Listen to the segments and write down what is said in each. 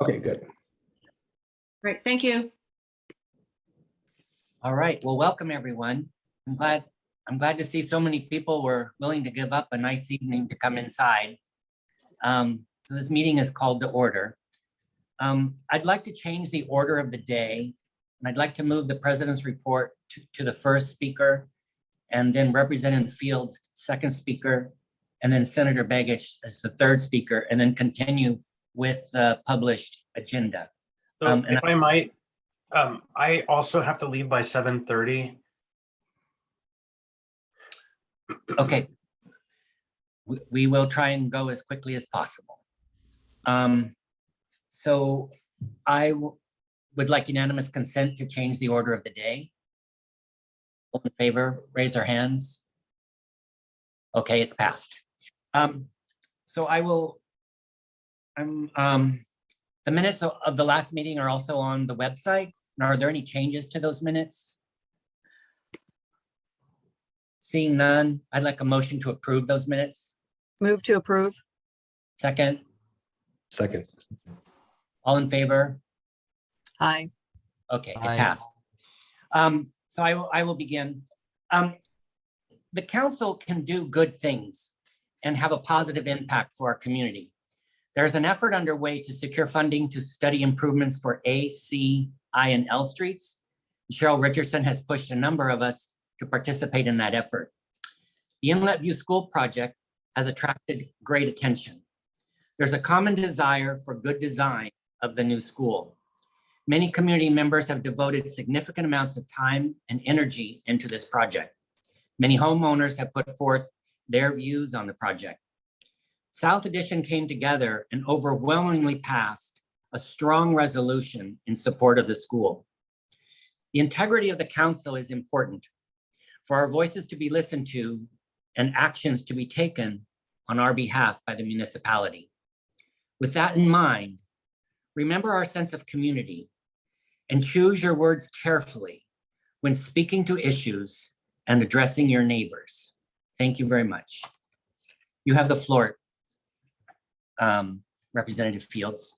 Okay, good. Great, thank you. All right, well, welcome everyone. I'm glad to see so many people were willing to give up a nice evening to come inside. So this meeting is called to order. I'd like to change the order of the day, and I'd like to move the president's report to the first speaker, and then Representative Fields, second speaker, and then Senator Begich as the third speaker, and then continue with the published agenda. So if I might, I also have to leave by 7:30. Okay. We will try and go as quickly as possible. So I would like unanimous consent to change the order of the day. All in favor, raise our hands. Okay, it's passed. So I will, the minutes of the last meeting are also on the website. Now, are there any changes to those minutes? Seeing none, I'd like a motion to approve those minutes. Move to approve. Second, Second. all in favor? Aye. Okay, it Aye. passed. So I will begin. The council can do good things and have a positive impact for our community. There's an effort underway to secure funding to study improvements for A, C, I, and L streets. Cheryl Richardson has pushed a number of us to participate in that effort. The Inlet View School project has attracted great attention. There's a common desire for good design of the new school. Many community members have devoted significant amounts of time and energy into this project. Many homeowners have put forth their views on the project. South Addition came together and overwhelmingly passed a strong resolution in support of the school. The integrity of the council is important for our voices to be listened to and actions to be taken on our behalf by the municipality. With that in mind, remember our sense of community and choose your words carefully when speaking to issues and addressing your neighbors. Thank you very much. You have the floor, Representative Fields.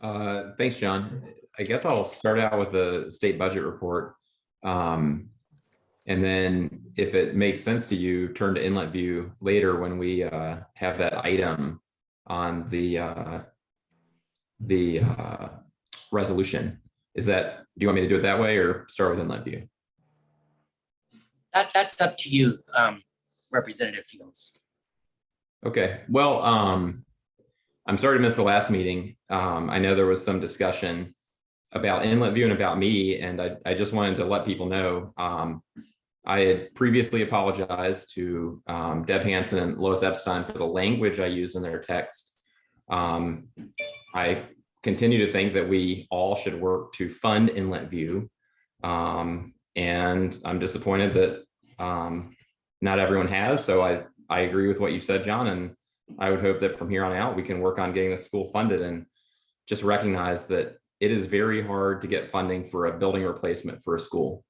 Thanks, John. I guess I'll start out with the state budget report. And then if it makes sense to you, turn to Inlet View later when we have that item on the resolution. Do you want me to do it that way or start with Inlet View? That's up to you, Representative Fields. Okay, well, I'm sorry to miss the last meeting. I know there was some discussion about Inlet View and about me, and I just wanted to let people know I had previously apologized to Deb Hansen and Lois Epstein for the language I used in their text. I continue to think that we all should work to fund Inlet View, and I'm disappointed that not everyone has. So I agree with what you said, John, and I would hope that from here on out we can work on getting the school funded and just recognize that it is very hard to get funding for a building replacement for a school.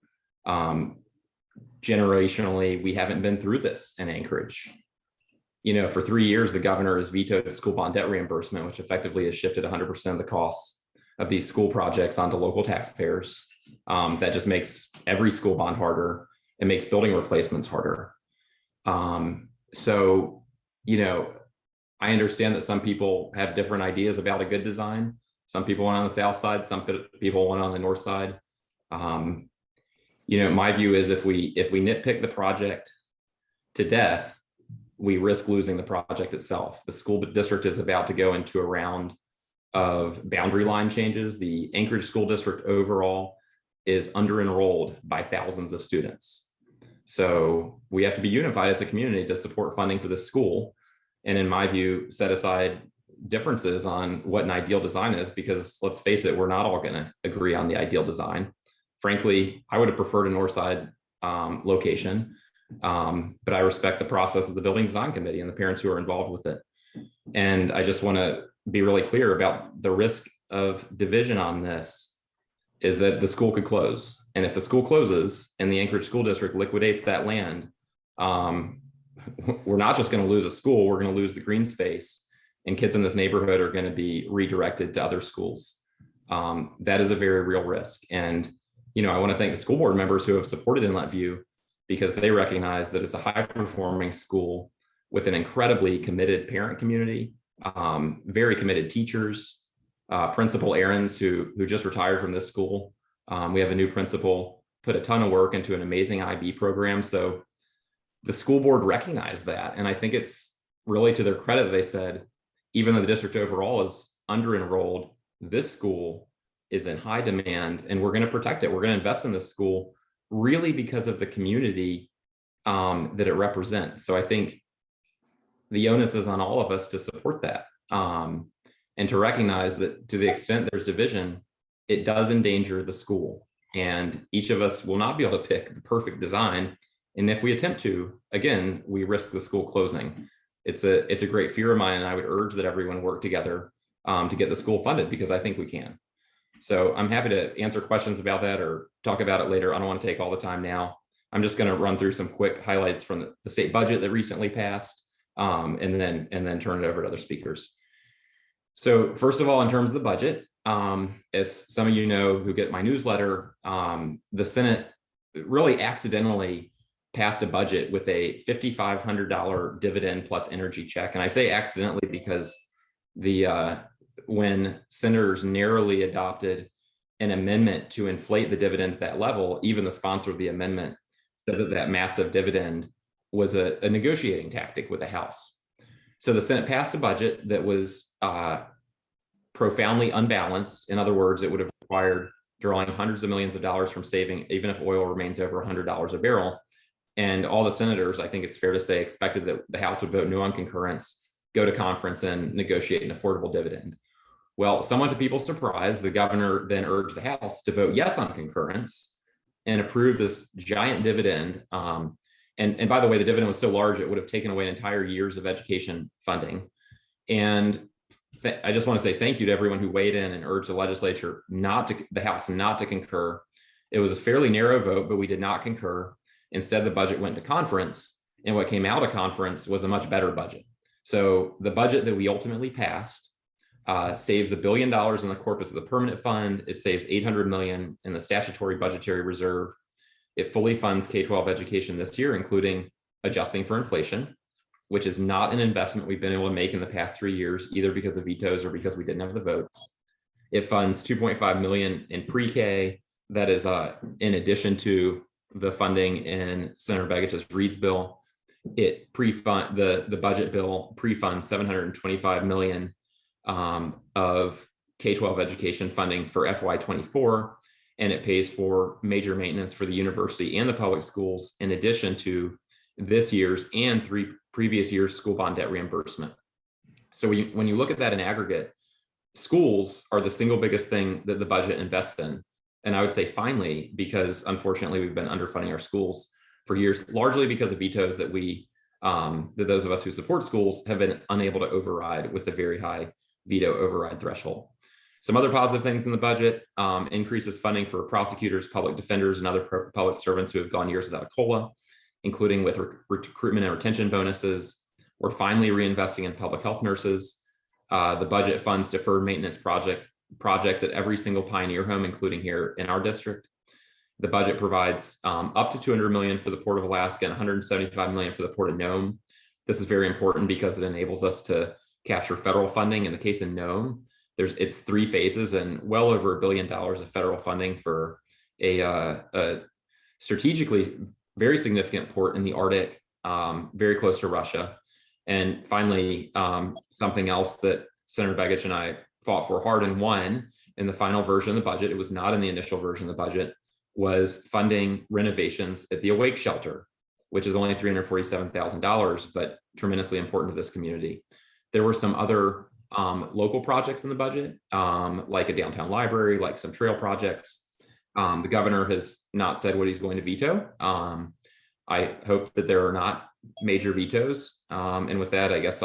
Generationally, we haven't been through this in Anchorage. You know, for 3 years, the governor has vetoed school bond debt reimbursement, which effectively has shifted 100% of the costs of these school projects onto local taxpayers. That just makes every school bond harder. It makes building replacements harder. So, you know, I understand that some people have different ideas about a good design. Some people want on the south side, some people want on the north side. You know, my view is if we nitpick the project to death, we risk losing the project itself. The school district is about to go into a round of boundary line changes. The Anchorage School District overall is under-enrolled by thousands of students. So we have to be unified as a community to support funding for this school. And in my view, set aside differences on what an ideal design is, because let's face it, we're not all going to agree on the ideal design. Frankly, I would have preferred a north side location, but I respect the process of the building design committee and the parents who are involved with it. And I just want to be really clear about the risk of division on this is that the school could close. And if the school closes and the Anchorage School District liquidates that land, we're not just going to lose a school, we're going to lose the green space and kids in this neighborhood are going to be redirected to other schools. That is a very real risk. And, I want to thank the school board members who have supported Inlet View, because they recognize that it's a high performing school with an incredibly committed parent community, very committed teachers, Principal Aarons, who just retired from this school. We have a new principal, put a ton of work into an amazing IB program. So the school board recognized that. And I think it's really to their credit that they said, even though the district overall is under-enrolled, this school is in high demand and we're going to protect it. We're going to invest in this school really because of the community that it represents. So I think the onus is on all of us to support that and to recognize that to the extent there's division, it does endanger the school. And each of us will not be able to pick the perfect design. And if we attempt to, again, we risk the school closing. It's a great fear of mine, and I would urge that everyone work together to get the school funded, because I think we can. So I'm happy to answer questions about that or talk about it later. I don't want to take all the time now. I'm just going to run through some quick highlights from the state budget that recently passed, and then turn it over to other speakers. So first of all, in terms of the budget, as some of you know who get my newsletter, the Senate really accidentally passed a budget with a $5,500 dividend plus energy check. And I say accidentally because when senators narrowly adopted an amendment to inflate the dividend at that level, even the sponsor of the amendment said that massive dividend was a negotiating tactic with the House. So the Senate passed a budget that was profoundly unbalanced. In other words, it would have required drawing hundreds of millions of dollars from saving, even if oil remains over $100 a barrel. And all the senators, I think it's fair to say, expected that the House would vote no on concurrence, go to conference and negotiate an affordable dividend. Well, somewhat to people's surprise, the governor then urged the House to vote yes on concurrence and approve this giant dividend. And by the way, the dividend was so large, it would have taken away entire years of education funding. And I just want to say thank you to everyone who weighed in and urged the legislature the House not to concur. It was a fairly narrow vote, but we did not concur. Instead, the budget went to conference, and what came out of conference was a much better budget. So the budget that we ultimately passed saves $1 billion in the corpus of the permanent fund. It saves $800 million in the statutory budgetary reserve. It fully funds K-12 education this year, including adjusting for inflation, which is not an investment we've been able to make in the past 3 years, either because of vetoes or because we didn't have the votes. It funds $2.5 million in pre-K. That is in addition to the funding in Senator Begich's Reed's bill. It the budget bill pre-funds $725 million of K-12 education funding for FY24, and it pays for major maintenance for the university and the public schools, in addition to this year's and 3 previous years' school bond debt reimbursement. So when you look at that in aggregate, schools are the single biggest thing that the budget invests in. And I would say finally, because unfortunately we've been underfunding our schools for years, largely because of vetoes that that those of us who support schools have been unable to override with the very high veto override threshold. Some other positive things in the budget: increases funding for prosecutors, public defenders, and other public servants who have gone years without a COLA, including with recruitment and retention bonuses. We're finally reinvesting in public health nurses. The budget funds deferred maintenance projects at every single Pioneer home, including here in our district. The budget provides up to $200 million for the Port of Alaska and $175 million for the Port of Nome. This is very important because it enables us to capture federal funding. In the case of Nome, it's 3 phases and well over $1 billion of federal funding for a strategically very significant port in the Arctic, very close to Russia. And finally, something else that Senator Begich and I fought for hard and won in the final version of the budget, it was not in the initial version of the budget, was funding renovations at the Awake Shelter, which is only $347,000, but tremendously important to this community. There were some other local projects in the budget, like a downtown library, like some trail projects. The governor has not said what he's going to veto. I hope that there are not major vetoes. And with that, I guess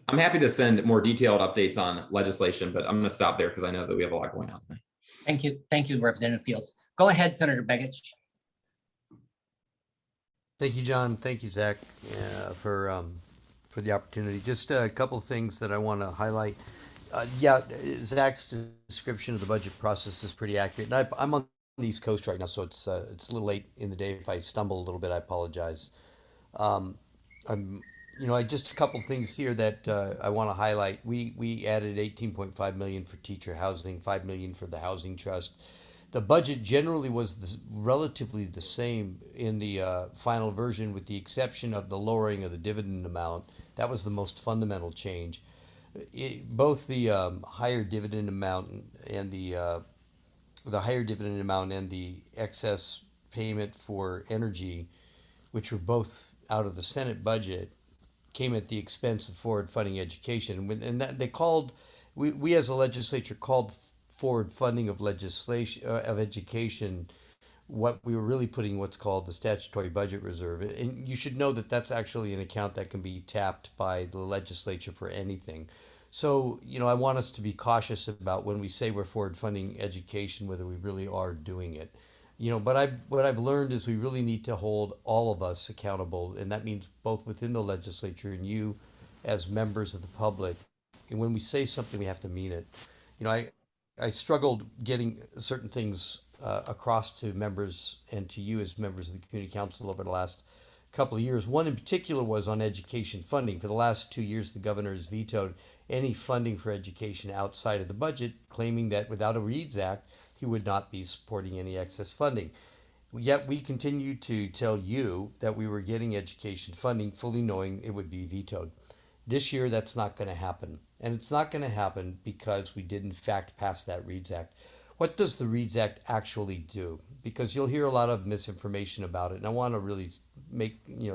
I'm happy to send more detailed updates on legislation, but I'm going to stop there because I know that we have a lot going on tonight. Thank you. Thank you, Representative Fields. Go ahead, Senator Begich. Thank you, John. Thank you, Zach, for for the opportunity. Just a couple of things that I want to highlight. Yeah, Zach's description of the budget process is pretty accurate. And I'm on the East Coast right now, so it's a little late in the day. If I stumble a little bit, I apologize. Um, I'm, just a couple of things here that I want to highlight. We added 18.5 million for teacher housing, 5 million for the housing trust. The budget generally was relatively the same in the final version, with the exception of the lowering of the dividend amount. That was the most fundamental change. Both the higher dividend amount and the higher dividend amount and the excess payment for energy, which were both out of the Senate budget, came at the expense of forward funding education. And that they called, we as a legislature called forward funding of legislation of education what we were really putting what's called the statutory budget reserve. And you should know that that's actually an account that can be tapped by the legislature for anything. So, I want us to be cautious about when we say we're forward funding education, whether we really are doing it. But what I've learned is we really need to hold all of us accountable, and that means both within the legislature and you as members of the public. And when we say something, we have to mean it. I struggled getting certain things across to members and to you as members of the community council over the last couple of years. One in particular was on education funding. For the last 2 years, the governor has vetoed any funding for education outside of the budget, claiming that without a Reads Act, he would not be supporting any excess funding. Yet we continued to tell you that we were getting education funding, fully knowing it would be vetoed. This year, that's not going to happen. And it's not going to happen because we did, in fact, pass that Reads Act. What does the Reads Act actually do? Because you'll hear a lot of misinformation about it. And I want to really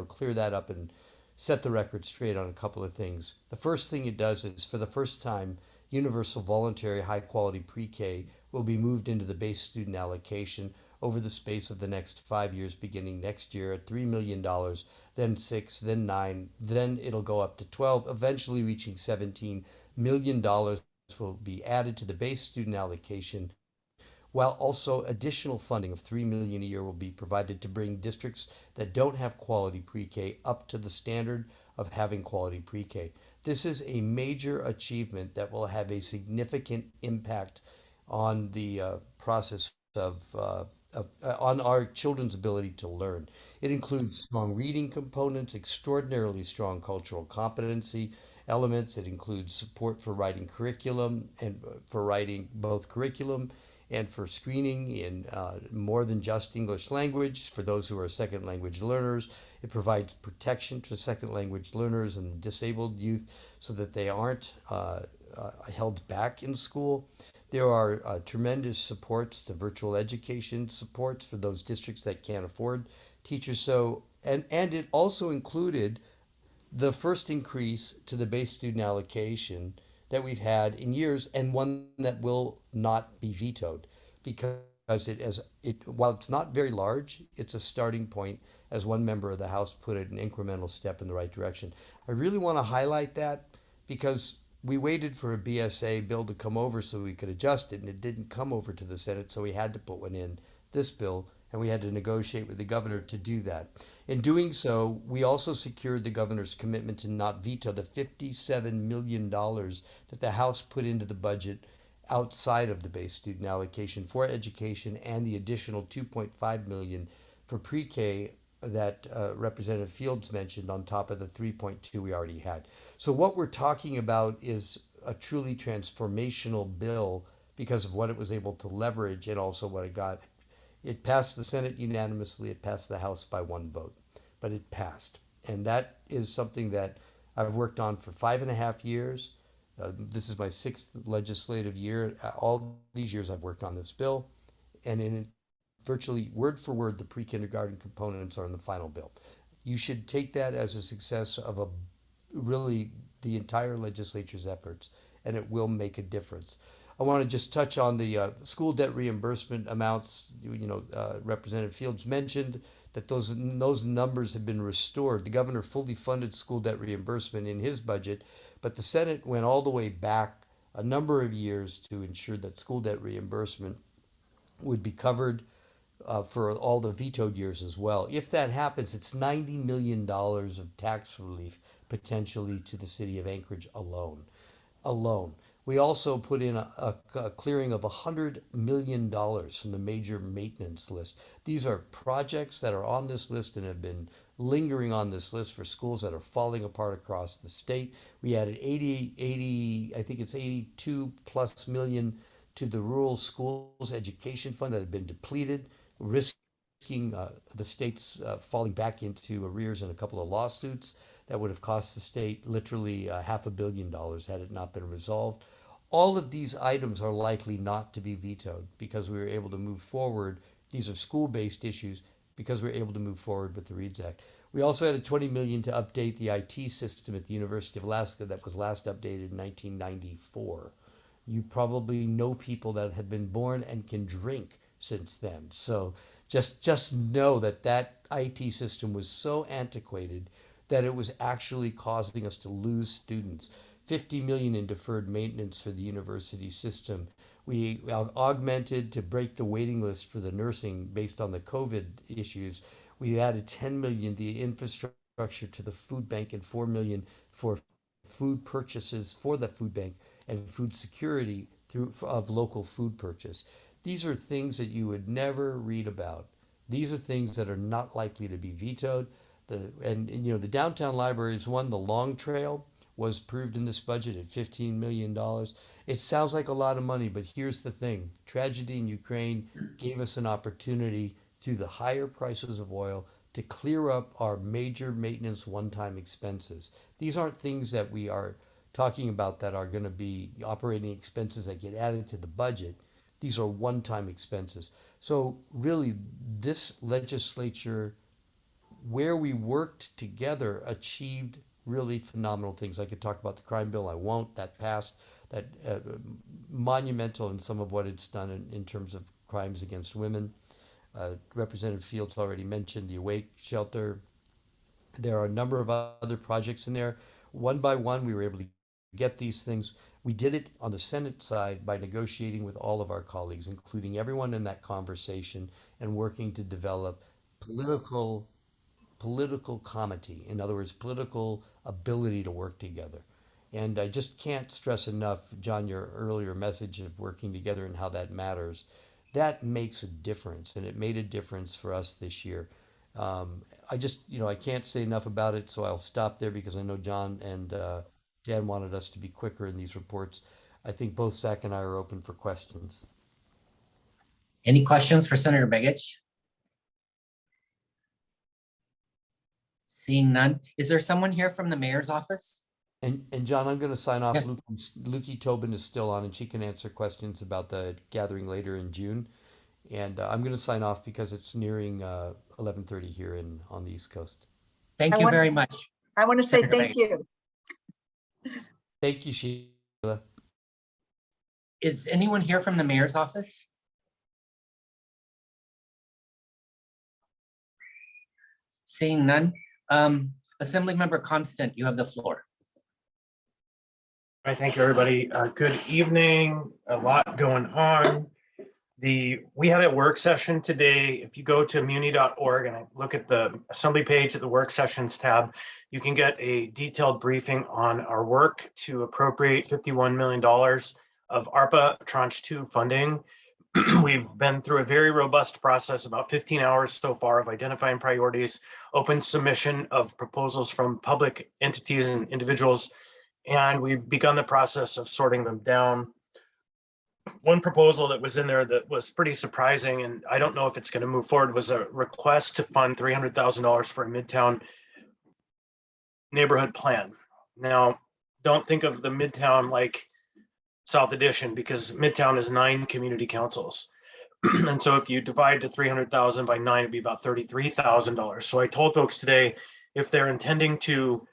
clear that up and set the record straight on a couple of things. The first thing it does is, for the first time, universal voluntary high quality pre-K will be moved into the base student allocation over the space of the next 5 years, beginning next year at $3 million, then 6, then 9, then it'll go up to 12, eventually reaching $17 million will be added to the base student allocation, while also additional funding of $3 million a year will be provided to bring districts that don't have quality pre-K up to the standard of having quality pre-K. This is a major achievement that will have a significant impact on the process on our children's ability to learn. It includes strong reading components, extraordinarily strong cultural competency elements. It includes support for writing curriculum and for writing both curriculum and for screening in more than just English language for those who are second language learners. It provides protection to second language learners and disabled youth so that they aren't held back in school. There are tremendous supports to virtual education supports for those districts that can't afford teachers. So, and it also included the first increase to the base student allocation that we've had in years, and one that will not be vetoed because while it's not very large, it's a starting point, as one member of the House put it, an incremental step in the right direction. I really want to highlight that because we waited for a BSA bill to come over so we could adjust it, and it didn't come over to the Senate, so we had to put one in this bill, and we had to negotiate with the governor to do that. In doing so, we also secured the governor's commitment to not veto the $57 million that the House put into the budget outside of the base student allocation for education, and the additional $2.5 million for pre-K that Representative Fields mentioned on top of the 3.2 we already had. So what we're talking about is a truly transformational bill because of what it was able to leverage and also what it got. It passed the Senate unanimously. It passed the House by one vote, but it passed. And that is something that I've worked on for 5.5 years. This is my 6th legislative year. All these years I've worked on this bill, and in virtually word for word, the pre-kindergarten components are in the final bill. You should take that as a success of really the entire legislature's efforts, and it will make a difference. I want to just touch on the school debt reimbursement amounts. Representative Fields mentioned that those numbers have been restored. The governor fully funded school debt reimbursement in his budget, but the Senate went all the way back a number of years to ensure that school debt reimbursement would be covered for all the vetoed years as well. If that happens, it's $90 million of tax relief potentially to the city of Anchorage alone. We also put in a clearing of $100 million from the major maintenance list. These are projects that are on this list and have been lingering on this list for schools that are falling apart across the state. We added 80, I think it's 82 plus million to the rural schools education fund that had been depleted, risking the state's falling back into arrears in a couple of lawsuits that would have cost the state literally $500 million had it not been resolved. All of these items are likely not to be vetoed because we were able to move forward. These are school-based issues because we were able to move forward with the READS Act. We also added 20 million to update the IT system at the University of Alaska that was last updated in 1994. You probably know people that have been born and can drink since then. So just know that that IT system was so antiquated that it was actually causing us to lose students. 50 million in deferred maintenance for the university system. We augmented to break the waiting list for the nursing based on the COVID issues. We added 10 million the infrastructure to the food bank and 4 million for food purchases for the food bank and food security through of local food purchase. These are things that you would never read about. These are things that are not likely to be vetoed. The downtown library is one. The Long Trail was approved in this budget at $15 million. It sounds like a lot of money, but here's the thing. Tragedy in Ukraine gave us an opportunity through the higher prices of oil to clear up our major maintenance one-time expenses. These aren't things that we are talking about that are going to be operating expenses that get added to the budget. These are one-time expenses. So really, this legislature, where we worked together, achieved really phenomenal things. I could talk about the crime bill. I won't. That passed. That monumental in some of what it's done in terms of crimes against women. Representative Fields already mentioned the Awake Shelter. There are a number of other projects in there. One by one, we were able to get these things. We did it on the Senate side by negotiating with all of our colleagues, including everyone in that conversation, and working to develop political comity. In other words, political ability to work together. And I just can't stress enough, John, your earlier message of working together and how that matters. That makes a difference, and it made a difference for us this year. I can't say enough about it, so I'll stop there because I know John and Dan wanted us to be quicker in these reports. I think both Zach and I are open for questions. Any questions for Senator Begich? Seeing none. Is there someone here from the mayor's office? And John, I'm going to sign off. Yes. Lukey Tobin is still on, and she can answer questions about the gathering later in June. And I'm going to sign off because it's nearing 11:30 here on the East Coast. Thank I you want to very s- much. I want to say Senator thank you. Thank you, Sheila. Is anyone here from the mayor's office? Seeing none. Assemblymember Constant, you have the floor. All right, thank you, everybody. Good evening. A lot going on. We had a work session today. If you go to muni.org and look at the assembly page at the work sessions tab, you can get a detailed briefing on our work to appropriate $51 million of ARPA Tranche 2 funding. We've been through a very robust process, about 15 hours so far, of identifying priorities, open submission of proposals from public entities and individuals, and we've begun the process of sorting them down. One proposal that was in there that was pretty surprising, and I don't know if it's going to move forward, was a request to fund $300,000 for a Midtown neighborhood plan. Now, don't think of the Midtown like South Addition, because Midtown is 9 community councils. And so if you divide the 300,000 by 9, it'd be about $33,000. So I told folks today, if they're intending to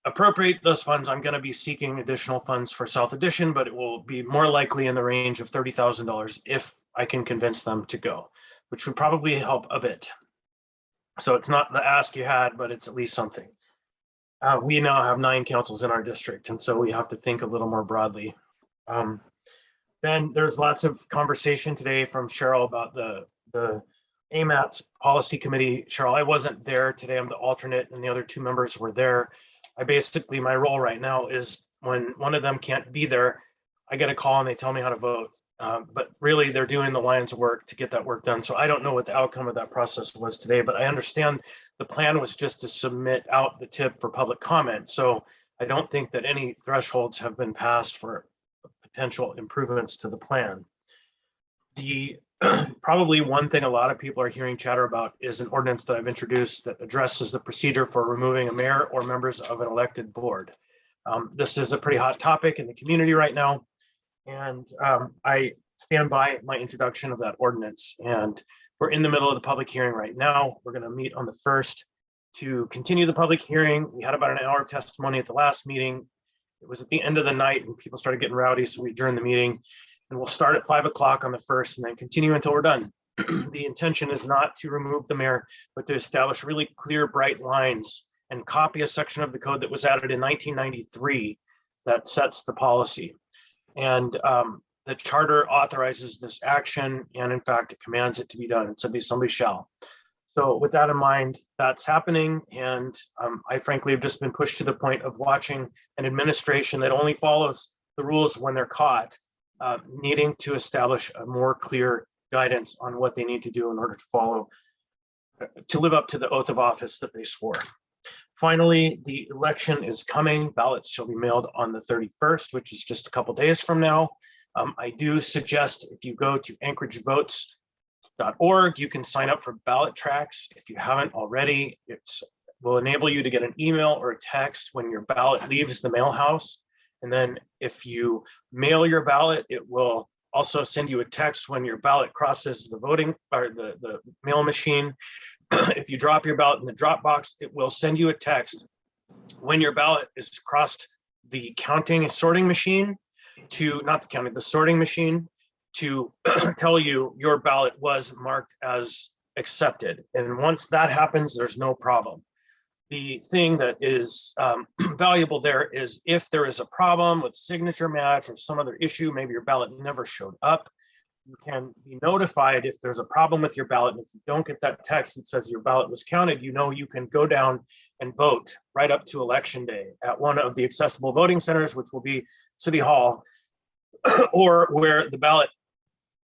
appropriate those funds, I'm going to be seeking additional funds for South Addition, but it will be more likely in the range of $30,000 if I can convince them to go, which would probably help a bit. So it's not the ask you had, but it's at least something. We now have 9 councils in our district, and so we have to think a little more broadly. Then there's lots of conversation today from Cheryl about the AMAT's policy committee. Cheryl, I wasn't there today. I'm the alternate, and the other 2 members were there. basically, my role right now is when one of them can't be there, I get a call and they tell me how to vote. But really, they're doing the lion's work to get that work done. So I don't know what the outcome of that process was today, but I understand the plan was just to submit out the tip for public comment. So I don't think that any thresholds have been passed for potential improvements to the plan. The probably one thing a lot of people are hearing chatter about is an ordinance that I've introduced that addresses the procedure for removing a mayor or members of an elected board. This is a pretty hot topic in the community right now. And I stand by my introduction of that ordinance. And we're in the middle of the public hearing right now. We're going to meet on the 1st to continue the public hearing. We had about an hour of testimony at the last meeting. It was at the end of the night and people started getting rowdy, so we adjourned the meeting. And we'll start at 5 o'clock on the 1st and then continue until we're done. The intention is not to remove the mayor, but to establish really clear, bright lines and copy a section of the code that was added in 1993 that sets the policy. And the charter authorizes this action, and in fact, it commands it to be done. It said the assembly shall. So with that in mind, that's happening. And I frankly have just been pushed to the point of watching an administration that only follows the rules when they're caught, needing to establish a more clear guidance on what they need to do in order to follow, to live up to the oath of office that they swore. Finally, the election is coming. Ballots shall be mailed on the 31st, which is just a couple days from now. I do suggest if you go to anchoragevotes.org, you can sign up for ballot tracks. If you haven't already, it will enable you to get an email or a text when your ballot leaves the mail house. And then if you mail your ballot, it will also send you a text when your ballot crosses the voting or the mail machine. If you drop your ballot in the drop box, it will send you a text when your ballot is crossed the counting and sorting machine to, not the counting, the sorting machine, to tell you your ballot was marked as accepted. And once that happens, there's no problem. The thing that is valuable there is if there is a problem with signature match or some other issue, maybe your ballot never showed up, you can be notified if there's a problem with your ballot. And if you don't get that text that says your ballot was counted, you know you can go down and vote right up to election day at one of the accessible voting centers, which will be City Hall, or where the ballot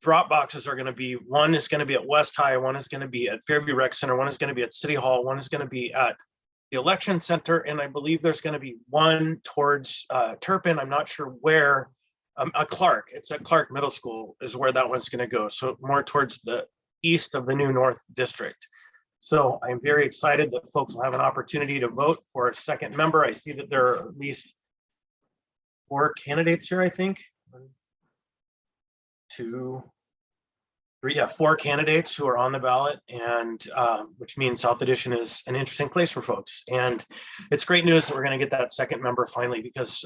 drop boxes are going to be. One is going to be at West High, one is going to be at Fairview Rec Center, one is going to be at City Hall, one is going to be at the election center, and I believe there's going to be one towards Turpin. I'm not sure where. Clark, it's at Clark Middle School is where that one's going to go. So more towards the east of the new North District. So I'm very excited that folks will have an opportunity to vote for a second member. I see that there are at least 4 candidates here, I think. 1, 2, 3, yeah, 4 candidates who are on the ballot, and which means South Edition is an interesting place for folks. And it's great news that we're going to get that second member finally, because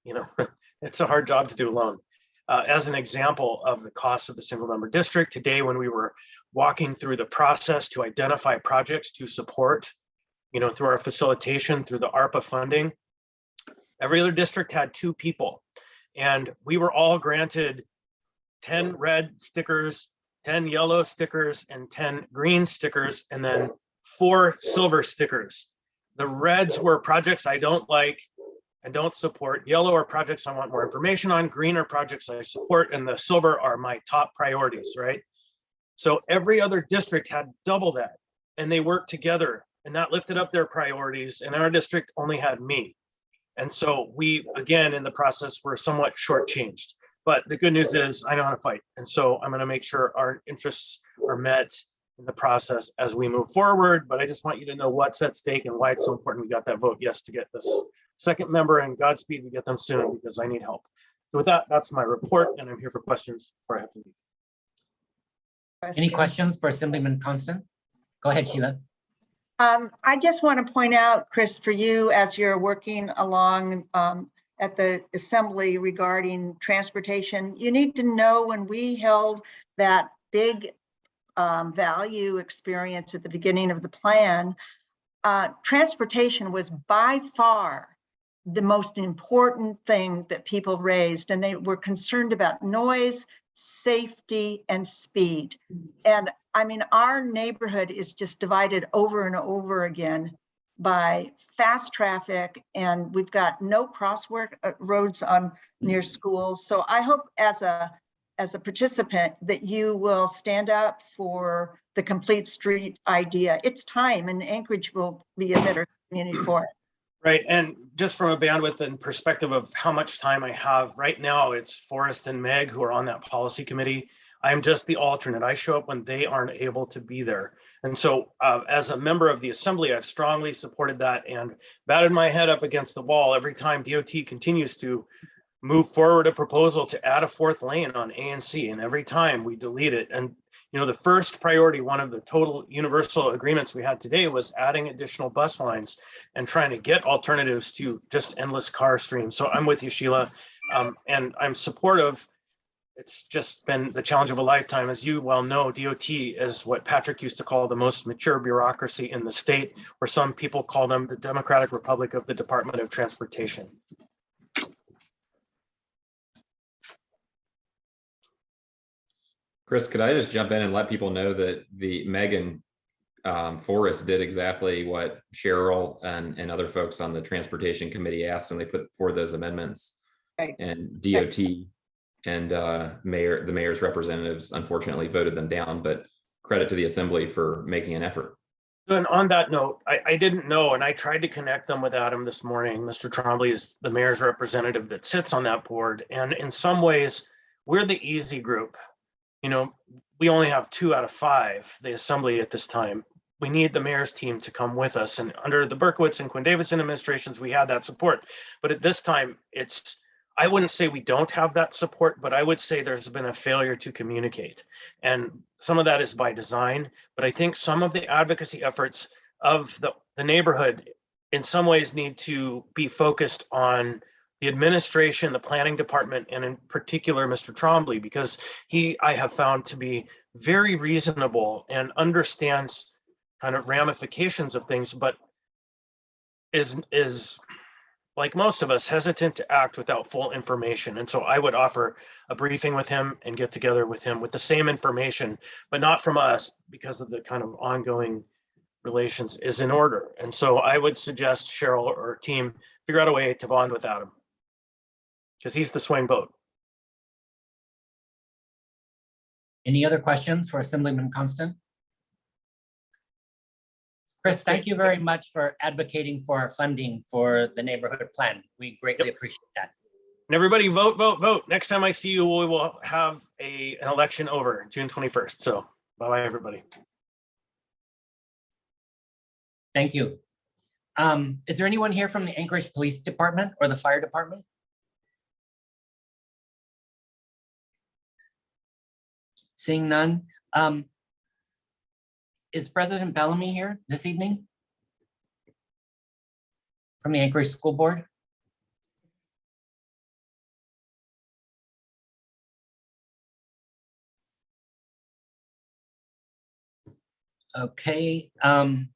you know, it's a hard job to do alone. As an example of the cost of the single member district, today when we were walking through the process to identify projects to support, you know, through our facilitation, through the ARPA funding, every other district had 2 people. And we were all granted 10 red stickers, 10 yellow stickers, and 10 green stickers, and then 4 silver stickers. The reds were projects I don't like and don't support. Yellow are projects I want more information on. Green are projects I support, and the silver are my top priorities, right? So every other district had double that, and they worked together, and that lifted up their priorities, and our district only had me. And so we, again, in the process, were somewhat shortchanged. But the good news is I know how to fight. And so I'm going to make sure our interests are met in the process as we move forward. But I just want you to know what's at stake and why it's so important we got that vote yes to get this second member, and Godspeed, we get them soon because I need help. So with that, that's my report, and I'm here for questions before I have to leave. Any questions for Assemblyman Constant? Go ahead, Sheila. I just want to point out, Chris, for you as you're working along at the assembly regarding transportation, you need to know when we held that big value experience at the beginning of the plan, transportation was by far the most important thing that people raised, and they were concerned about noise, safety, and speed. And I mean, our neighborhood is just divided over and over again by fast traffic, and we've got no crosswalk roads on near schools. So I hope as a participant that you will stand up for the complete street idea. It's time, and Anchorage will be a better community for it. Right, and just from a bandwidth and perspective of how much time I have, right now it's Forrest and Meg who are on that policy committee. I'm just the alternate. I show up when they aren't able to be there. And so as a member of the assembly, I've strongly supported that and batted my head up against the wall every time DOT continues to move forward a proposal to add a 4th lane on A and C, and every time we delete it. And you know, the first priority, one of the total universal agreements we had today, was adding additional bus lines and trying to get alternatives to just endless car streams. So I'm with you, Sheila, and I'm supportive. It's just been the challenge of a lifetime. As you well know, DOT is what Patrick used to call the most mature bureaucracy in the state, or some people call them the Democratic Republic of the Department of Transportation. Chris, could I just jump in and let people know that the Megan Forrest did exactly what Cheryl and other folks on the transportation committee asked, and they put forward those amendments. Right. And DOT and the mayor's representatives unfortunately voted them down, but credit to the assembly for making an effort. And on that note, I didn't know, and I tried to connect them with Adam this morning. Mr. Trombley is the mayor's representative that sits on that board. And in some ways, we're the easy group. You know, we only have 2 out of 5, the assembly at this time. We need the mayor's team to come with us. And under the Berkowitz and Quinn Davidson administrations, we had that support. But at this time, I wouldn't say we don't have that support, but I would say there's been a failure to communicate. And some of that is by design, but I think some of the advocacy efforts of the neighborhood in some ways need to be focused on the administration, the planning department, and in particular, Mr. Trombley, because I have found to be very reasonable and understands kind of ramifications of things, but is like most of us, hesitant to act without full information. And so I would offer a briefing with him and get together with him with the same information, but not from us, because of the kind of ongoing relations is in order. And so I would suggest Cheryl or team figure out a way to bond with Adam, because he's the swing vote. Any other questions for Assemblyman Constant? Chris, thank you very much for advocating for our funding for the neighborhood plan. We greatly appreciate that. And everybody vote, vote, vote. Next time I see you, we will have an election over June 21st. So bye-bye, everybody. Thank you. Is there anyone here from the Anchorage Police Department or the Fire Department? Seeing none. Is President Bellamy here this evening from the Anchorage School Board? Okay. Are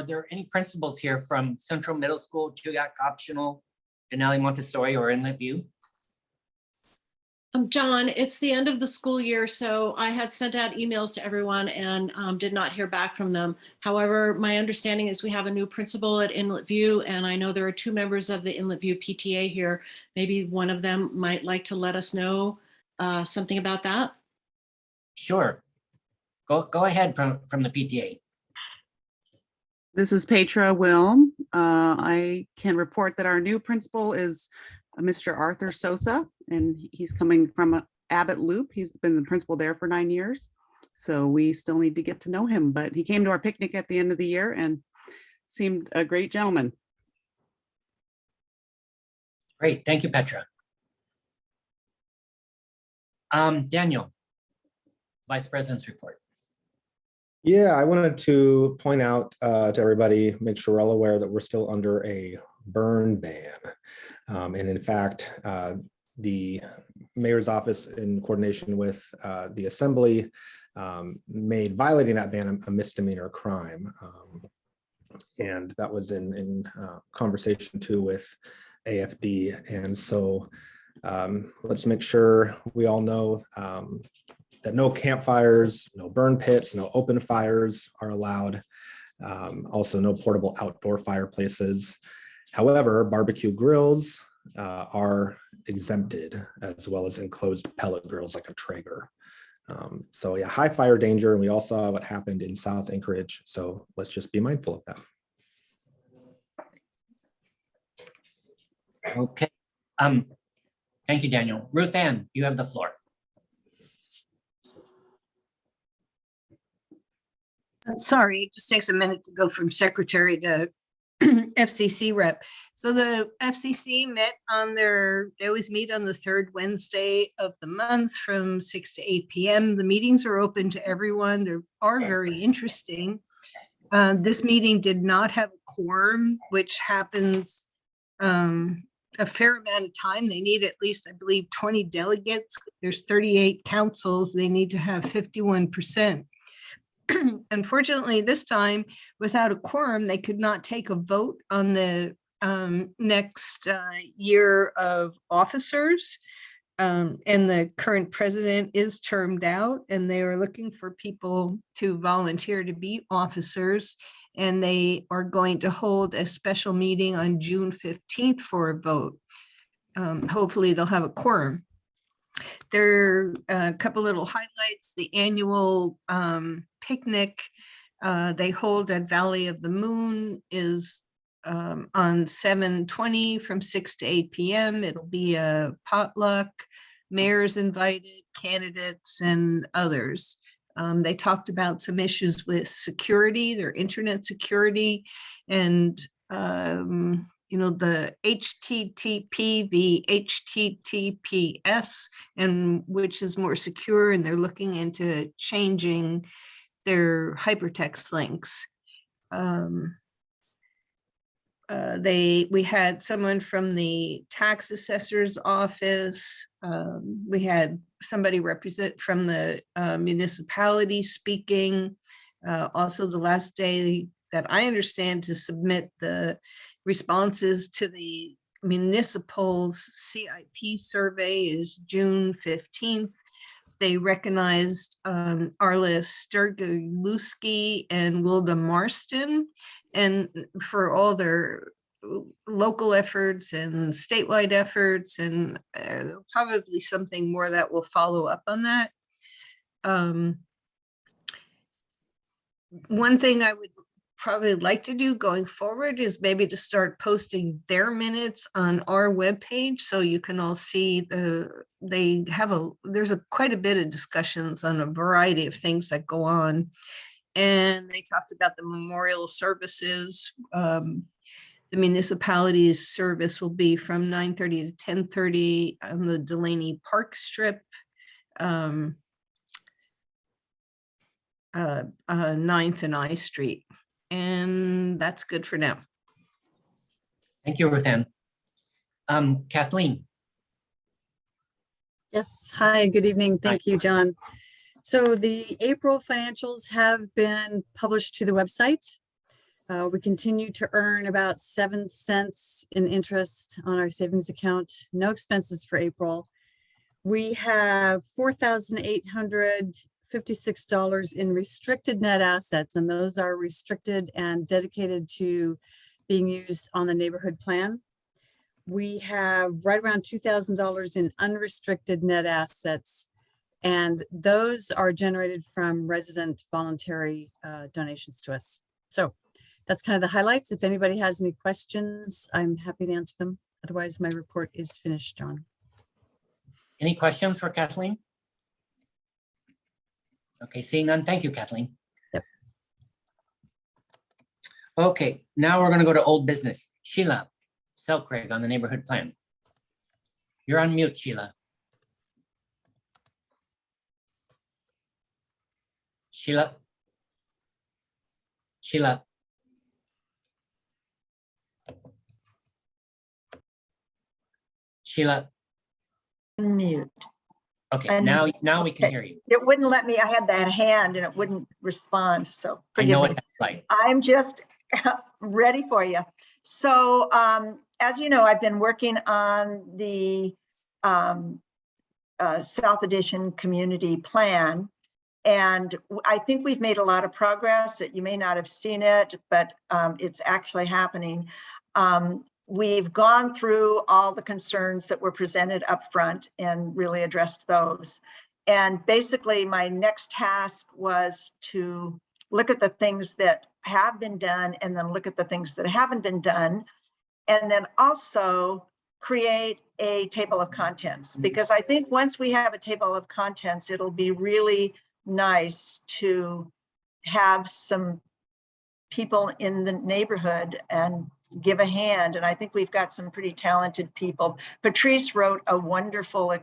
there any principals here from Central Middle School, Chugach Optional, Denali Montessori, or Inlet View? John, it's the end of the school year, so I had sent out emails to everyone and did not hear back from them. However, my understanding is we have a new principal at Inlet View, and I know there are 2 members of the Inlet View PTA here. Maybe one of them might like to let us know something about that. Sure. Go ahead from the PTA. This is Petra Wilm. I can report that our new principal is Mr. Arthur Sosa, and he's coming from Abbott Loop. He's been the principal there for 9 years. So we still need to get to know him, but he came to our picnic at the end of the year and seemed a great gentleman. Great, thank you, Petra. Daniel, Vice President's report. Yeah, I wanted to point out to everybody, make sure we're all aware that we're still under a burn ban. And in fact, the mayor's office, in coordination with the assembly, made violating that ban a misdemeanor crime. And that was in conversation too with AFD. And so let's make sure we all know that no campfires, no burn pits, no open fires are allowed. Also, no portable outdoor fireplaces. However, barbecue grills are exempted, as well as enclosed pellet grills like a Traeger. So yeah, high fire danger, and we all saw what happened in South Anchorage. So let's just be mindful of that. Okay. Thank you, Daniel. Ruth Ann, you have the floor. Sorry, it just takes a minute to go from secretary to FCC rep. So the FCC met on they always meet on the third Wednesday of the month from 6 to 8 p.m. The meetings are open to everyone. They are very interesting. This meeting did not have a quorum, which happens a fair amount of time. They need at least, I believe, 20 delegates. There's 38 councils. They need to have 51%. Unfortunately, this time, without a quorum, they could not take a vote on the next year of officers. And the current president is termed out, and they are looking for people to volunteer to be officers. And they are going to hold a special meeting on June 15th for a vote. Hopefully they'll have a quorum. There are a couple little highlights. The annual picnic they hold at Valley of the Moon is on 7/20 from 6 to 8 p.m. It'll be a potluck. Mayor's invited, candidates, and others. They talked about some issues with security, their internet security, and the HTTP, the HTTPS, and which is more secure, and they're looking into changing their hypertext links. We had someone from the tax assessor's office. We had somebody represent from the municipality speaking. Also, the last day that I understand to submit the responses to the municipal's CIP survey is June 15th. They recognized Arla Sturgulewski and Wilda Marston, and for all their local efforts and statewide efforts, and probably something more that will follow up on that. One thing I would probably like to do going forward is maybe to start posting their minutes on our webpage, so you can all see there's quite a bit of discussions on a variety of things that go on. And they talked about the memorial services. The municipality's service will be from 9:30 to 10:30 on the Delaney Park Strip, 9th and I Street. And that's good for now. Thank you, Ruth Ann. Kathleen. Yes, hi, good evening. Thank you, John. So the April financials have been published to the website. We continue to earn about 7 cents in interest on our savings account, no expenses for April. We have $4,856 in restricted net assets, and those are restricted and dedicated to being used on the neighborhood plan. We have right around $2,000 in unrestricted net assets, and those are generated from resident voluntary donations to us. So that's kind of the highlights. If anybody has any questions, I'm happy to answer them. Otherwise, my report is finished, John. Any questions for Kathleen? Okay, seeing none. Thank you, Kathleen. Yep. Okay, now we're going to go to old business. Sheila Selkrig on the neighborhood plan. You're on mute, Sheila. Sheila. Sheila. Sheila. Mute. Okay, now we can Okay. hear you. It wouldn't let me, I had that hand and it wouldn't respond, so I forgive know me. what that's like. I'm just ready for you. So as you know, I've been working on the South Edition community plan. And I think we've made a lot of progress. That you may not have seen it, but it's actually happening. We've gone through all the concerns that were presented up front and really addressed those. And basically my next task was to look at the things that have been done and then look at the things that haven't been done. And then also create a table of contents, because I think once we have a table of contents, it'll be really nice to have some people in the neighborhood and give a hand. And I think we've got some pretty talented people. Patrice wrote a wonderful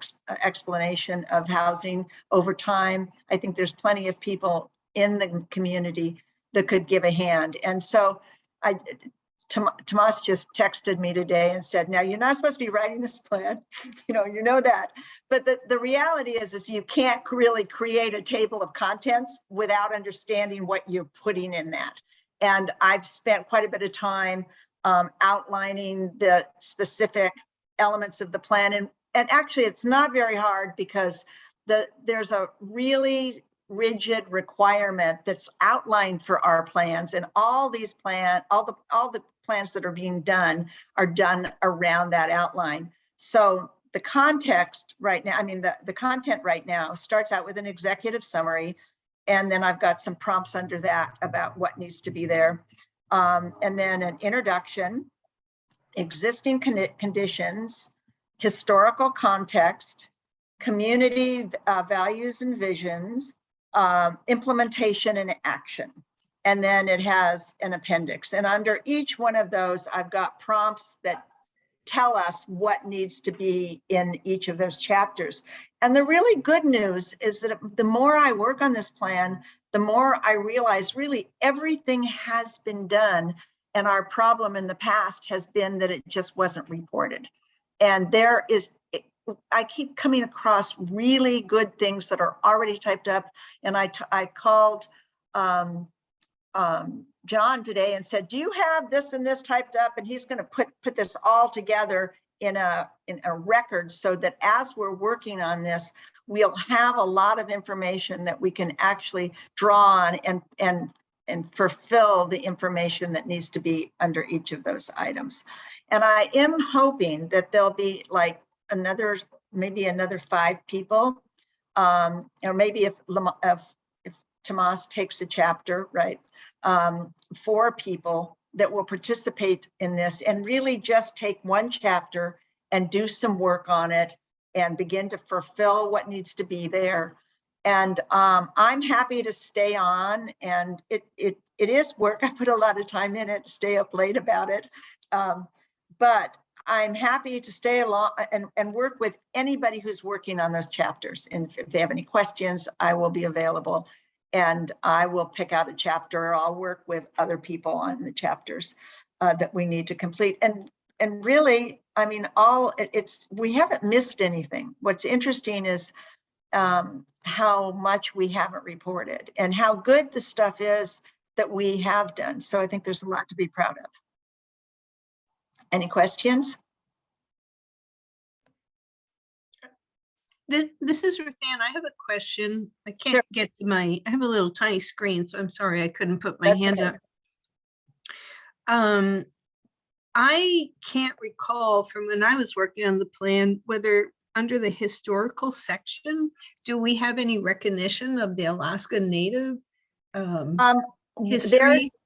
explanation of housing over time. I think there's plenty of people in the community that could give a hand. And so Tomas just texted me today and said, now you're not supposed to be writing this plan, you know that. But the reality is you can't really create a table of contents without understanding what you're putting in that. And I've spent quite a bit of time outlining the specific elements of the plan. And actually it's not very hard, because there's a really rigid requirement that's outlined for our plans, and all the plans that are being done are done around that outline. So the context right now, the content right now starts out with an executive summary, and then I've got some prompts under that about what needs to be there. And then an introduction, existing conditions, historical context, community values and visions, implementation and action. And then it has an appendix. And under each one of those, I've got prompts that tell us what needs to be in each of those chapters. And the really good news is that the more I work on this plan, the more I realize really everything has been done. And our problem in the past has been that it just wasn't reported. And I keep coming across really good things that are already typed up. And I called John today and said, do you have this and this typed up? And he's going to put this all together in a record, so that as we're working on this, we'll have a lot of information that we can actually draw on and fulfill the information that needs to be under each of those items. And I am hoping that there'll be like maybe another 5 people, or maybe if Tomas takes a chapter, right? 4 people that will participate in this and really just take one chapter and do some work on it and begin to fulfill what needs to be there. And I'm happy to stay on, and it is work. I put a lot of time in it, stay up late about it. But I'm happy to stay along and work with anybody who's working on those chapters. And if they have any questions, I will be available. And I will pick out a chapter, or I'll work with other people on the chapters that we need to complete. And really, we haven't missed anything. What's interesting is how much we haven't reported and how good the stuff is that we have done. So I think there's a lot to be proud of. Any questions? This is Ruthann. I have a question. I can't get to I have a little tiny screen, so I'm sorry I couldn't put my hand up. I can't recall from when I was working on the plan, whether under the historical section, do we have any recognition of the Alaska Native history? There's,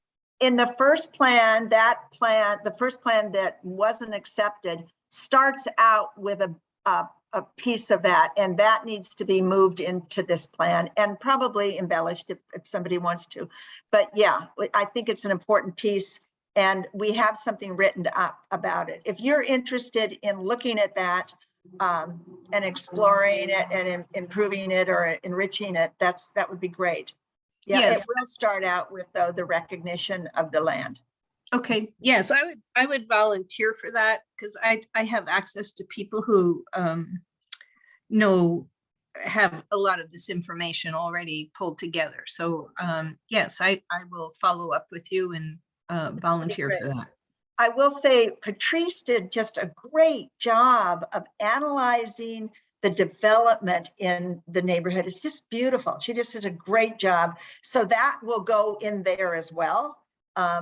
in the first plan, the first plan that wasn't accepted starts out with a piece of that, and that needs to be moved into this plan and probably embellished if somebody wants to. But yeah, I think it's an important piece, and we have something written up about it. If you're interested in looking at that and exploring it and improving it or enriching it, that would be great. Yeah, yes. It will start out with the recognition of the land. Okay, yes, I would volunteer for that, because I have access to people who have a lot of this information already pulled together. So yes, I will follow up with you and volunteer for that. I will say Patrice did just a great job of analyzing the development in the neighborhood is just beautiful. She just did a great job. So that will go in there as well.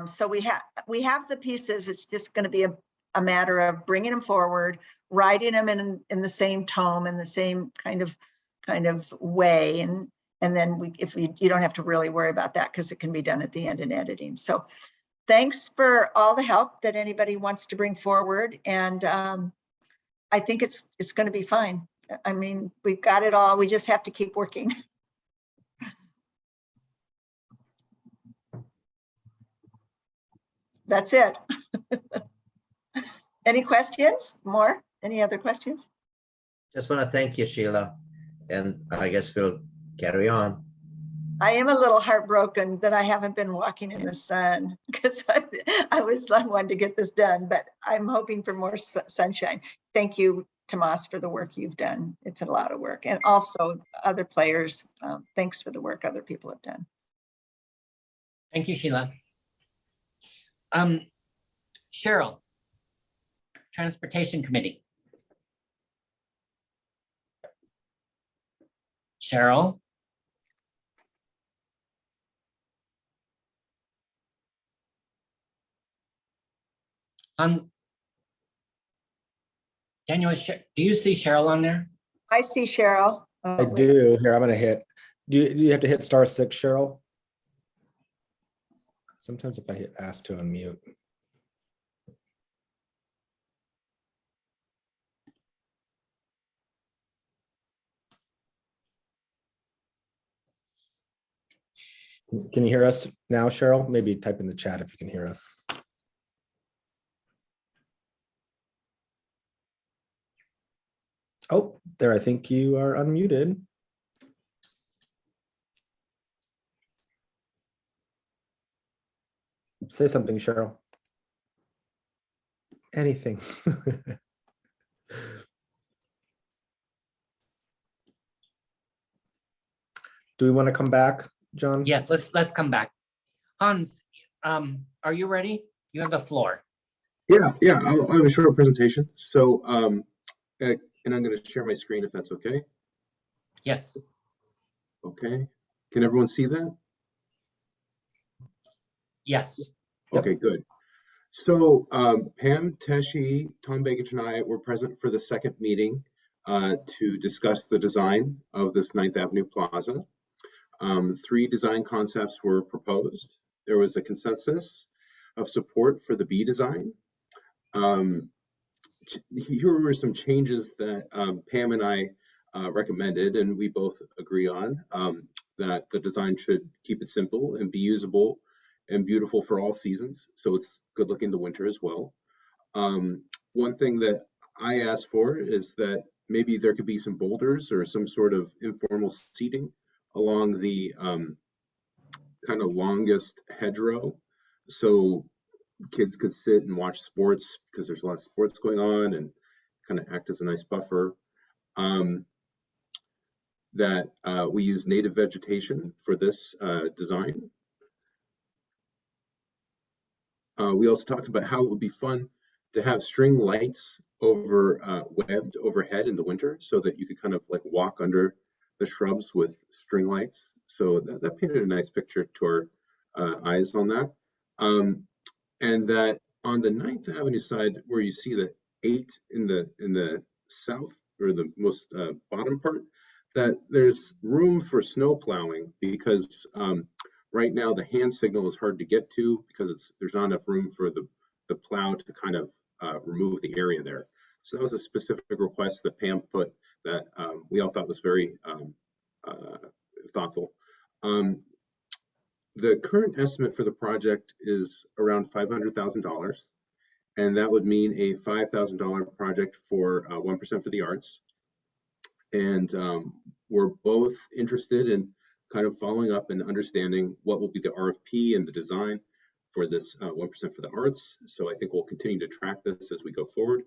So we have the pieces. It's just going to be a matter of bringing them forward, writing them in the same tome, in the same kind of way. And then you don't have to really worry about that because it can be done at the end in editing. So thanks for all the help that anybody wants to bring forward. And I think it's going to be fine. I mean, we've got it all. We just have to keep working. That's it. Any questions? More? Any other questions? Just want to thank you, Sheila. And I guess we'll carry on. I am a little heartbroken that I haven't been walking in the sun because I was wanting to get this done, but I'm hoping for more sunshine. Thank you, Tomas, for the work you've done. It's a lot of work. And also other players, thanks for the work other people have done. Thank you, Sheila. Cheryl, Transportation Committee. Cheryl? Daniel, do you see Cheryl on there? I see Cheryl. I do. Here, I'm going to hit. Do you have to hit *6, Cheryl? Sometimes if I hit ask to unmute. Can you hear us now, Cheryl? Maybe type in the chat if you can hear us. Oh, there, I think you are unmuted. Say something, Cheryl. Anything. Do we want to come back, John? Yes, let's come back. Hans, are you ready? You have the floor. Yeah, I'll have a short presentation. So, and I'm going to share my screen if that's okay. Yes. Okay. Can everyone see that? Yes. Okay, good. So Pam, Teshi, Tom Begich, and I were present for the second meeting to discuss the design of this 9th Avenue Plaza. 3 design concepts were proposed. There was a consensus of support for the B design. Here were some changes that Pam and I recommended, and we both agree on, that the design should keep it simple and be usable and beautiful for all seasons. So it's good looking in the winter as well. One thing that I asked for is that maybe there could be some boulders or some sort of informal seating along the kind of longest hedgerow. So kids could sit and watch sports because there's a lot of sports going on and kind of act as a nice buffer. That we use native vegetation for this design. We also talked about how it would be fun to have string lights over webbed overhead in the winter so that you could kind of like walk under the shrubs with string lights. So that painted a nice picture to our eyes on that. And that on the 9th Avenue side, where you see the 8 in the south or the most bottom part, that there's room for snow plowing because right now the hand signal is hard to get to because there's not enough room for the plow to kind of remove the area there. So that was a specific request that Pam put that we all thought was very thoughtful. The current estimate for the project is around $500,000, and that would mean a $5,000 project for 1% for the arts. And we're both interested in kind of following up and understanding what will be the RFP and the design for this 1% for the arts. So I think we'll continue to track this as we go forward.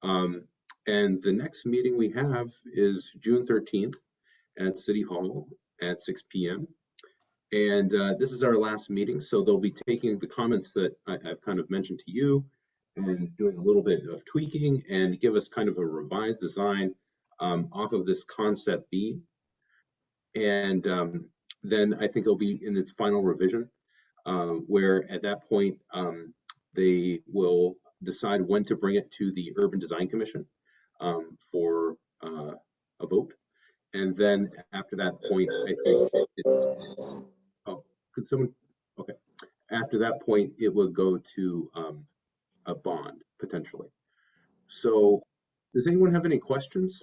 And the next meeting we have is June 13th at City Hall at 6 p.m. And this is our last meeting, so they'll be taking the comments that I've kind of mentioned to you and doing a little bit of tweaking and give us kind of a revised design off of this concept B. And then I think it'll be in its final revision, where at that point they will decide when to bring it to the Urban Design Commission for a vote. And then after that point, I think it's, oh, could someone, okay. After that point, it would go to a bond potentially. So does anyone have any questions?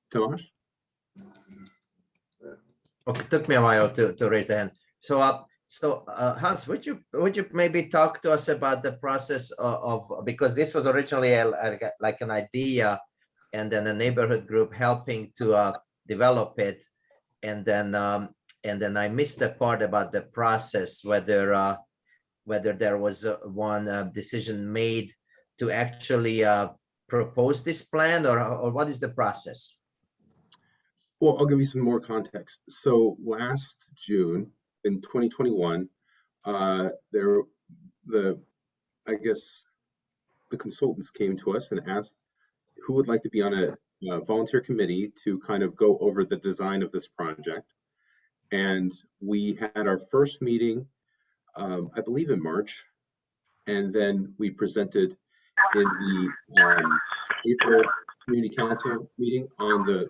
Tomas? Okay, it took me a while to raise the hand. So Hans, would you maybe talk to us about the process of because this was originally like an idea, and then a neighborhood group helping to develop it, and then I missed the part about the process, whether there was one decision made to actually propose this plan, or what is the process? Well, I'll give you some more context. So last June in 2021, I guess the consultants came to us and asked who would like to be on a volunteer committee to kind of go over the design of this project. And we had our first meeting, I believe in March, and then we presented in the April Community Council meeting on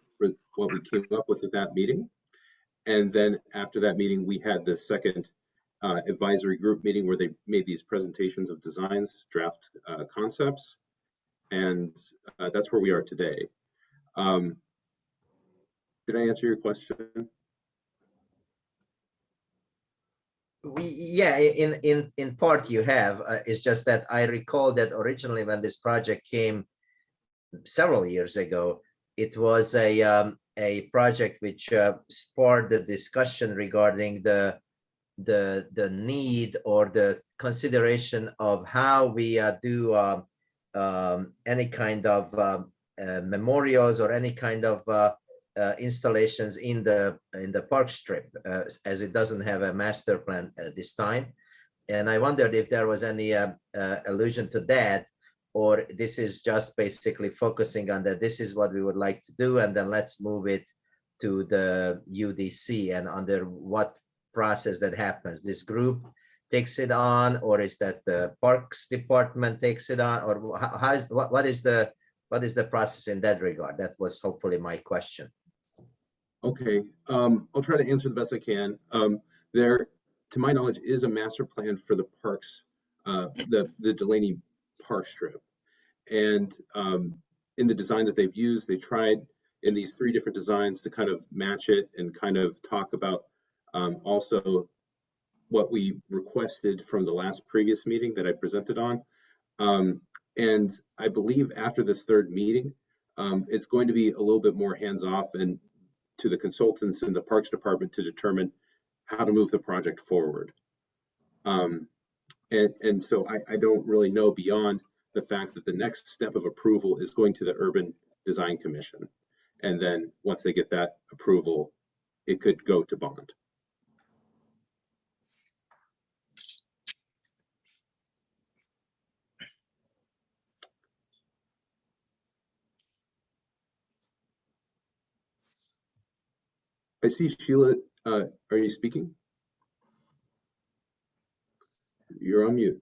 what we came up with at that meeting. And then after that meeting, we had the second advisory group meeting where they made these presentations of designs, draft concepts, and that's where we are today. Did I answer your question? Yeah, in part you have. It's just that I recall that originally when this project came several years ago, it was a project which sparked the discussion regarding the need or the consideration of how we do any kind of memorials or any kind of installations in the park strip, as it doesn't have a master plan at this time. And I wondered if there was any allusion to that, or this is just basically focusing on that this is what we would like to do, and then let's move it to the UDC, and under what process that happens. This group takes it on, or is that the Parks Department takes it on, or what is the process in that regard? That was hopefully my question. Okay, I'll try to answer the best I can. There, to my knowledge, is a master plan for the parks, the Delaney Park Strip. And in the design that they've used, they tried in these 3 different designs to kind of match it and kind of talk about also what we requested from the last previous meeting that I presented on. And I believe after this 3rd meeting, it's going to be a little bit more hands-off and to the consultants in the Parks Department to determine how to move the project forward. And so I don't really know beyond the fact that the next step of approval is going to the Urban Design Commission. And then once they get that approval, it could go to bond. I see Sheila, are you speaking? You're on mute.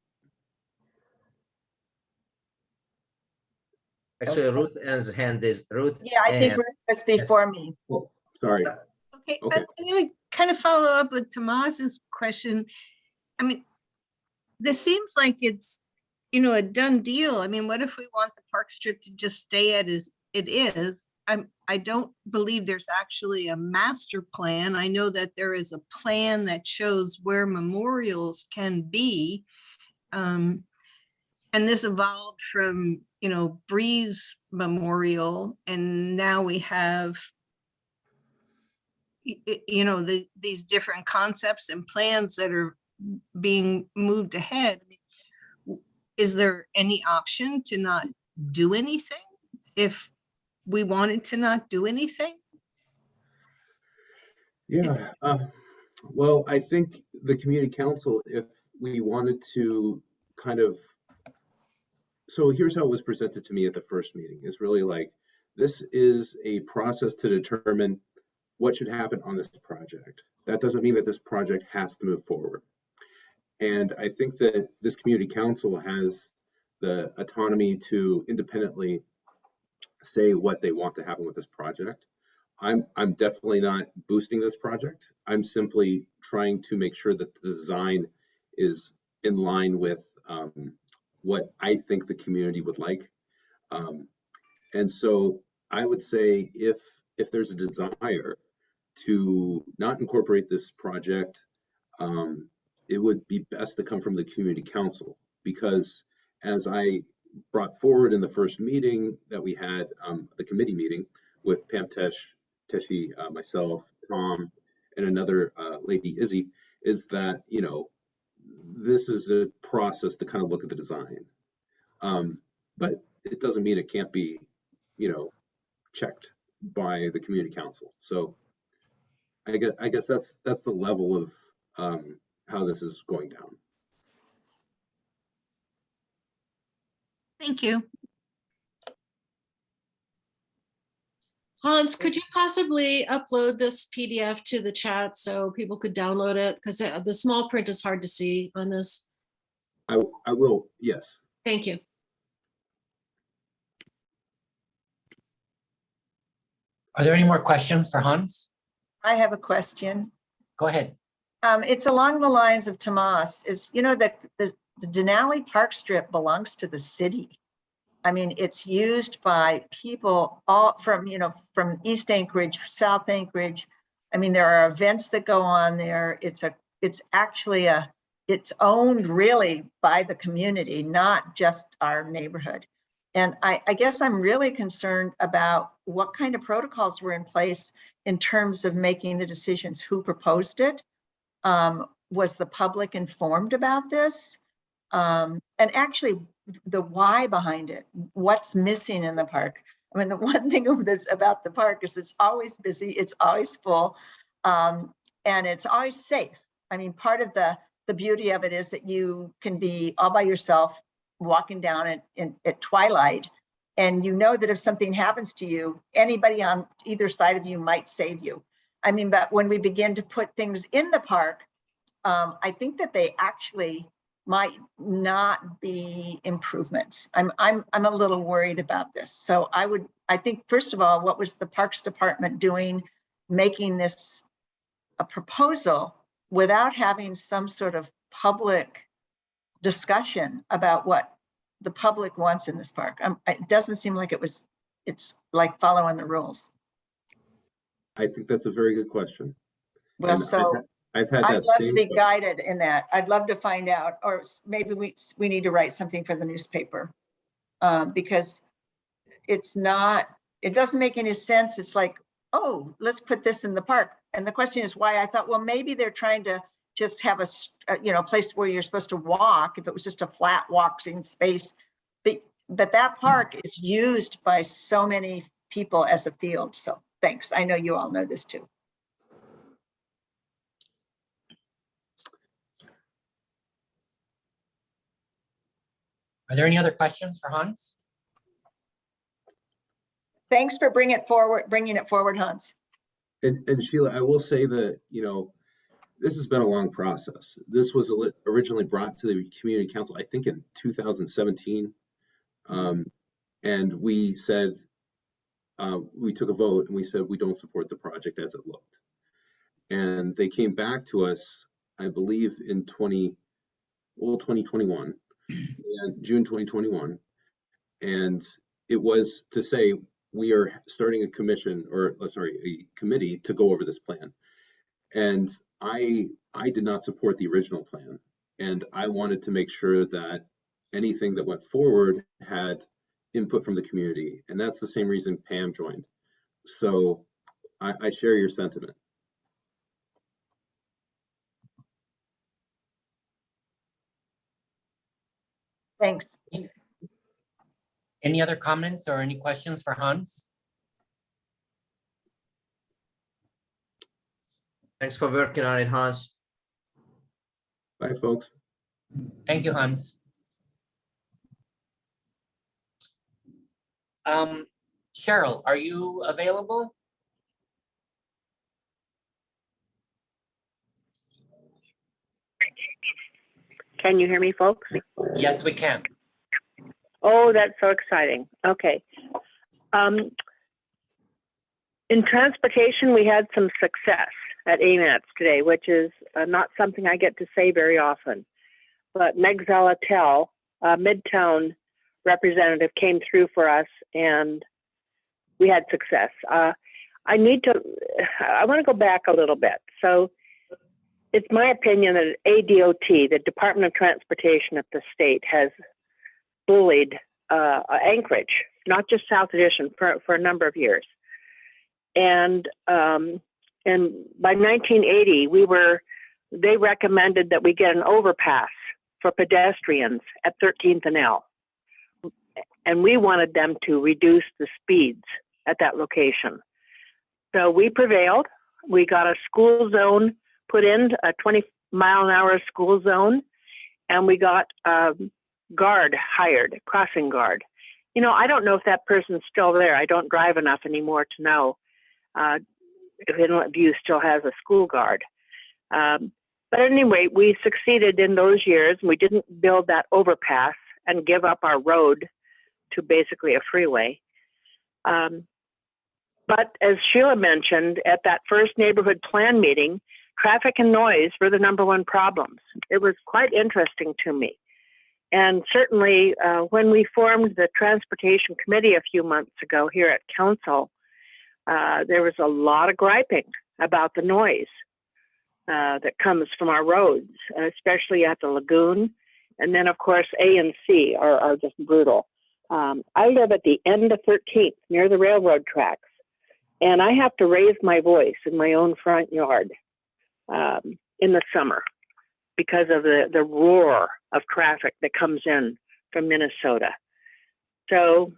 Actually, Ruth Ann's hand is Ruth. Yeah, I think Ann. Ruth was before me. Oh, sorry. Okay, Okay. I'm gonna kind of follow up with Tomas's question. I mean, this seems like it's, a done deal. I mean, what if we want the park strip to just stay as it is? I don't believe there's actually a master plan. I know that there is a plan that shows where memorials can be. And this evolved from, Breeze Memorial, and now we have, these different concepts and plans that are being moved ahead. Is there any option to not do anything if we wanted to not do anything? Yeah, Well, I think the community council, if we wanted to kind of, so here's how it was presented to me at the first meeting. It's really like, this is a process to determine what should happen on this project. That doesn't mean that this project has to move forward. And I think that this community council has the autonomy to independently say what they want to happen with this project. I'm definitely not boosting this project. I'm simply trying to make sure that the design is in line with what I think the community would like. And so I would say if there's a desire to not incorporate this project, it would be best to come from the community council, because as I brought forward in the first meeting that we had, the committee meeting with Pam Teshi, myself, Tom, and another lady, Izzy, is that, you know, this is a process to kind of look at the design. But it doesn't mean it can't be, you know, checked by the community council. So I guess that's the level of how this is going down. Thank you. Hans, could you possibly upload this PDF to the chat so people could download it? Because the small print is hard to see on this. I will, yes. Thank you. Are there any more questions for Hans? I have a question. Go ahead. It's along the lines of Tomas. Is, you know, that the Denali Park Strip belongs to the city. I mean, it's used by people all from, you know, from East Anchorage, South Anchorage. I mean, there are events that go on there. It's actually it's owned really by the community, not just our neighborhood. And I guess I'm really concerned about what kind of protocols were in place in terms of making the decisions. Who proposed it? Was the public informed about this? And actually the why behind it, what's missing in the park. I mean, the one thing about the park is it's always busy, it's always full, and it's always safe. I mean, part of the beauty of it is that you can be all by yourself walking down at twilight, and you know that if something happens to you, anybody on either side of you might save you. I mean, but when we begin to put things in the park, I think that they actually might not be improvements. I'm a little worried about this. So I think, first of all, what was the Parks Department doing, making this a proposal without having some sort of public discussion about what the public wants in this park? It doesn't seem like it's like following the rules. I think that's a very good question. Well, And so I've had I'd that love to same be question. guided in that. I'd love to find out, or maybe we need to write something for the newspaper, because it doesn't make any sense. It's like, oh, let's put this in the park. And the question is why. I thought, well, maybe they're trying to just have a place where you're supposed to walk, if it was just a flat walking space. But that park is used by so many people as a field. So thanks. I know you all know this too. Are there any other questions for Hans? Thanks for bringing it forward, Hans. And Sheila, I will say that, you know, this has been a long process. This was originally brought to the community council, I think in 2017. And we said, we took a vote and we said, we don't support the project as it looked. And they came back to us, I believe in 2021, and June 2021. And it was to say, we are starting a committee to go over this plan. And I did not support the original plan. And I wanted to make sure that anything that went forward had input from the community. And that's the same reason Pam joined. So I share your sentiment. Thanks. Any other comments or any questions for Hans? Thanks for working on it, Hans. Bye, folks. Thank you, Hans. Cheryl, are you available? Can you hear me, folks? Yes, we can. Oh, that's so exciting. Okay. In transportation, we had some success at AMATS today, which is not something I get to say very often. But Meg Zalatel, Midtown representative, came through for us, and we had success. I want to go back a little bit. So it's my opinion that ADOT, the Department of Transportation of the state, has bullied Anchorage, not just South Edition, for a number of years. And by 1980, they recommended that we get an overpass for pedestrians at 13th and L. And we wanted them to reduce the speeds at that location. So we prevailed. We got a school zone put in, a 20-mile-an-hour school zone, and we got a guard hired, crossing guard. You know, I don't know if that person's still there. I don't drive enough anymore to know if Inlet View still has a school guard. But anyway, we succeeded in those years. We didn't build that overpass and give up our road to basically a freeway. But as Sheila mentioned, at that first neighborhood plan meeting, traffic and noise were the #1 problems. It was quite interesting to me. And certainly when we formed the Transportation Committee a few months ago here at Council, there was a lot of griping about the noise that comes from our roads, especially at the lagoon. And then, of course, A and C are just brutal. I live at the end of 13th, near the railroad tracks, and I have to raise my voice in my own front yard in the summer because of the roar of traffic that comes in from Minnesota. So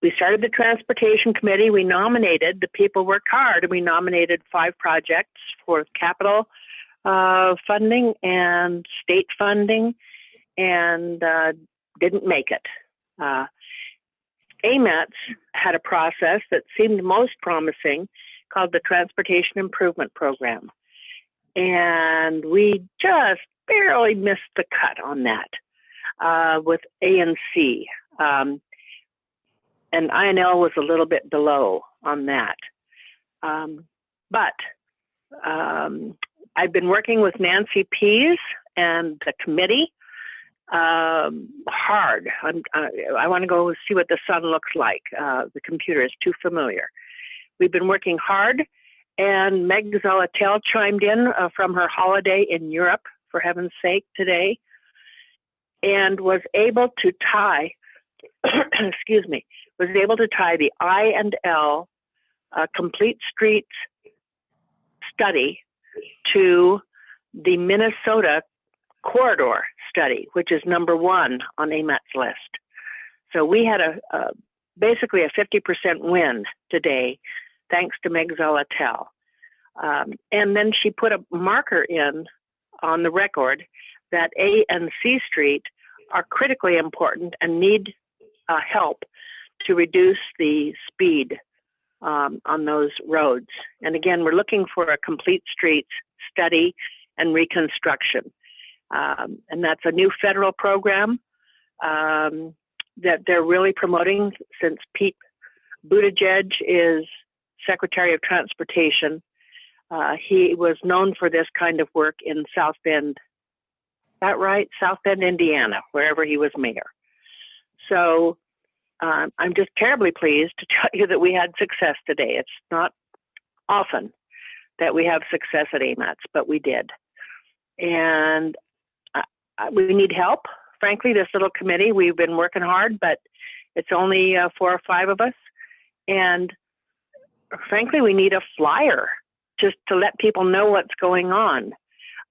we started the Transportation Committee. We nominated, the people worked hard, and we nominated 5 projects for capital funding and state funding, and didn't make it. AMATS had a process that seemed most promising called the Transportation Improvement Program. And we just barely missed the cut on that with ANC. And INL was a little bit below on that. But I've been working with Nancy Pease and the committee hard. I want to go see what the sun looks like. The computer is too familiar. We've been working hard, and Meg Zalatel chimed in from her holiday in Europe, for heaven's sake, today, and was able to tie, excuse me, was able to tie the I and L complete streets study to the Minnesota corridor study, which is #1 on AMAT's list. So we had basically a 50% win today, thanks to Meg Zalatel. And then she put a marker in on the record that A and C Street are critically important and need help to reduce the speed on those roads. And again, we're looking for a complete streets study and reconstruction. And that's a new federal program that they're really promoting since Pete Buttigieg is Secretary of Transportation. He was known for this kind of work in South Bend, is that right? South Bend, Indiana, wherever he was mayor. So I'm just terribly pleased to tell you that we had success today. It's not often that we have success at AMATS, but we did. And we need help. Frankly, this little committee, we've been working hard, but it's only 4 or 5 of us. And frankly, we need a flyer just to let people know what's going on.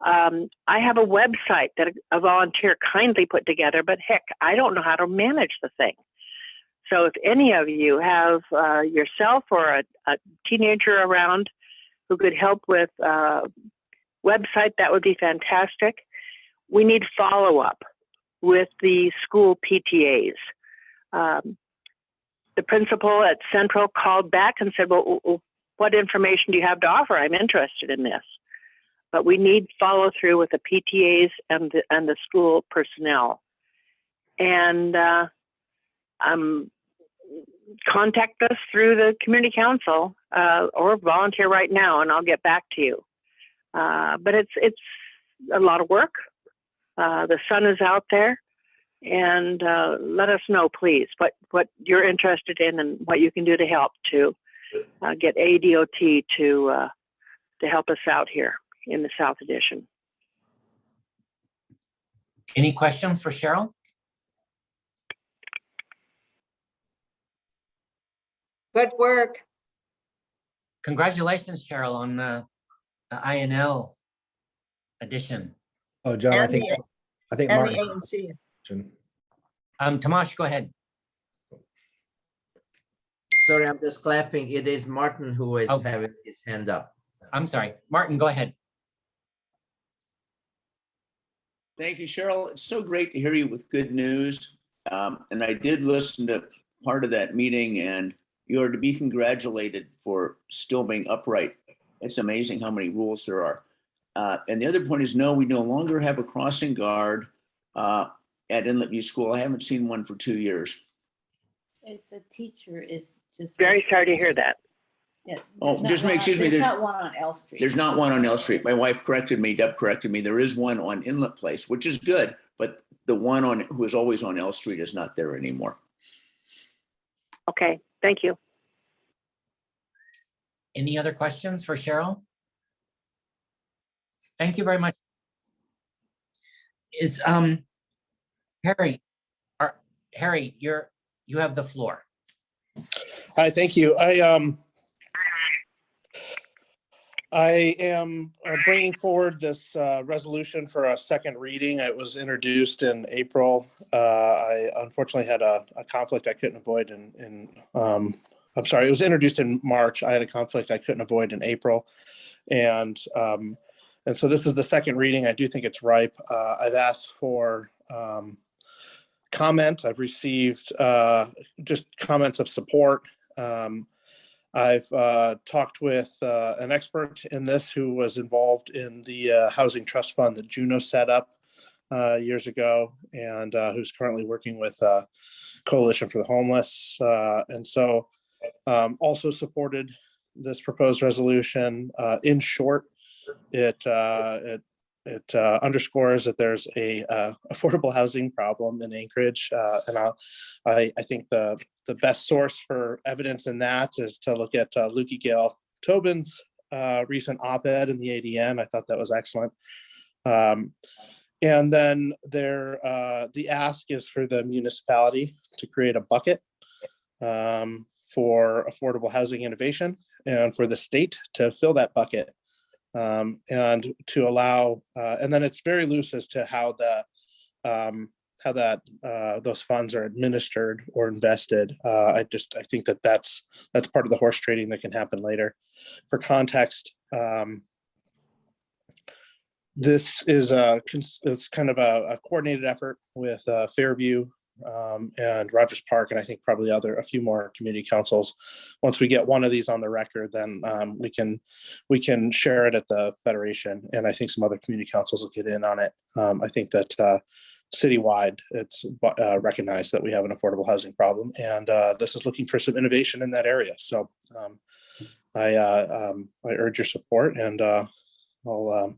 I have a website that a volunteer kindly put together, but heck, I don't know how to manage the thing. So if any of you have yourself or a teenager around who could help with website, that would be fantastic. We need follow-up with the school PTAs. The principal at Central called back and said, well, what information do you have to offer? I'm interested in this. But we need follow through with the PTAs and the school personnel. And contact us through the community council or volunteer right now, and I'll get back to you. But it's a lot of work. The sun is out there, and let us know, please, what you're interested in and what you can do to help to get ADOT to help us out here in the South Edition. Any questions for Cheryl? Good work. Congratulations, Cheryl, on the INL edition. Oh, John, I And think the Martin. ANC. Tomasz, go ahead. Sorry, I'm just clapping. It is Martin who is Oh. having his hand up. I'm sorry. Martin, go ahead. Thank you, Cheryl. It's so great to hear you with good news. And I did listen to part of that meeting, and you are to be congratulated for still being upright. It's amazing how many rules there are. And the other point is, no, we no longer have a crossing guard at Inlet View School. I haven't seen one for 2 years. It's a teacher is just. Very sorry to hear that. Yeah. Oh, there's just not one excuse on- me, There's there's- not one on L Street. There's not one on L Street. My wife corrected me, Deb corrected me. There is one on Inlet Place, which is good, but the one on who is always on L Street is not there anymore. Okay, thank you. Any other questions for Cheryl? Thank you very much. Is Harry, Harry, you have the floor. Hi, thank you. I am bringing forward this resolution for a second reading. It was introduced in April. I unfortunately had a conflict I couldn't avoid I'm sorry, it was introduced in March. I had a conflict I couldn't avoid in April. And so this is the second reading. I do think it's ripe. I've asked for comment. I've received just comments of support. I've talked with an expert in this who was involved in the housing trust fund that Juno set up years ago, and who's currently working with Coalition for the Homeless. And so also supported this proposed resolution. In short, it underscores that there's a affordable housing problem in Anchorage, and I think the best source for evidence in that is to look at Lukey Gale Tobin's recent op-ed in the ADN. I thought that was excellent. And then the ask is for the municipality to create a bucket for affordable housing innovation, and for the state to fill that bucket. And to allow, and then it's very loose as to how those funds are administered or invested. I think that's part of the horse trading that can happen later. For context, this is it's kind of a coordinated effort with Fairview and Rogers Park, and I think probably a few more community councils. Once we get one of these on the record, then we can share it at the Federation, and I think some other community councils will get in on it. I think that citywide, it's recognized that we have an affordable housing problem, and this is looking for some innovation in that area. So I urge your support, and I'll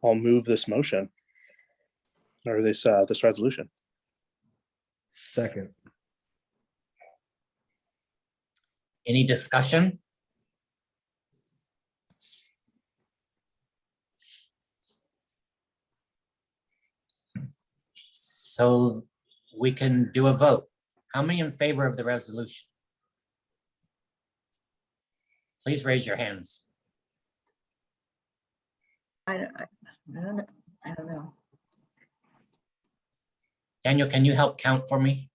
move this motion or this resolution. Second. Any discussion? So we can do a vote. How many in favor of the resolution? Please raise your hands. I don't know. Daniel, can you help count for me?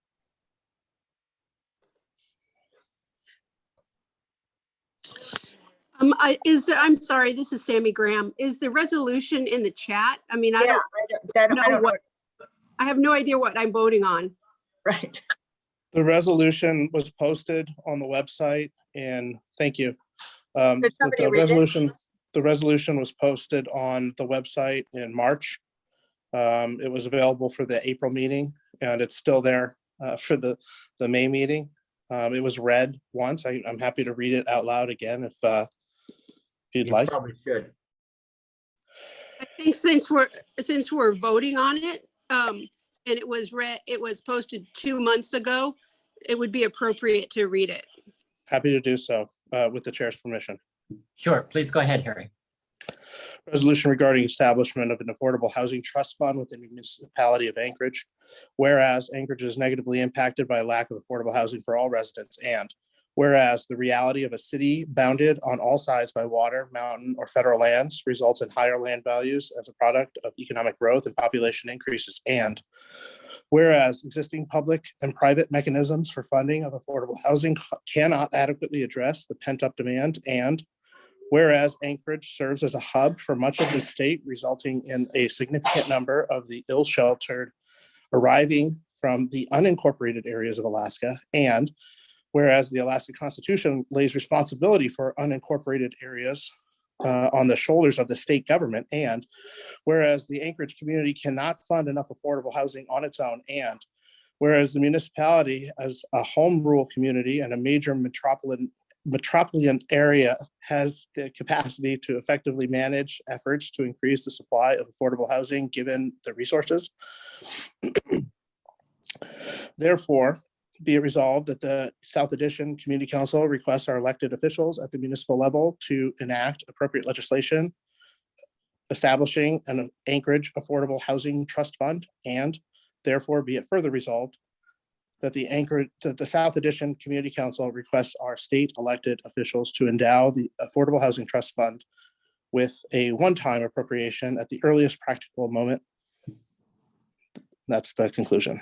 I'm sorry, this is Sammy Graham. Is the resolution in the chat? I mean, I Yeah, don't know what, I have no idea what I'm voting on. Right. The resolution was posted on the website, and thank you. Did somebody read it? The resolution was posted on the website in March. It was available for the April meeting, and it's still there for the May meeting. It was read once. I'm happy to read it out loud again if you'd You like. probably should. I think since we're voting on it, and it was posted 2 months ago, it would be appropriate to read it. Happy to do so with the chair's permission. Sure, please go ahead, Harry. Resolution regarding establishment of an affordable housing trust fund within the municipality of Anchorage. Whereas Anchorage is negatively impacted by a lack of affordable housing for all residents, and whereas the reality of a city bounded on all sides by water, mountain, or federal lands results in higher land values as a product of economic growth and population increases, and whereas existing public and private mechanisms for funding of affordable housing cannot adequately address the pent-up demand, and whereas Anchorage serves as a hub for much of the state, resulting in a significant number of the ill-sheltered arriving from the unincorporated areas of Alaska, and whereas the Alaska Constitution lays responsibility for unincorporated areas on the shoulders of the state government, and whereas the Anchorage community cannot fund enough affordable housing on its own, and whereas the municipality as a home rule community and a major metropolitan area has the capacity to effectively manage efforts to increase the supply of affordable housing given the resources. Therefore, be it resolved that the South Addition Community Council requests our elected officials at the municipal level to enact appropriate legislation establishing an Anchorage Affordable Housing Trust Fund, and therefore be it further resolved that the South Addition Community Council requests our state elected officials to endow the Affordable Housing Trust Fund with a one-time appropriation at the earliest practical moment. That's the conclusion.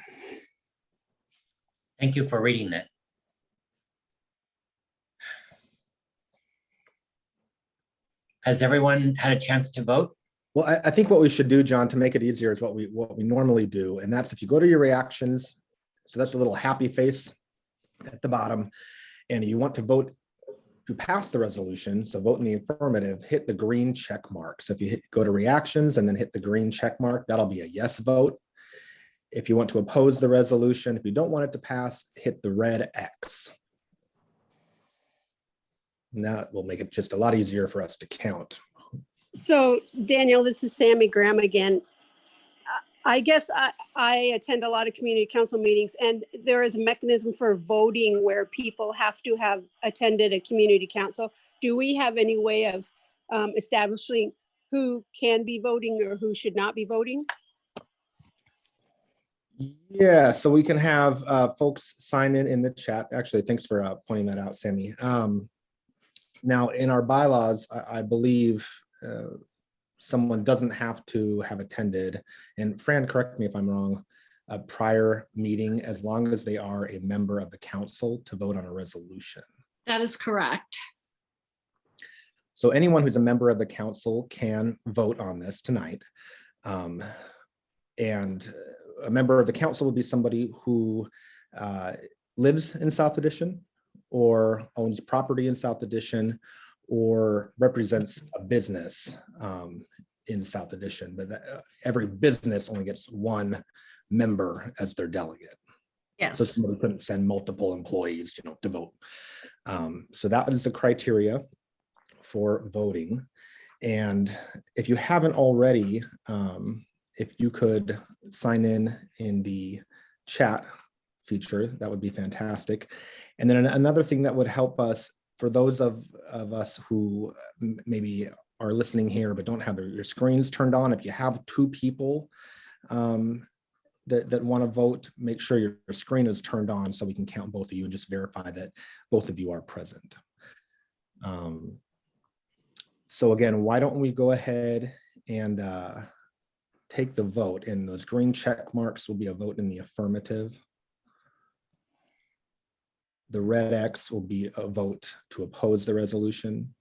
Thank you for reading that. Has everyone had a chance to vote? Well, I think what we should do, John, to make it easier is what we normally do. And that's if you go to your reactions, so that's a little happy face at the bottom, and you want to vote to pass the resolution, so vote in the affirmative, hit the green check mark. So if you go to reactions and then hit the green check mark, that'll be a yes vote. If you want to oppose the resolution, if you don't want it to pass, hit the red X. And that will make it just a lot easier for us to count. So Daniel, this is Sammy Graham again. I guess I attend a lot of community council meetings, and there is a mechanism for voting where people have to have attended a community council. Do we have any way of establishing who can be voting or who should not be voting? Yeah, so we can have folks sign in the chat. Actually, thanks for pointing that out, Sammy. Now, in our bylaws, I believe someone doesn't have to have attended, and Fran, correct me if I'm wrong, a prior meeting, as long as they are a member of the council to vote on a resolution. That is correct. So anyone who's a member of the council can vote on this tonight. And a member of the council will be somebody who lives in South Addition or owns property in South Addition or represents a business in South Addition, but every business only gets one member as their delegate. Yes. So somebody couldn't send multiple employees, to vote. So that is the criteria for voting. And if you haven't already, if you could sign in the chat feature, that would be fantastic. And then another thing that would help us, for those of us who maybe are listening here but don't have your screens turned on, if you have two people that want to vote, make sure your screen is turned on so we can count both of you and just verify that both of you are present. So again, why don't we go ahead and take the vote, and those green check marks will be a vote in the affirmative. The red X will be a vote to oppose the resolution.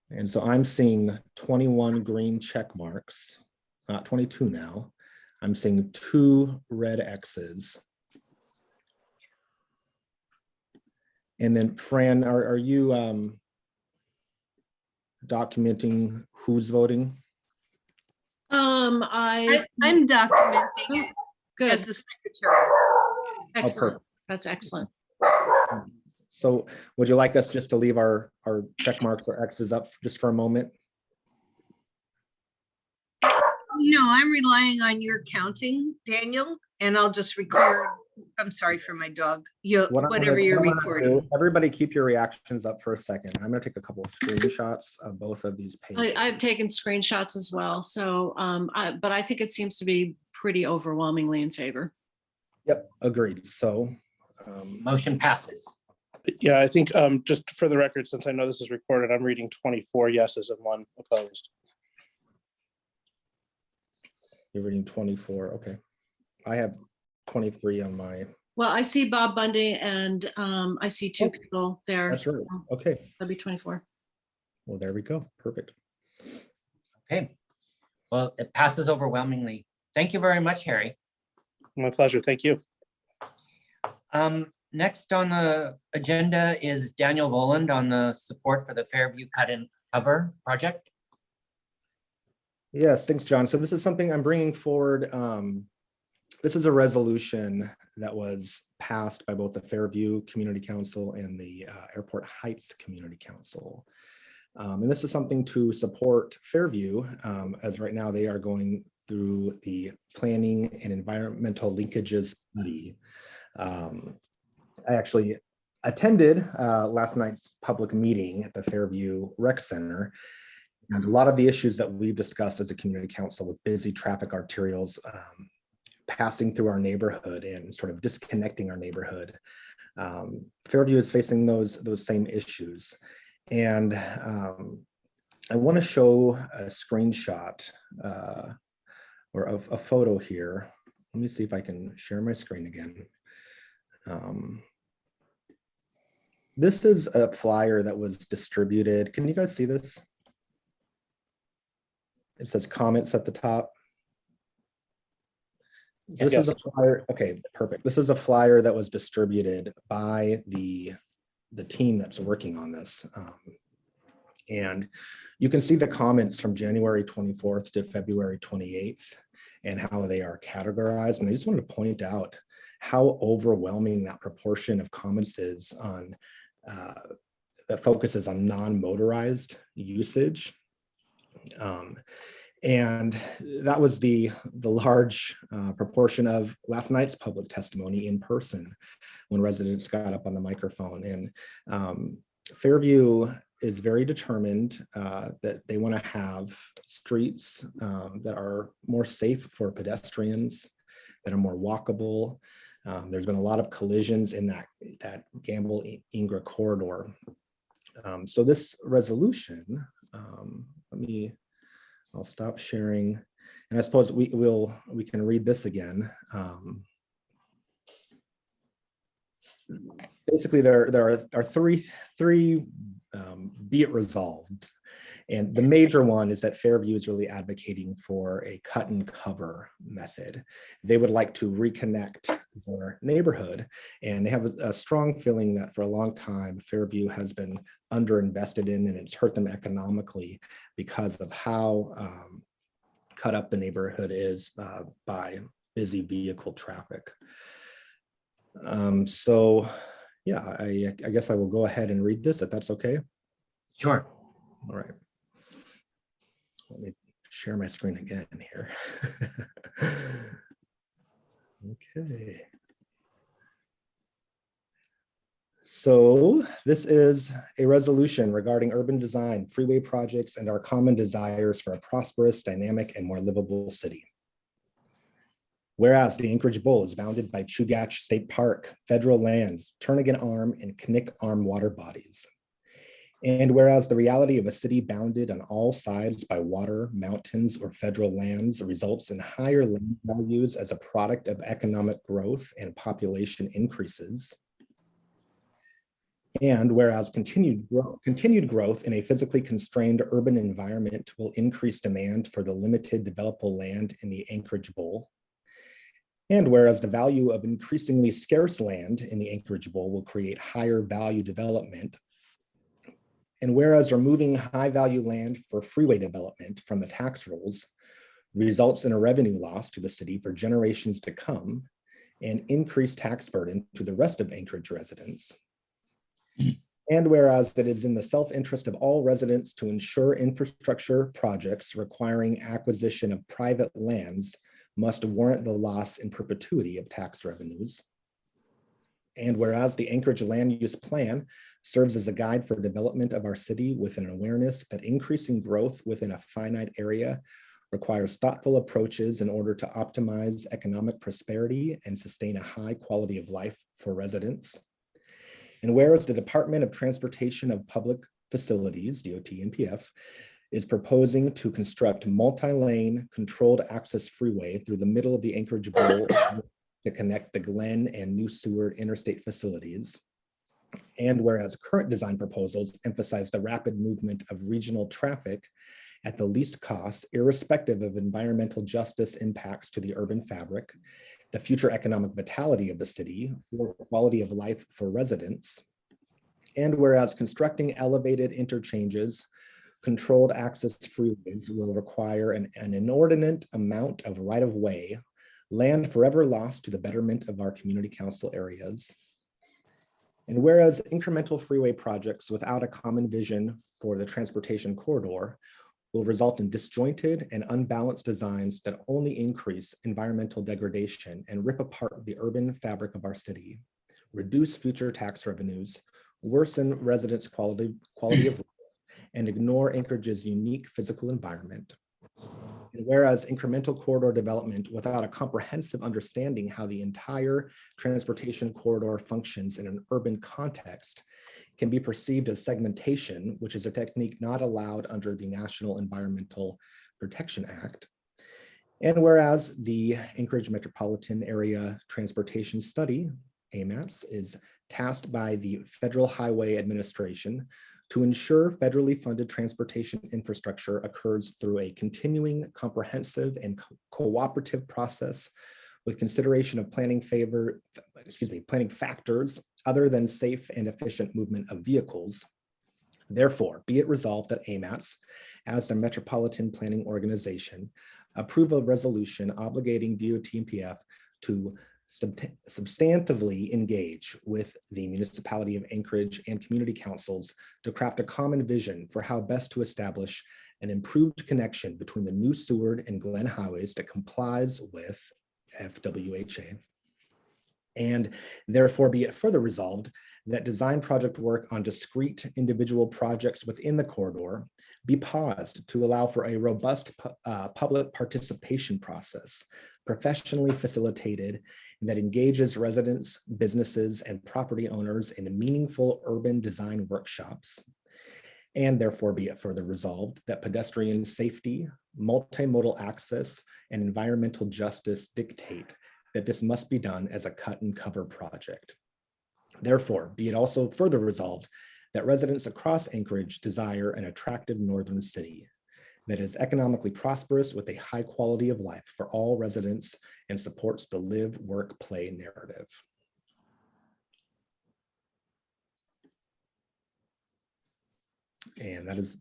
And so I'm seeing 21 green check marks, not 22 now. I'm seeing 2 red X's. And then Fran, are you documenting who's voting? I'm documenting it good. as the secretary. Excellent. perfect. That's excellent. So would you like us just to leave our check marks or X's up just for a moment? No, I'm relying on your counting, Daniel, and I'll just record. I'm sorry for my dog. Whatever you're recording. Everybody keep your reactions up for a second. I'm gonna take a couple of screenshots of both of these pages. I've taken screenshots as well. So, but I think it seems to be pretty overwhelmingly in favor. Yep, agreed. So. Motion passes. Yeah, I think just for the record, since I know this is recorded, I'm reading 24 yeses and 1 opposed. You're reading 24, okay. I have 23 on my. Well, I see Bob Bundy and I see 2 people there. That's right, okay. That'd be 24. Well, there we go, perfect. Okay, well, it passes overwhelmingly. Thank you very much, Harry. My pleasure, thank you. Next on the agenda is Daniel Voland on the support for the Fairview Cut and Cover project. Yes, thanks, John. So this is something I'm bringing forward. This is a resolution that was passed by both the Fairview Community Council and the Airport Heights Community Council. And this is something to support Fairview, as right now they are going through the planning and environmental linkages study. I actually attended last night's public meeting at the Fairview Rec Center. And a lot of the issues that we've discussed as a community council with busy traffic arterials passing through our neighborhood and sort of disconnecting our neighborhood. Fairview is facing those same issues. And I want to show a screenshot or a photo here. Let me see if I can share my screen again. This is a flyer that was distributed. Can you guys see this? It says comments at the top. This is a flyer. Okay, perfect. This is a flyer that was distributed by the team that's working on this. And you can see the comments from January 24th to February 28th and how they are categorized. And I just wanted to point out how overwhelming that proportion of comments is on that focuses on non-motorized usage. And that was the large proportion of last night's public testimony in person when residents got up on the microphone. And Fairview is very determined that they want to have streets that are more safe for pedestrians, that are more walkable. There's been a lot of collisions in that Gamble-Ingra corridor. So this resolution, I'll stop sharing, and I suppose we can read this again. Basically, there are three be it resolved, and the major one is that Fairview is really advocating for a cut and cover method. They would like to reconnect their neighborhood, and they have a strong feeling that for a long time Fairview has been underinvested in, and it's hurt them economically because of how cut up the neighborhood is by busy vehicle traffic. So yeah, I guess I will go ahead and read this if that's okay. Sure. All right. Let me share my screen again here. Okay. So this is a resolution regarding urban design, freeway projects, and our common desires for a prosperous, dynamic, and more livable city. Whereas the Anchorage Bowl is bounded by Chugach State Park, federal lands, Turnagain Arm, and Knik Arm water bodies. And whereas the reality of a city bounded on all sides by water, mountains, or federal lands results in higher land values as a product of economic growth and population increases. And whereas continued growth in a physically constrained urban environment will increase demand for the limited developable land in the Anchorage Bowl. And whereas the value of increasingly scarce land in the Anchorage Bowl will create higher value development. And whereas removing high value land for freeway development from the tax rolls results in a revenue loss to the city for generations to come and increased tax burden to the rest of Anchorage residents. And whereas it is in the self-interest of all residents to ensure infrastructure projects requiring acquisition of private lands must warrant the loss in perpetuity of tax revenues. And whereas the Anchorage Land Use Plan serves as a guide for development of our city with an awareness that increasing growth within a finite area requires thoughtful approaches in order to optimize economic prosperity and sustain a high quality of life for residents. And whereas the Department of Transportation of Public Facilities, DOT and PF, is proposing to construct multi-lane controlled access freeway through the middle of the Anchorage Bowl to connect the Glen and New Seward interstate facilities. And whereas current design proposals emphasize the rapid movement of regional traffic at the least cost, irrespective of environmental justice impacts to the urban fabric, the future economic vitality of the city, or quality of life for residents. And whereas constructing elevated interchanges, controlled access freeways will require an inordinate amount of right-of-way, land forever lost to the betterment of our community council areas. And whereas incremental freeway projects without a common vision for the transportation corridor will result in disjointed and unbalanced designs that only increase environmental degradation and rip apart the urban fabric of our city, reduce future tax revenues, worsen residents' quality of life, and ignore Anchorage's unique physical environment. And whereas incremental corridor development without a comprehensive understanding how the entire transportation corridor functions in an urban context can be perceived as segmentation, which is a technique not allowed under the National Environmental Protection Act. And whereas the Anchorage Metropolitan Area Transportation Study, AMATS, is tasked by the Federal Highway Administration to ensure federally funded transportation infrastructure occurs through a continuing, comprehensive, and cooperative process with consideration of planning factors other than safe and efficient movement of vehicles. Therefore, be it resolved that AMATS, as the Metropolitan Planning Organization, approve a resolution obligating DOT and PF to substantively engage with the municipality of Anchorage and community councils to craft a common vision for how best to establish an improved connection between the New Seward and Glen highways that complies with FWHA. And therefore be it further resolved that design project work on discrete individual projects within the corridor be paused to allow for a robust public participation process, professionally facilitated, that engages residents, businesses, and property owners in meaningful urban design workshops. And therefore be it further resolved that pedestrian safety, multimodal access, and environmental justice dictate that this must be done as a cut and cover project. Therefore, be it also further resolved that residents across Anchorage desire an attractive northern city that is economically prosperous with a high quality of life for all residents and supports the live, work, play narrative. And that is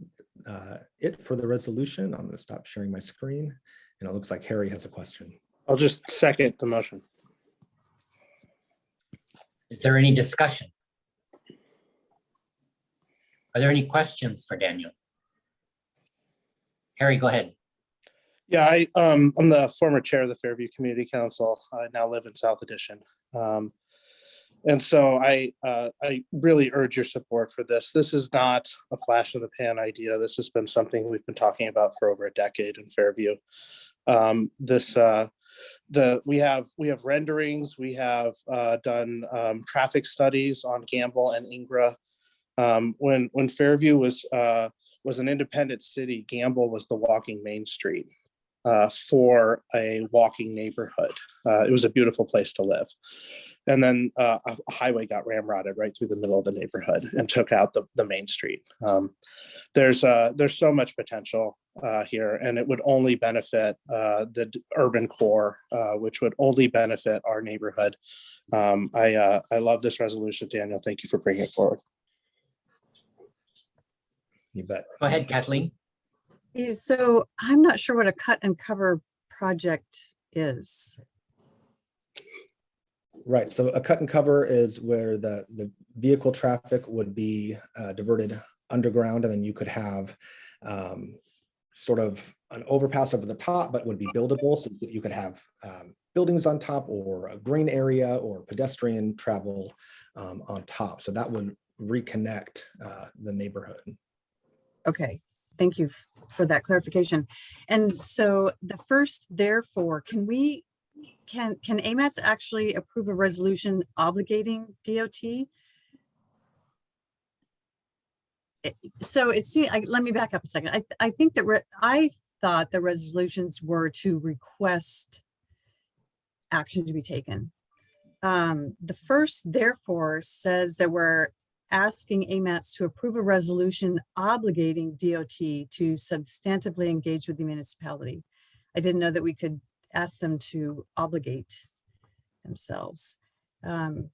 it for the resolution. I'm going to stop sharing my screen. And it looks like Harry has a question. I'll just second the motion. Is there any discussion? Are there any questions for Daniel? Harry, go ahead. Yeah, I'm the former chair of the Fairview Community Council. I now live in South Addition. And so I really urge your support for this. This is not a flash in the pan idea. This has been something we've been talking about for over a decade in Fairview. We have renderings. We have done traffic studies on Gamble and Ingra. When Fairview was an independent city, Gamble was the walking main street for a walking neighborhood. It was a beautiful place to live. And then a highway got ramrodded right through the middle of the neighborhood and took out the main street. There's so much potential here, and it would only benefit the urban core, which would only benefit our neighborhood. I love this resolution, Daniel. Thank you for bringing it forward. You bet. Go ahead, Kathleen. So I'm not sure what a cut and cover project is. Right. So a cut and cover is where the vehicle traffic would be diverted underground, and then you could have sort of an overpass over the top, but would be buildable. So you could have buildings on top, or a green area, or pedestrian travel on top. So that would reconnect the neighborhood. Okay, thank you for that clarification. And so the first, therefore, can AMATS actually approve a resolution obligating DOT? So it seems, let me back up a second. I think that I thought the resolutions were to request action to be taken. The first, therefore, says that we're asking AMATS to approve a resolution obligating DOT to substantively engage with the municipality. I didn't know that we could ask them to obligate themselves. So,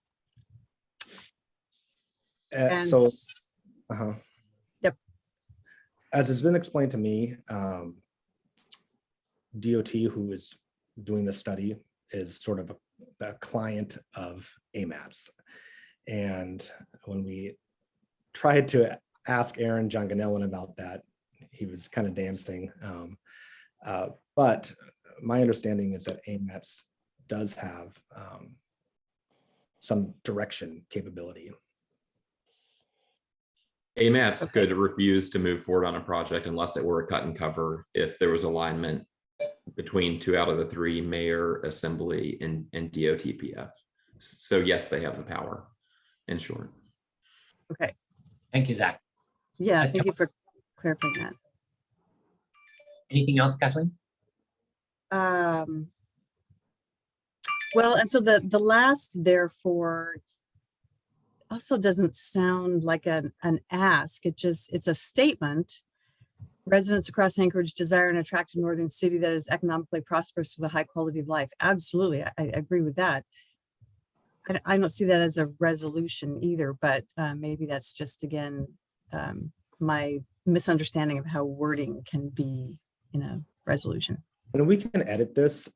Yep. As has been explained to me, DOT, who is doing the study, is sort of a client of AMATS. And when we tried to ask Aaron Jonganellan about that, he was kind of dancing. But my understanding is that AMATS does have some direction capability. AMATS could refuse to move forward on a project unless it were a cut and cover if there was alignment between 2 out of the 3, mayor, assembly, and DOTPF. So yes, they have the power, in short. Okay. Thank you, Zach. Yeah, thank you for clarifying that. Anything else, Kathleen? Well, and so the last, therefore, also doesn't sound like an ask. It's a statement. Residents across Anchorage desire an attractive northern city that is economically prosperous with a high quality of life. Absolutely, I agree with that. I don't see that as a resolution either, but maybe that's just, again, my misunderstanding of how wording can be in a resolution. And we can edit this.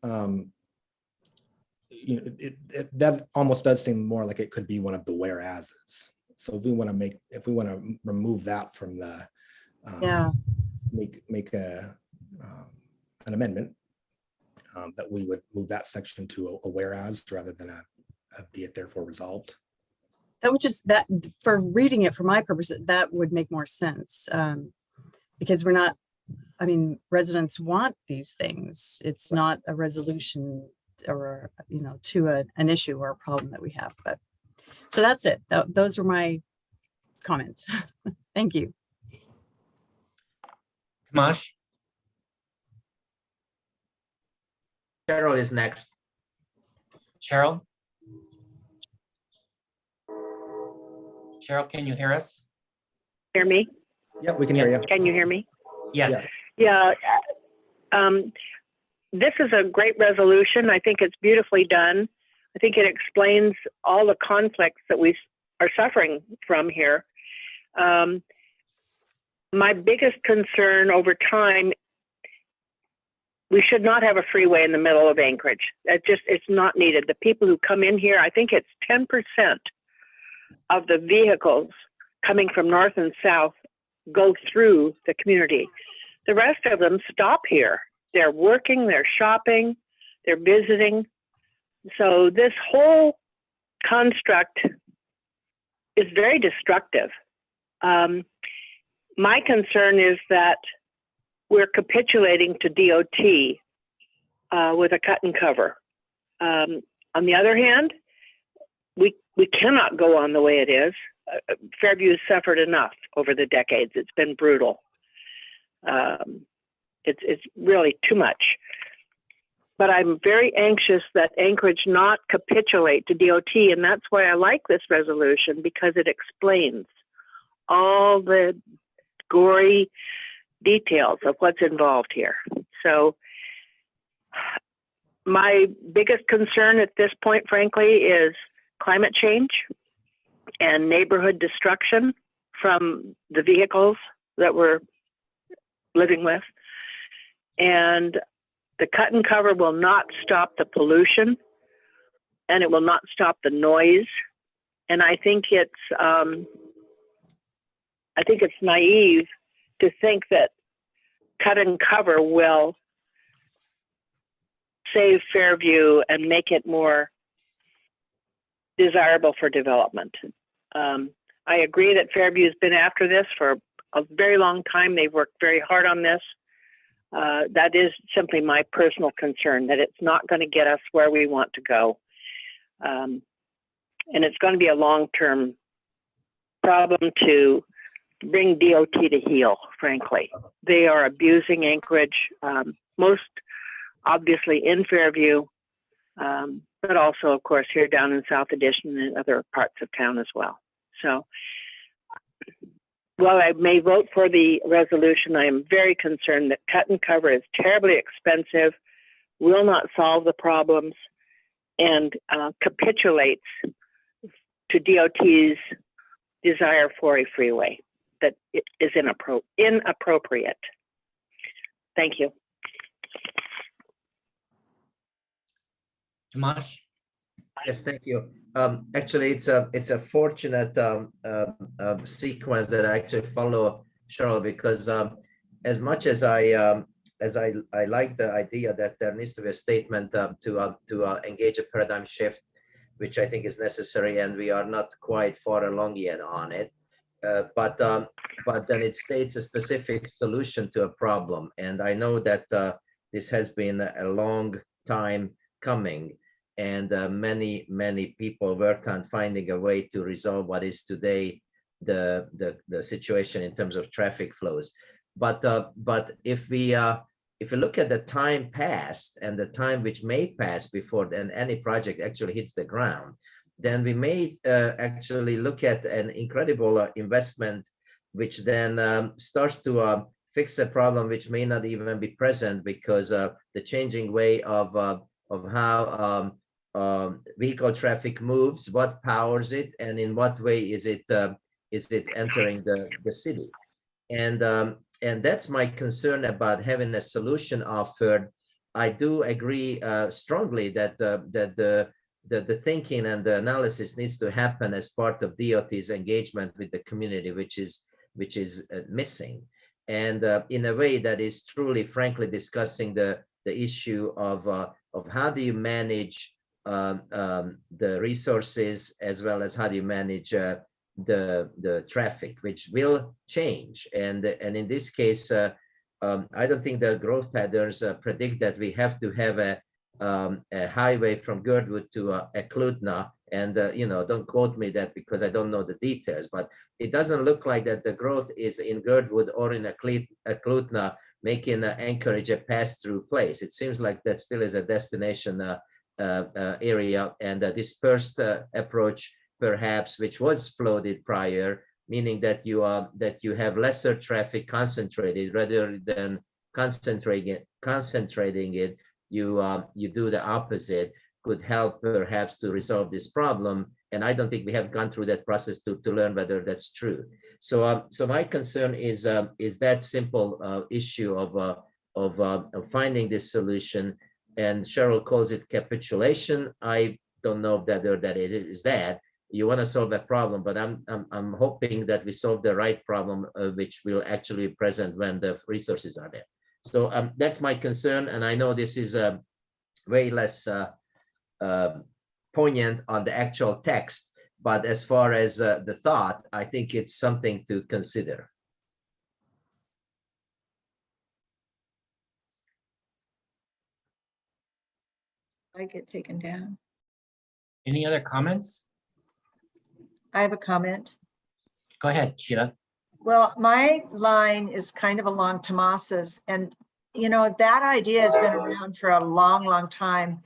That almost does seem more like it could be one of the whereases. So if we want to remove that from the make an amendment that we would move that section to a whereas rather than a be it therefore resolved. That would just, that for reading it for my purpose, that would make more sense, because we're not, I mean, residents want these things. It's not a resolution or, to an issue or a problem that we have. But so that's it. Those were my comments. Thank you. Kamash? Cheryl is next. Cheryl? Cheryl, can you hear us? Hear me? Yep, we can hear you. Can you hear me? Yes. Yeah. This is a great resolution. I think it's beautifully done. I think it explains all the conflicts that we are suffering from here. My biggest concern over time, we should not have a freeway in the middle of Anchorage. It's not needed. The people who come in here, I think it's 10% of the vehicles coming from north and south go through the community. The rest of them stop here. They're working, they're shopping, they're visiting. So this whole construct is very destructive. My concern is that we're capitulating to DOT with a cut and cover. On the other hand, we cannot go on the way it is. Fairview has suffered enough over the decades. It's been brutal. It's really too much. but I'm very anxious that Anchorage not capitulate to DOT, and that's why I like this resolution, because it explains all the gory details of what's involved here. So my biggest concern at this point, frankly, is climate change and neighborhood destruction from the vehicles that we're living with. And the cut and cover will not stop the pollution, and it will not stop the noise. And I think it's naive to think that cut and cover will save Fairview and make it more desirable for development. I agree that Fairview's been after this for a very long time. They've worked very hard on this. That is simply my personal concern, that it's not going to get us where we want to go. And it's going to be a long-term problem to bring DOT to heel, frankly. They are abusing Anchorage, most obviously in Fairview, but also, of course, here down in South Addition and other parts of town as well. So while I may vote for the resolution, I am very concerned that cut and cover is terribly expensive, will not solve the problems, and capitulates to DOT's desire for a freeway that is inappropriate. Thank you. Tomas? Yes, thank you. Actually, it's a fortunate sequence that I actually follow Cheryl, because as much as I like the idea that there needs to be a statement to engage a paradigm shift, which I think is necessary, and we are not quite far along yet on it. But then it states a specific solution to a problem, and I know that this has been a long time coming. And many people worked on finding a way to resolve what is today the situation in terms of traffic flows. But if we look at the time past and the time which may pass before then any project actually hits the ground, then we may actually look at an incredible investment, which then starts to fix a problem which may not even be present, because the changing way of how vehicle traffic moves, what powers it, and in what way is it entering the city. And that's my concern about having a solution offered. I do agree strongly that the thinking and the analysis needs to happen as part of DOT's engagement with the community, which is missing, and in a way that is truly, frankly, discussing the issue of how do you manage the resources, as well as how do you manage the traffic, which will change. And in this case, I don't think the growth patterns predict that we have to have a highway from Girdwood to Eklutna. And don't quote me that, because I don't know the details, but it doesn't look like that the growth is in Girdwood or in Eklutna, making Anchorage a pass-through place. It seems like that still is a destination area, and a dispersed approach, perhaps, which was floated prior, meaning that you have lesser traffic concentrated rather than concentrating it. You do the opposite, could help perhaps to resolve this problem. And I don't think we have gone through that process to learn whether that's true. So my concern is that simple issue of finding this solution. And Cheryl calls it capitulation. I don't know that it is that. You want to solve a problem, but I'm hoping that we solve the right problem, which will actually be present when the resources are there. So that's my concern, and I know this is way less poignant on the actual text, but as far as the thought, I think it's something to consider. I get taken down. Any other comments? I have a comment. Go ahead, Sheila. Well, my line is kind of along Tomas's, and you know, that idea has been around for a long, long time.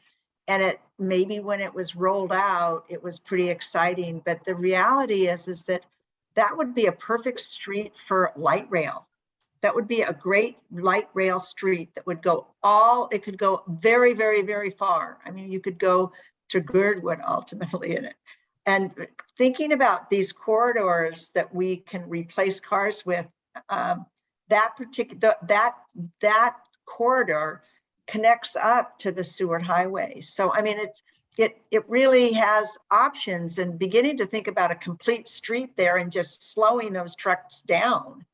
And it maybe when it was rolled out, it was pretty exciting. But the reality is that that would be a perfect street for light rail. That would be a great light rail street that would go it could go very, very, very far. I mean, you could go to Girdwood ultimately in it. And thinking about these corridors that we can replace cars with, that corridor connects up to the Seward Highway. So, I mean, it really has options, and beginning to think about a complete street there and just slowing those trucks down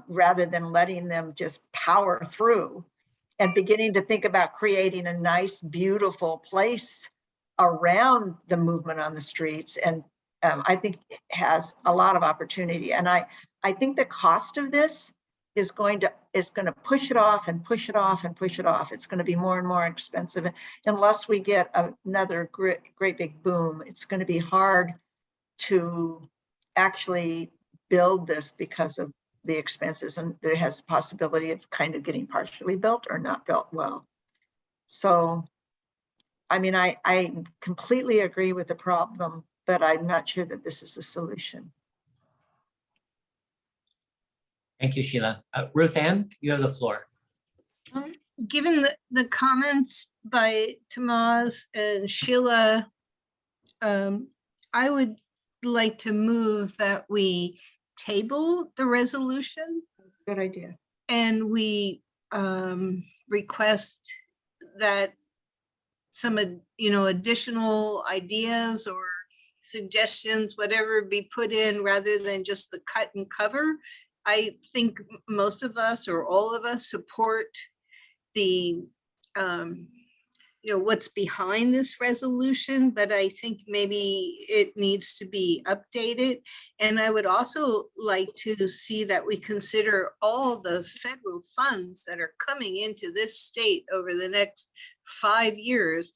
rather than letting them just power through, and beginning to think about creating a nice, beautiful place around the movement on the streets. And I think it has a lot of opportunity. And I think the cost of this is going to push it off and push it off and push it off. It's going to be more and more expensive unless we get another great big boom. It's going to be hard to actually build this because of the expenses, and there has a possibility of kind of getting partially built or not built well. So, I mean, I completely agree with the problem, but I'm not sure that this is the solution. Thank you, Sheila. Ruth Ann, you have the floor. Given the comments by Tomas and Sheila, I would like to move that we table the resolution. That's a good idea. And we request that some, additional ideas or suggestions, whatever, be put in rather than just the cut and cover. I think most of us or all of us support the, what's behind this resolution, but I think maybe it needs to be updated. And I would also like to see that we consider all the federal funds that are coming into this state over the next 5 years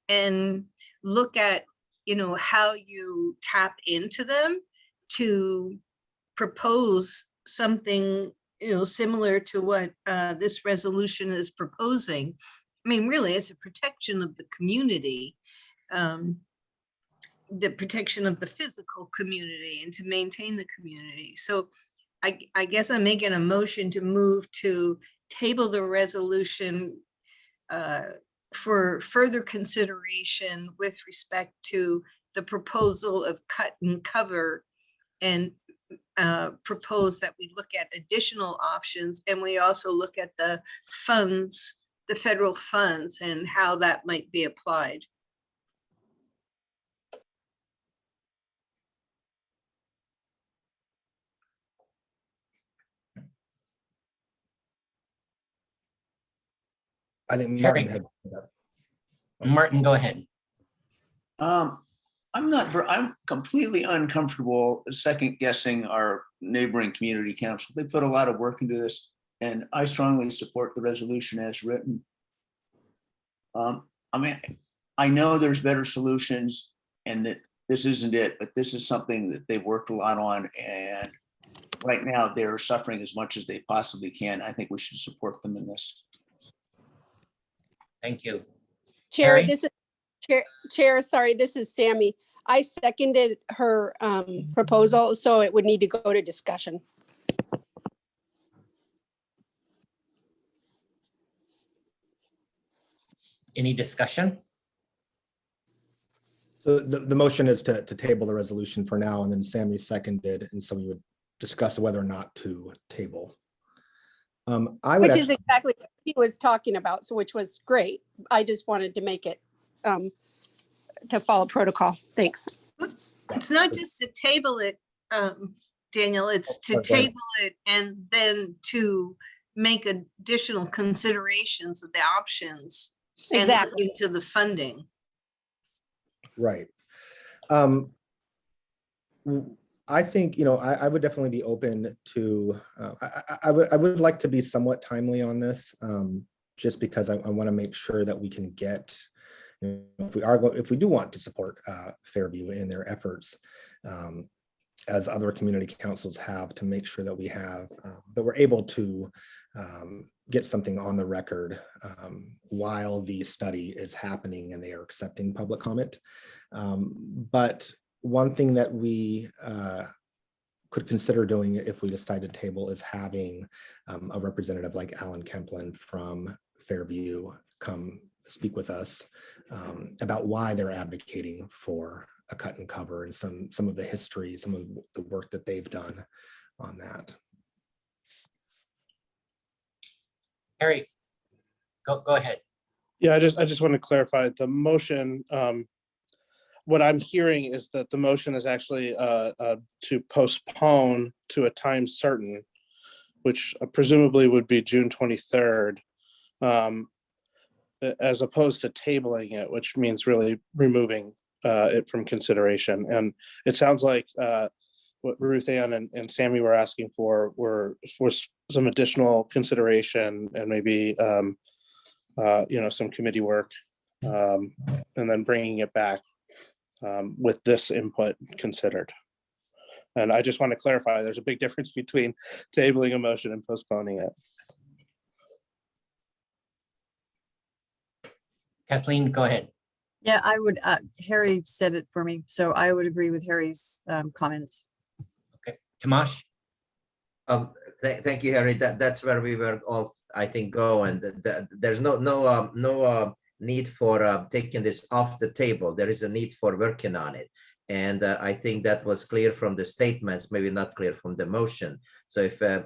and look at, how you tap into them to propose something, similar to what this resolution is proposing. I mean, really, it's a protection of the community, the protection of the physical community, and to maintain the community. So I guess I'm making a motion to move to table the resolution for further consideration with respect to the proposal of cut and cover, and propose that we look at additional options, and we also look at the funds, the federal funds, and how that might be applied. I think Harry. Martin had. Martin, go ahead. I'm completely uncomfortable second guessing our neighboring community council. They put a lot of work into this, and I strongly support the resolution as written. I mean, I know there's better solutions and that this isn't it, but this is something that they've worked a lot on, and right now they're suffering as much as they possibly can. I think we should support them in this. Thank you. Chair, Harry? this is Chair, sorry, this is Sammy. I seconded her proposal, so it would need to go to discussion. Any discussion? So the motion is to table the resolution for now, and then Sammy seconded, and so we would discuss whether or not to table. Which is exactly what he was talking about, so which was great. I just wanted to make it to follow protocol. Thanks. It's not just to table it, Daniel, it's to table it and then to make additional considerations of the options and look Exactly. into the funding. Right. I think, I would definitely be open to, I would like to be somewhat timely on this, just because I want to make sure that we can get, if we do want to support Fairview in their efforts, as other community councils have, to make sure that we have, that we're able to get something on the record while the study is happening and they are accepting public comment. But one thing that we could consider doing if we decide to table is having a representative like Alan Kemplin from Fairview come speak with us about why they're advocating for a cut and cover and some of the history, some of the work that they've done on that. Harry, go ahead. Yeah, I just want to clarify the motion. What I'm hearing is that the motion is actually to postpone to a time certain, which presumably would be June 23rd, as opposed to tabling it, which means really removing it from consideration. And it sounds like what Ruth Ann and Sammy were asking for was some additional consideration and maybe some committee work, and then bringing it back with this input considered. And I just want to clarify, there's a big difference between tabling a motion and postponing it. Kathleen, go ahead. Yeah, I would, Harry said it for me, so I would agree with Harry's comments. Okay, Tomasz? Thank you, Harry. That's where we were all, I think, go, and there's no need for taking this off the table. There is a need for working on it. And I think that was clear from the statements, maybe not clear from the motion. So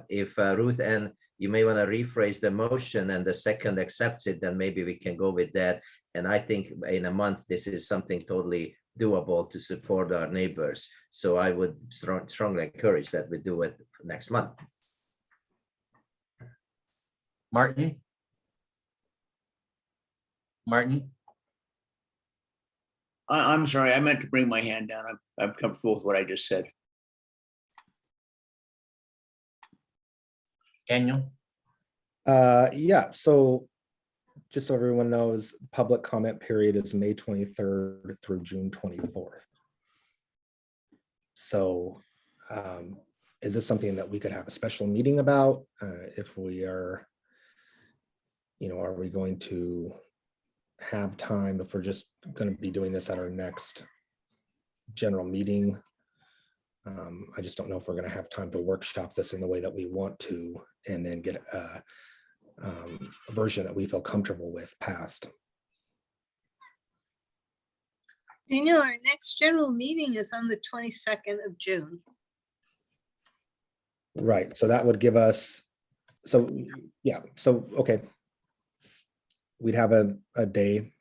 if Ruth Ann, you may want to rephrase the motion and the second accepts it, then maybe we can go with that. And I think in a month, this is something totally doable to support our neighbors. So I would strongly encourage that we do it next month. Martin? I'm sorry, I meant to bring my hand down. I'm comfortable with what I just said. Daniel? Yeah, so just so everyone knows, public comment period is May 23rd through June 24th. So is this something that we could have a special meeting about? If we are, are we going to have time, if we're just going to be doing this at our next general meeting? I just don't know if we're going to have time to workshop this in the way that we want to, and then get a version that we feel comfortable with passed. Daniel, our next general meeting is on the 22nd of June. Right, so that would give us, so yeah, so okay. We'd have a day.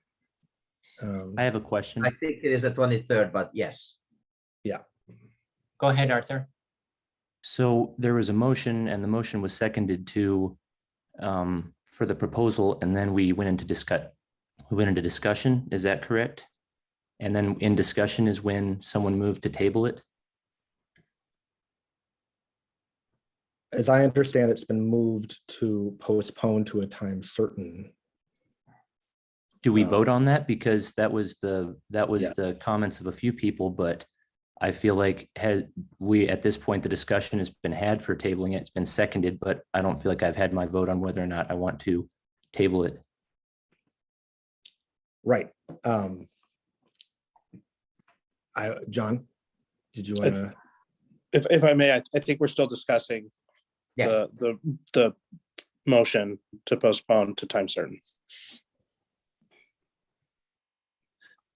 I have a question. I think it is the 23rd, but yes. Yeah. Go ahead, Arthur. So there was a motion and the motion was seconded to for the proposal, and then we went into discussion. Is that correct? And then in discussion is when someone moved to table it? As I understand, it's been moved to postpone to a time certain. Do we vote on that? Because that was yes. the comments of a few people, but I feel like at this point, the discussion has been had for tabling it. It's been seconded, but I don't feel like I've had my vote on whether or not I want to table it. Right. John, did you want to? If I may, I think we're still discussing the motion to postpone to time certain.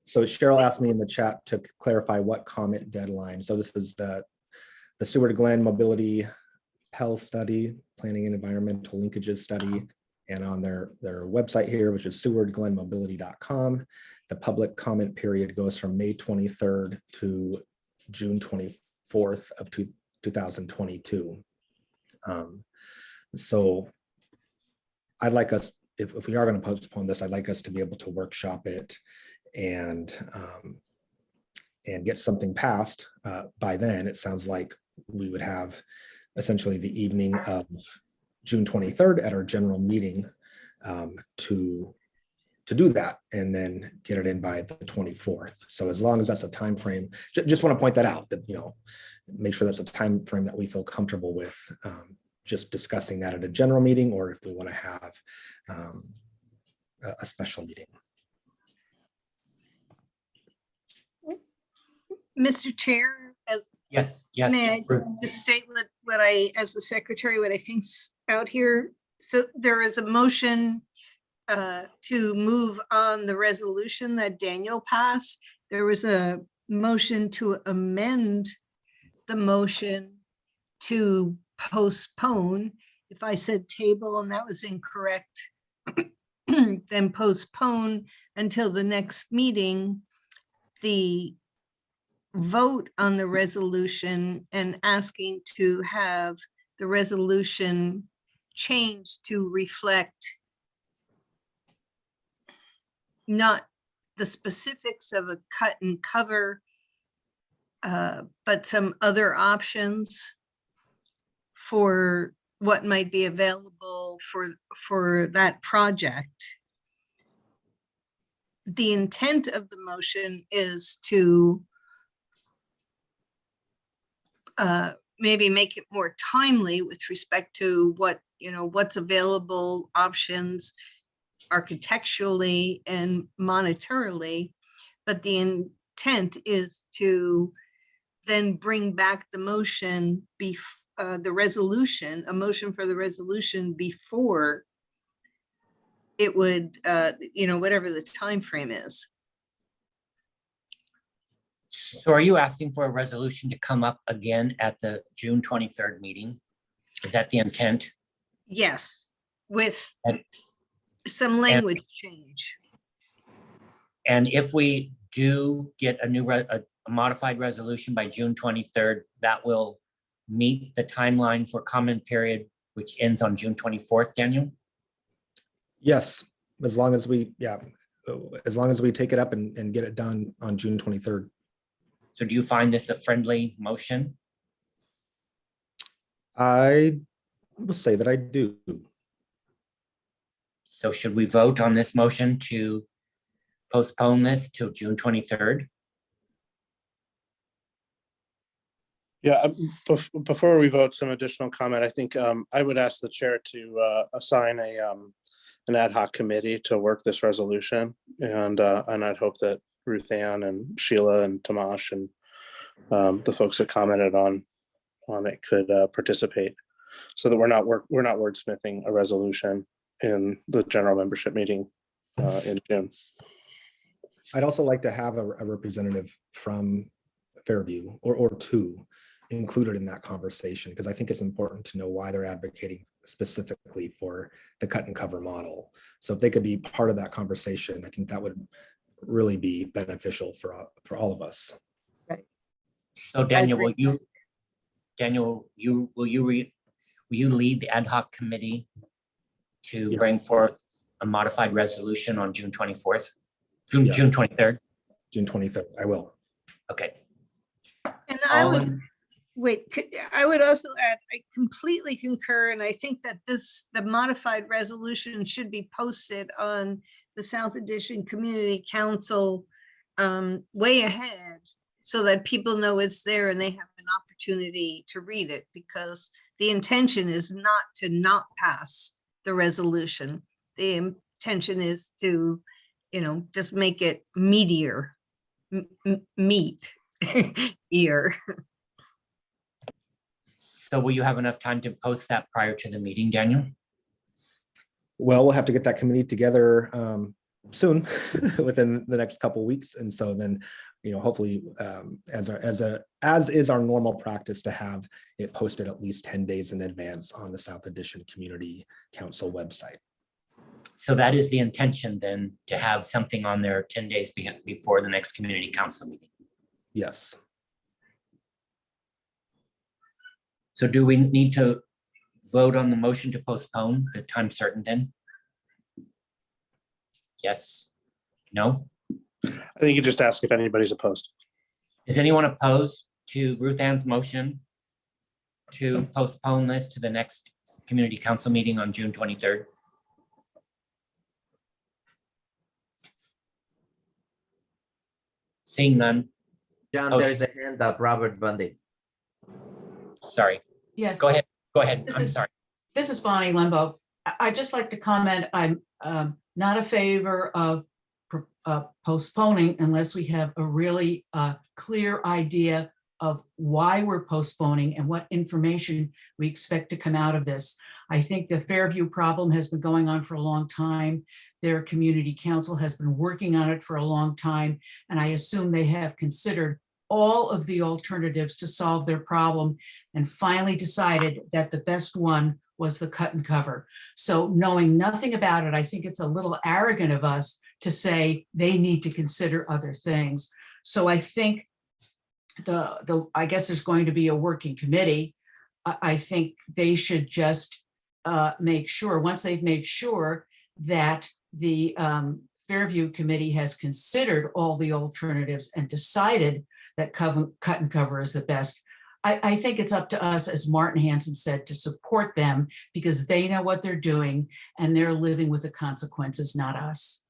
So Cheryl asked me in the chat to clarify what comment deadline. So this is the Seward Glen Mobility Pell Study, Planning and Environmental Linkages Study, and on their website here, which is sewardglenmobility.com. The public comment period goes from May 23rd to June 24th of 2022. So I'd like us, if we are going to postpone this, I'd like us to be able to workshop it and get something passed by then. It sounds like we would have essentially the evening of June 23rd at our general meeting to to do that and then get it in by the 24th. So as long as that's a time frame, just want to point that out, that, you know, make sure that's a time frame that we feel comfortable with, just discussing that at a general meeting, or if we want to have a special meeting. Mr. Chair, as Yes, yes. may I just state what I, as the secretary, what I think's out here? So there is a motion to move on the resolution that Daniel passed. There was a motion to amend the motion to postpone. If I said table and that was incorrect, then postpone until the next meeting, the vote on the resolution and asking to have the resolution changed to reflect not the specifics of a cut and cover, but some other options for what might be available for that project. The intent of the motion is to maybe make it more timely with respect to what, you know, what's available options architecturally and monetarily, but the intent is to then bring back the motion, the resolution, a motion for the resolution before it would, you know, whatever the time frame is. So are you asking for a resolution to come up again at the June 23rd meeting? Is that the intent? Yes, with And- some language change. And if we do get a modified resolution by June 23rd, that will meet the timeline for comment period, which ends on June 24th, Daniel? Yes, as long as we, as long as we take it up and get it done on June 23rd. So do you find this a friendly motion? I will say that I do. So should we vote on this motion to postpone this till June 23rd? Yeah, before we vote, some additional comment. I think I would ask the chair to assign an ad hoc committee to work this resolution. And I'd hope that Ruth Ann and Sheila and Tomash and the folks that commented on it could participate, so that we're not wordsmithing a resolution in the general membership meeting in June. I'd also like to have a representative from Fairview or two included in that conversation, because I think it's important to know why they're advocating specifically for the cut and cover model. So if they could be part of that conversation, I think that would really be beneficial for all of us. Right. So Daniel, will you lead the ad hoc committee to bring Yes. forth a modified resolution on June 24th? Yes. June 23rd? June 23rd, I will. Okay. And I All would, in- I would also add, I completely concur, and I think that the modified resolution should be posted on the South Addition Community Council way ahead, so that people know it's there and they have an opportunity to read it, because the intention is not to not pass the resolution. The intention is to, you know, just make it meatier, meat ear. So will you have enough time to post that prior to the meeting, Daniel? Well, we'll have to get that committee together soon, within the next couple of weeks. And so then, you know, hopefully, as is our normal practice, to have it posted at least 10 days in advance on the South Addition Community Council website. So that is the intention then, to have something on there 10 days before the next community council meeting. Yes. So do we need to vote on the motion to postpone the time certain then? Yes? No? I think you just ask if anybody's opposed. Is anyone opposed to Ruth Ann's motion to postpone this to the next community council meeting on June 23rd? Seeing none. John, Oh, there's a hand up, Robert Bundy. Sorry. Yes. Go ahead. Go ahead. This I'm is- sorry. This is Bonnie Limbo. I'd just like to comment, I'm not a favor of postponing unless we have a really clear idea of why we're postponing and what information we expect to come out of this. I think the Fairview problem has been going on for a long time. Their community council has been working on it for a long time, and I assume they have considered all of the alternatives to solve their problem and finally decided that the best one was the cut and cover. So knowing nothing about it, I think it's a little arrogant of us to say they need to consider other things. So I think I guess there's going to be a working committee. I think they should just make sure, once they've made sure that the Fairview committee has considered all the alternatives and decided that cut and cover is the best. I think it's up to us, as Martin Hansen said, to support them because they know what they're doing and they're living with the consequences, not us.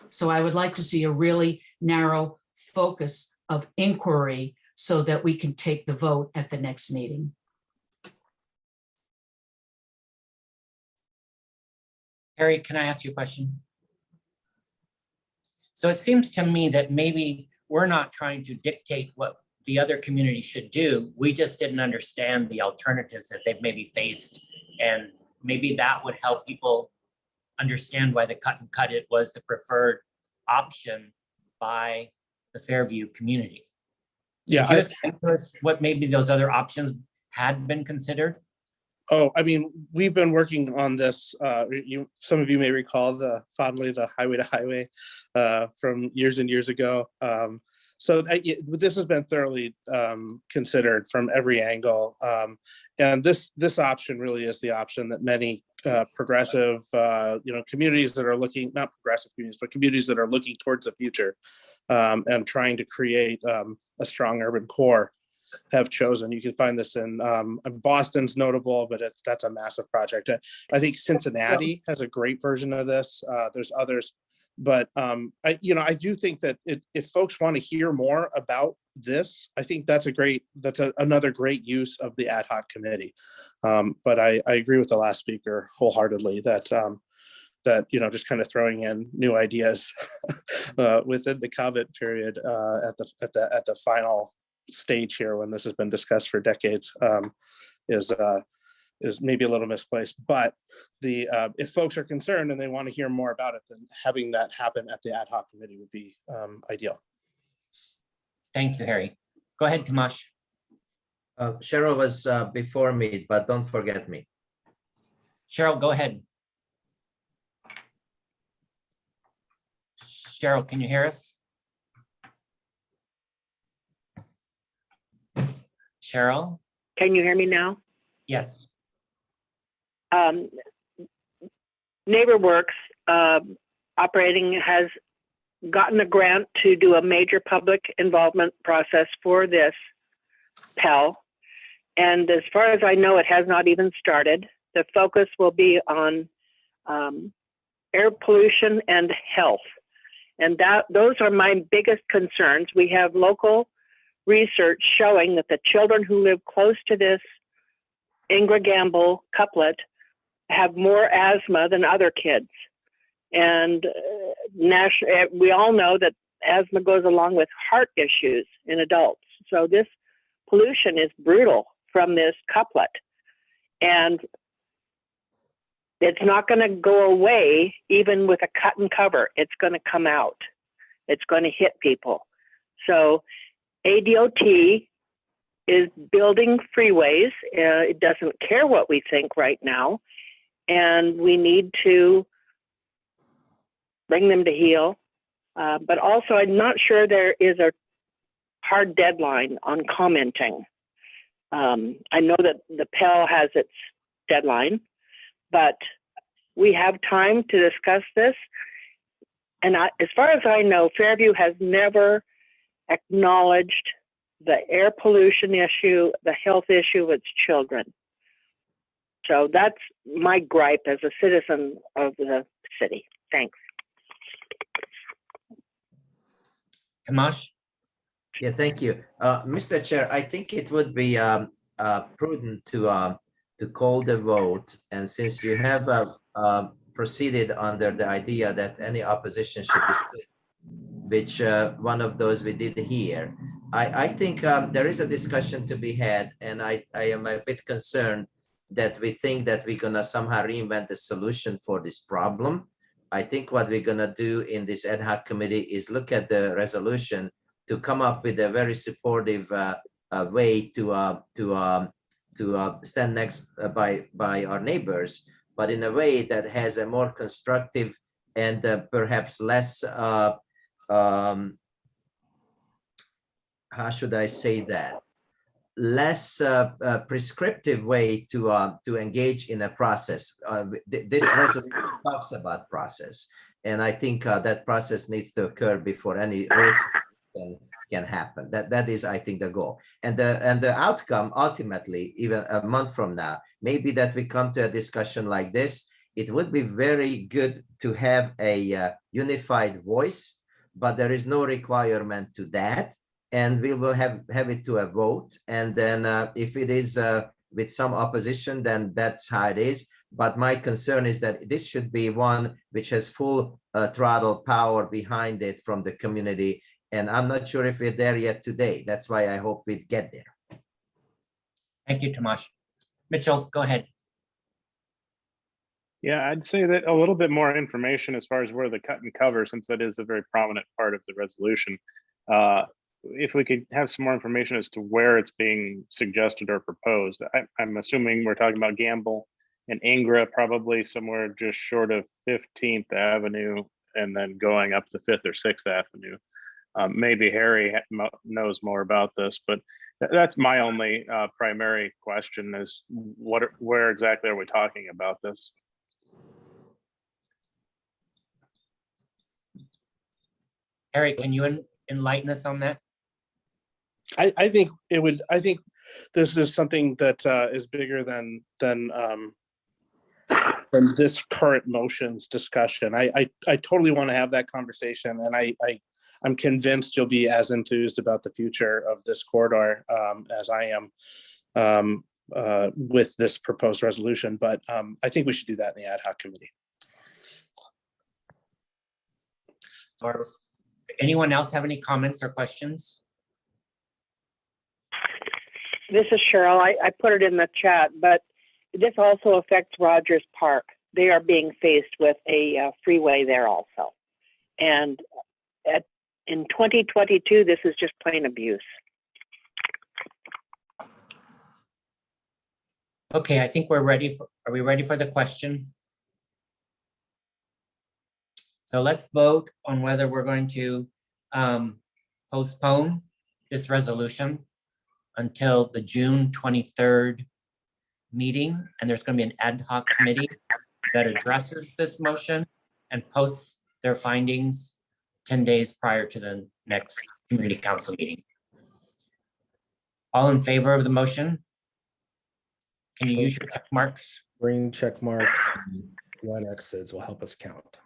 So I would like to see a really narrow focus of inquiry so that we can take the vote at the next meeting. Harry, can I ask you a question? So it seems to me that maybe we're not trying to dictate what the other community should do. We just didn't understand the alternatives that they've maybe faced. And maybe that would help people understand why the cut and cut it was the preferred option by the Fairview community. Yeah. Could you explain to us what maybe those other options had been considered? Oh, I mean, we've been working on this. Some of you may recall fondly the highway to highway from years and years ago. So this has been thoroughly considered from every angle. And this option really is the option that many progressive, communities that are looking, not progressive communities, but communities that are looking towards the future and trying to create a strong urban core have chosen. You can find this in Boston's notable, but that's a massive project. I think Cincinnati has a great version of this. There's others, but I do think that if folks want to hear more about this, I think that's another great use of the ad hoc committee. But I agree with the last speaker wholeheartedly that just kind of throwing in new ideas within the comment period at the final stage here when this has been discussed for decades is maybe a little misplaced. But if folks are concerned and they want to hear more about it, then having that happen at the ad hoc committee would be ideal. Thank you, Harry. Go ahead, Tomasz. Cheryl was before me, but don't forget me. Cheryl, go ahead. Cheryl, can you hear us? Cheryl? Can you hear me now? Yes. NeighborWorks operating has gotten a grant to do a major public involvement process for this Pell. And as far as I know, it has not even started. The focus will be on air pollution and health. And those are my biggest concerns. We have local research showing that the children who live close to this Ingra Gamble couplet have more asthma than other kids. And we all know that asthma goes along with heart issues in adults. So this pollution is brutal from this couplet. And it's not going to go away even with a cut and cover. It's going to come out. It's going to hit people. So ADOT is building freeways. It doesn't care what we think right now. And we need to bring them to heel. But also, I'm not sure there is a hard deadline on commenting. I know that the Pell has its deadline, but we have time to discuss this. And as far as I know, Fairview has never acknowledged the air pollution issue, the health issue of its children. So that's my gripe as a citizen of the city. Thanks. Tomasz? Yeah, thank you. Mr. Chair, I think it would be prudent to call the vote. And since you have proceeded under the idea that any opposition should be split, which one of those we did here, I think there is a discussion to be had. And I am a bit concerned that we think that we're going to somehow reinvent the solution for this problem. I think what we're going to do in this ad hoc committee is look at the resolution to come up with a very supportive way to stand next by our neighbors, but in a way that has a more constructive and perhaps less, how should I say that? Less prescriptive way to engage in a process. This resolution talks about process, and I think that process needs to occur before any risk can happen. That is, I think, the goal. And the outcome ultimately, even a month from now, maybe that we come to a discussion like this. It would be very good to have a unified voice, but there is no requirement to that. And we will have it to a vote. And then if it is with some opposition, then that's how it is. But my concern is that this should be one which has full throttle power behind it from the community. And I'm not sure if we're there yet today. That's why I hope we'd get there. Thank you, Tomasz. Mitchell, go ahead. Yeah, I'd say that a little bit more information as far as where the cut and cover, since that is a very prominent part of the resolution. If we could have some more information as to where it's being suggested or proposed. I'm assuming we're talking about Gamble and Ingra, probably somewhere just short of 15th Avenue and then going up to 5th or 6th Avenue. Maybe Harry knows more about this, but that's my only primary question is where exactly are we talking about this? Harry, can you enlighten us on that? I think this is something that is bigger than this current motions discussion. I totally want to have that conversation, and I'm convinced you'll be as enthused about the future of this corridor as I am with this proposed resolution. But I think we should do that in the ad hoc committee. Or anyone else have any comments or questions? This is Cheryl. I put it in the chat, but this also affects Rogers Park. They are being faced with a freeway there also. And in 2022, this is just plain abuse. Okay, I think we're ready. Are we ready for the question? So let's vote on whether we're going to postpone this resolution until the June 23rd meeting. And there's going to be an ad hoc committee that addresses this motion and posts their findings 10 days prior to the next community council meeting. All in favor of the motion? Can you use your check marks? Green check marks, and red X's will help us count.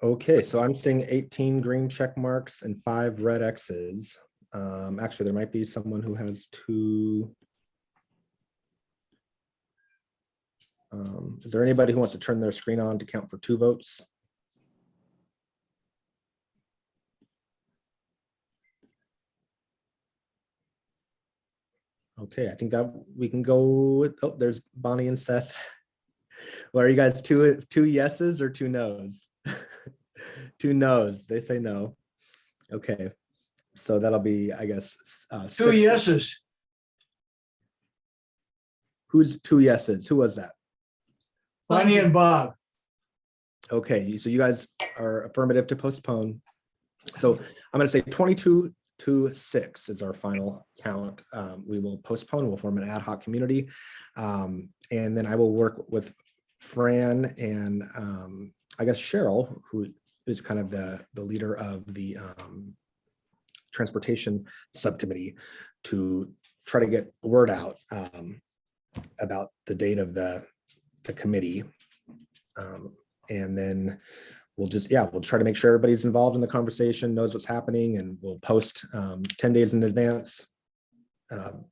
Okay, so I'm seeing 18 green check marks and 5 red X's. Actually, there might be someone who has 2. Is there anybody who wants to turn their screen on to count for 2 votes? Okay, I think that we can go with, oh, there's Bonnie and Seth. Well, are you guys two yeses or 2 no's? 2 no's, they say no. Okay, so that'll be, I guess, 2 yeses. Who's 2 yeses? Who was that? Bonnie and Bob. Okay, so you guys are affirmative to postpone. So I'm going to say 22 to 6 is our final count. We will postpone, we'll form an ad hoc community. And then I will work with Fran and I guess Cheryl, who is kind of the leader of the transportation subcommittee, to try to get word out about the date of the committee. And then we'll try to make sure everybody's involved in the conversation, knows what's happening, and we'll post 10 days in advance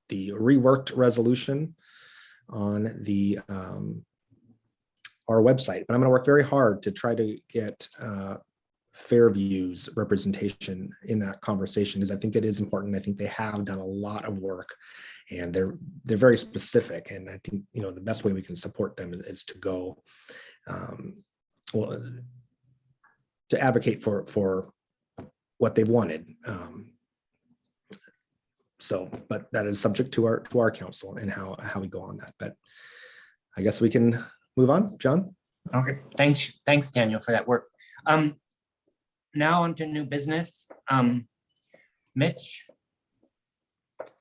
the reworked resolution on the our website. But I'm going to work very hard to try to get Fairview's representation in that conversation, because I think it is important. I think they have done a lot of work, and they're very specific. And I think, you know, the best way we can support them is to go to advocate for what they've wanted. But that is subject to our council and how we go on that. But I guess we can move on, John. Okay, thanks, Daniel, for that work. Now on to new business. Mitch,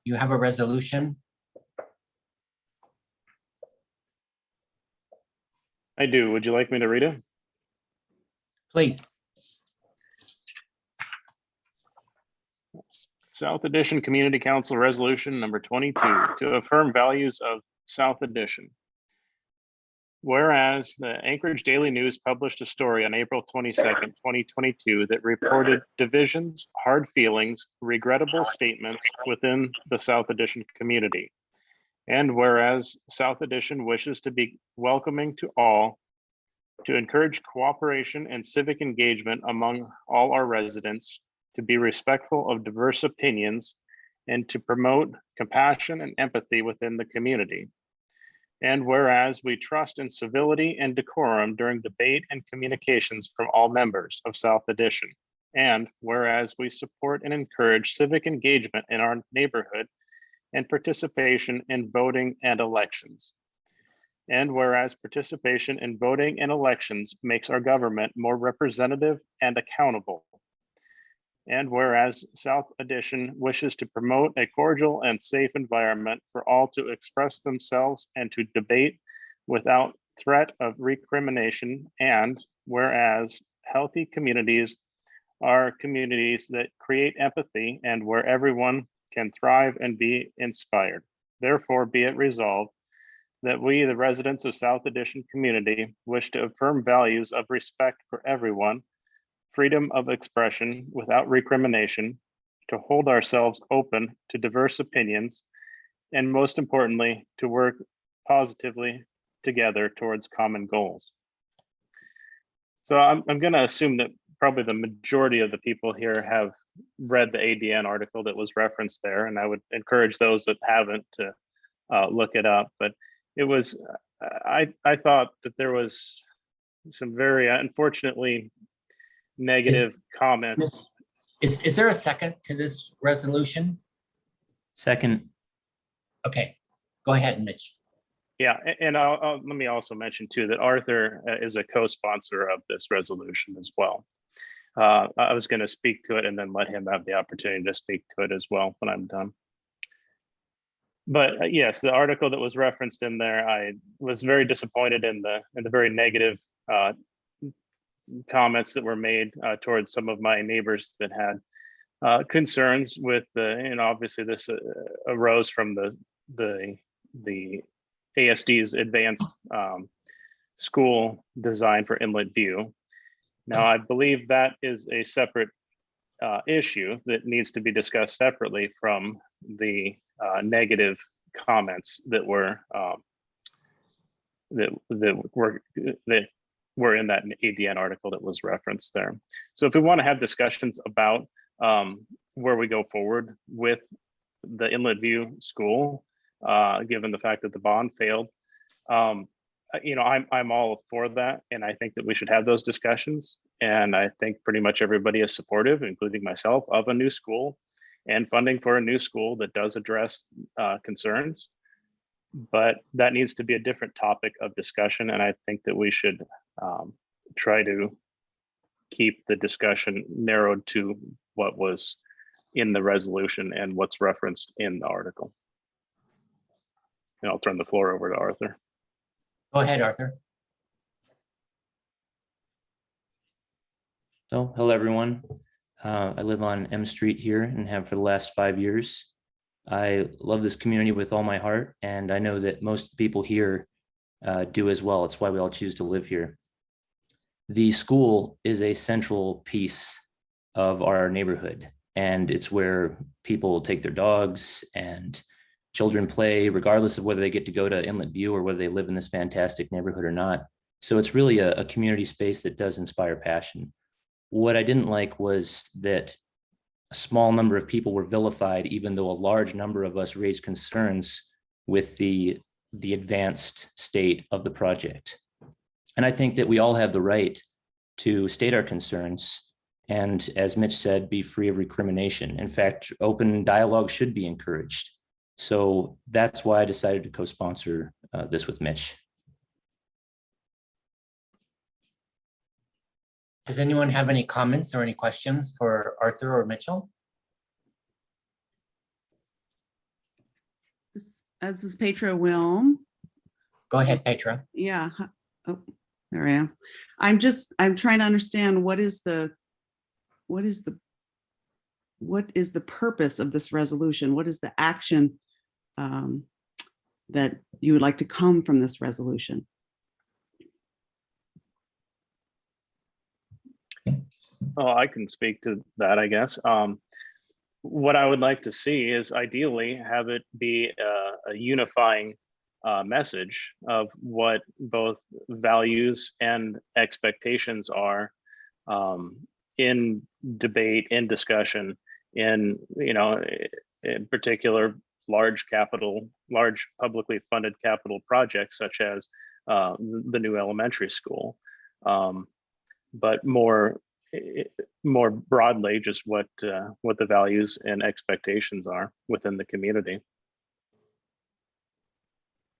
you have a resolution. I do. Would you like me to read it? Please. South Addition Community Council Resolution number 22 to affirm values of South Addition. Whereas the Anchorage Daily News published a story on April 22nd, 2022 that reported divisions, hard feelings, regrettable statements within the South Addition community. And whereas South Addition wishes to be welcoming to all, to encourage cooperation and civic engagement among all our residents, to be respectful of diverse opinions, and to promote compassion and empathy within the community. And whereas we trust in civility and decorum during debate and communications from all members of South Addition. And whereas we support and encourage civic engagement in our neighborhood and participation in voting and elections. And whereas participation in voting and elections makes our government more representative and accountable. And whereas South Addition wishes to promote a cordial and safe environment for all to express themselves and to debate without threat of recrimination. And whereas healthy communities are communities that create empathy and where everyone can thrive and be inspired. Therefore, be it resolved that we, the residents of South Addition community, wish to affirm values of respect for everyone, freedom of expression without recrimination, to hold ourselves open to diverse opinions, and most importantly, to work positively together towards common goals. So I'm going to assume that probably the majority of the people here have read the ADN article that was referenced there, and I would encourage those that haven't to look it up. But it was, I thought that there was some very unfortunately negative comments. Is there a second to this resolution? Second. Okay, go ahead, Mitch. Yeah, and let me also mention too that Arthur is a co-sponsor of this resolution as well. I was going to speak to it and then let him have the opportunity to speak to it as well when I'm done. But yes, the article that was referenced in there, I was very disappointed in the very negative comments that were made towards some of my neighbors that had concerns with and obviously this arose from the ASD's advanced school design for Inlet View. Now, I believe that is a separate issue that needs to be discussed separately from the negative comments that were that were in that ADN article that was referenced there. So if we want to have discussions about where we go forward with the Inlet View School, given the fact that the bond failed, you know, I'm all for that, and I think that we should have those discussions. And I think pretty much everybody is supportive, including myself, of a new school and funding for a new school that does address concerns. But that needs to be a different topic of discussion, and I think that we should try to keep the discussion narrowed to what was in the resolution and what's referenced in the article. And I'll turn the floor over to Arthur. Go ahead, Arthur. So, hello, everyone. I live on M Street here and have for the last 5 years. I love this community with all my heart, and I know that most of the people here do as well. It's why we all choose to live here. The school is a central piece of our neighborhood, and it's where people take their dogs and children play, regardless of whether they get to go to Inlet View or whether they live in this fantastic neighborhood or not. So it's really a community space that does inspire passion. What I didn't like was that a small number of people were vilified, even though a large number of us raised concerns with the advanced state of the project. And I think that we all have the right to state our concerns and, as Mitch said, be free of recrimination. In fact, open dialogue should be encouraged. So that's why I decided to co-sponsor this with Mitch. Does anyone have any comments or any questions for Arthur or Mitchell? This is Petra Wilm. Go ahead, Petra. Yeah. Oh, there I am. I'm trying to understand what is the purpose of this resolution? What is the action that you would like to come from this resolution? Oh, I can speak to that, I guess. What I would like to see is ideally have it be a unifying message of what both values and expectations are in debate, in discussion, in particular large publicly funded capital projects such as the new elementary school, but more broadly, just what the values and expectations are within the community.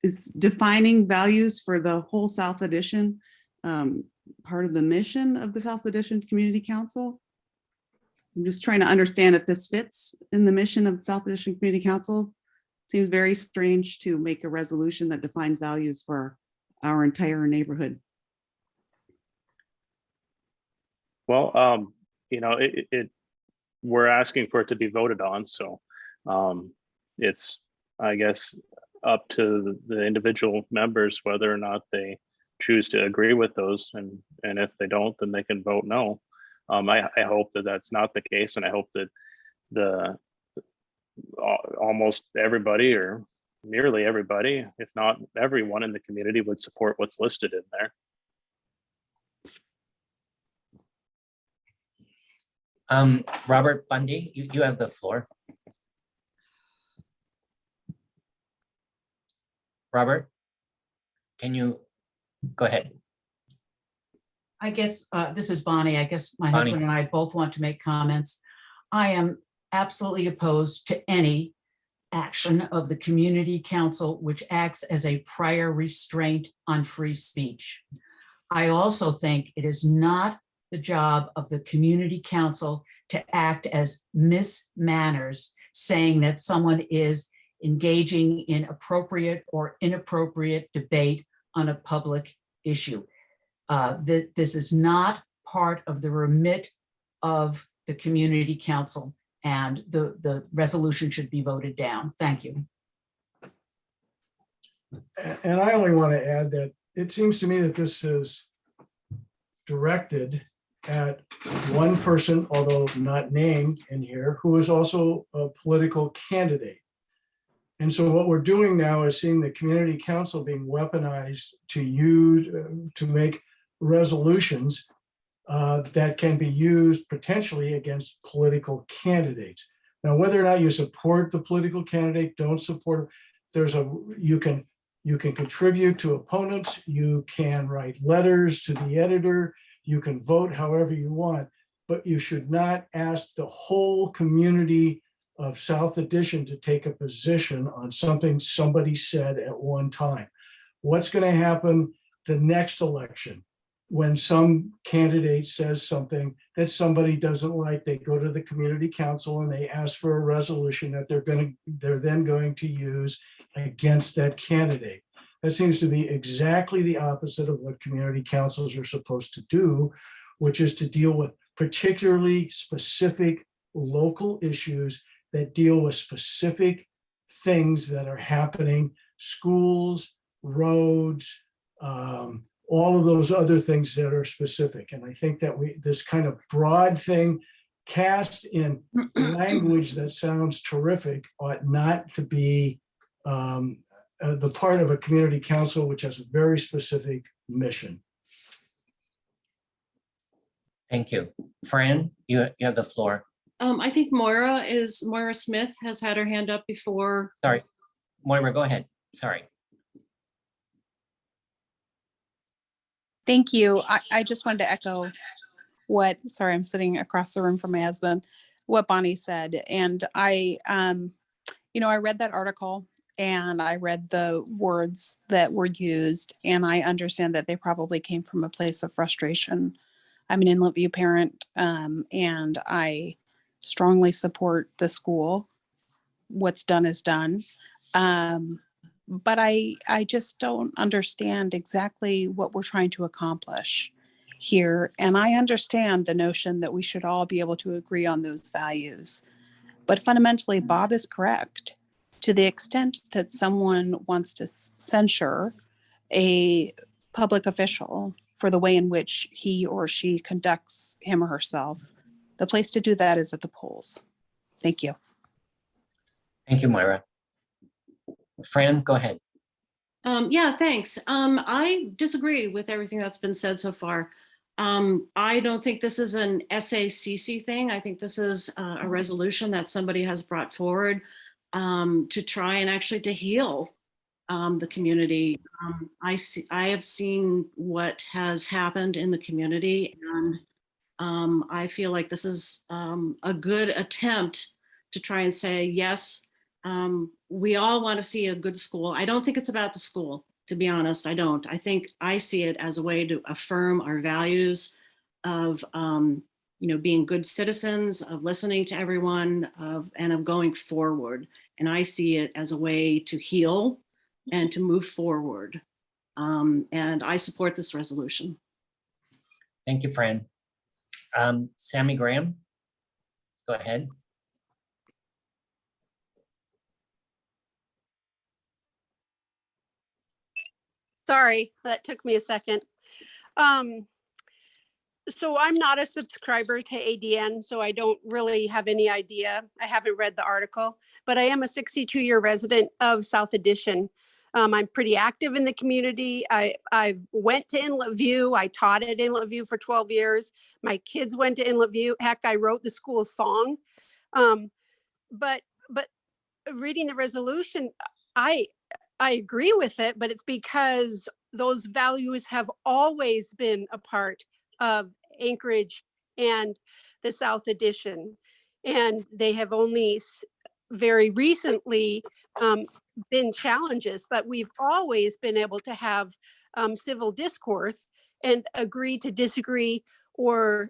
Is defining values for the whole South Addition part of the mission of the South Addition Community Council? I'm just trying to understand if this fits in the mission of the South Addition Community Council. Seems very strange to make a resolution that defines values for our entire neighborhood. Well, we're asking for it to be voted on, so it's, I guess, up to the individual members whether or not they choose to agree with those, and if they don't, then they can vote no. I hope that that's not the case, and I hope that almost everybody or nearly everybody, if not everyone in the community, would support what's listed in there. Robert Bundy, you have the floor. Robert, can you go ahead? I guess this is Bonnie. I guess my Bonnie. husband and I both want to make comments. I am absolutely opposed to any action of the community council which acts as a prior restraint on free speech. I also think it is not the job of the community council to act as mismanners, saying that someone is engaging in appropriate or inappropriate debate on a public issue. This is not part of the remit of the community council, and the resolution should be voted down. Thank you. And I only want to add that it seems to me that this is directed at one person, although not named in here, who is also a political candidate. And so what we're doing now is seeing the community council being weaponized to use, to make resolutions that can be used potentially against political candidates. Now, whether or not you support the political candidate, don't support, you can contribute to opponents, you can write letters to the editor, you can vote however you want, but you should not ask the whole community of South Addition to take a position on something somebody said at one time. What's going to happen the next election when some candidate says something that somebody doesn't like? They go to the community council and they ask for a resolution that they're then going to use against that candidate. That seems to be exactly the opposite of what community councils are supposed to do, which is to deal with particularly specific local issues that deal with specific things that are happening, schools, roads, all of those other things that are specific. And I think that this kind of broad thing cast in language that sounds terrific ought not to be the part of a community council, which has a very specific mission. Thank you. Fran, you have the floor. I think Moira Smith has had her hand up before. Sorry, Moira, go ahead. Sorry. Thank you. I just wanted to echo sorry, I'm sitting across the room from my husband, what Bonnie said. And I read that article and I read the words that were used, and I understand that they probably came from a place of frustration. I'm an Inlet View parent, and I strongly support the school. What's done is done. But I just don't understand exactly what we're trying to accomplish here. And I understand the notion that we should all be able to agree on those values. But fundamentally, Bob is correct. To the extent that someone wants to censure a public official for the way in which he or she conducts him or herself, the place to do that is at the polls. Thank you. Thank you, Moira. Fran, go ahead. Yeah, thanks. I disagree with everything that's been said so far. I don't think this is an SACC thing. I think this is a resolution that somebody has brought forward to try and actually to heal the community. I have seen what has happened in the community, and I feel like this is a good attempt to try and say, yes, we all want to see a good school. I don't think it's about the school, to be honest. I don't. I see it as a way to affirm our values of being good citizens, of listening to everyone, and of going forward. And I see it as a way to heal and to move forward. And I support this resolution. Thank you, Fran. Sammy Graham, go ahead. Sorry, that took me a second. So I'm not a subscriber to ADN, so I don't really have any idea. I haven't read the article, but I am a 62-year resident of South Addition. I'm pretty active in the community. I went to Inlet View. I taught at Inlet View for 12 years. My kids went to Inlet View. Heck, I wrote the school song. But reading the resolution, I agree with it, but it's because those values have always been a part of Anchorage and the South Addition. And they have only very recently been challenges, but we've always been able to have civil discourse and agree to disagree, or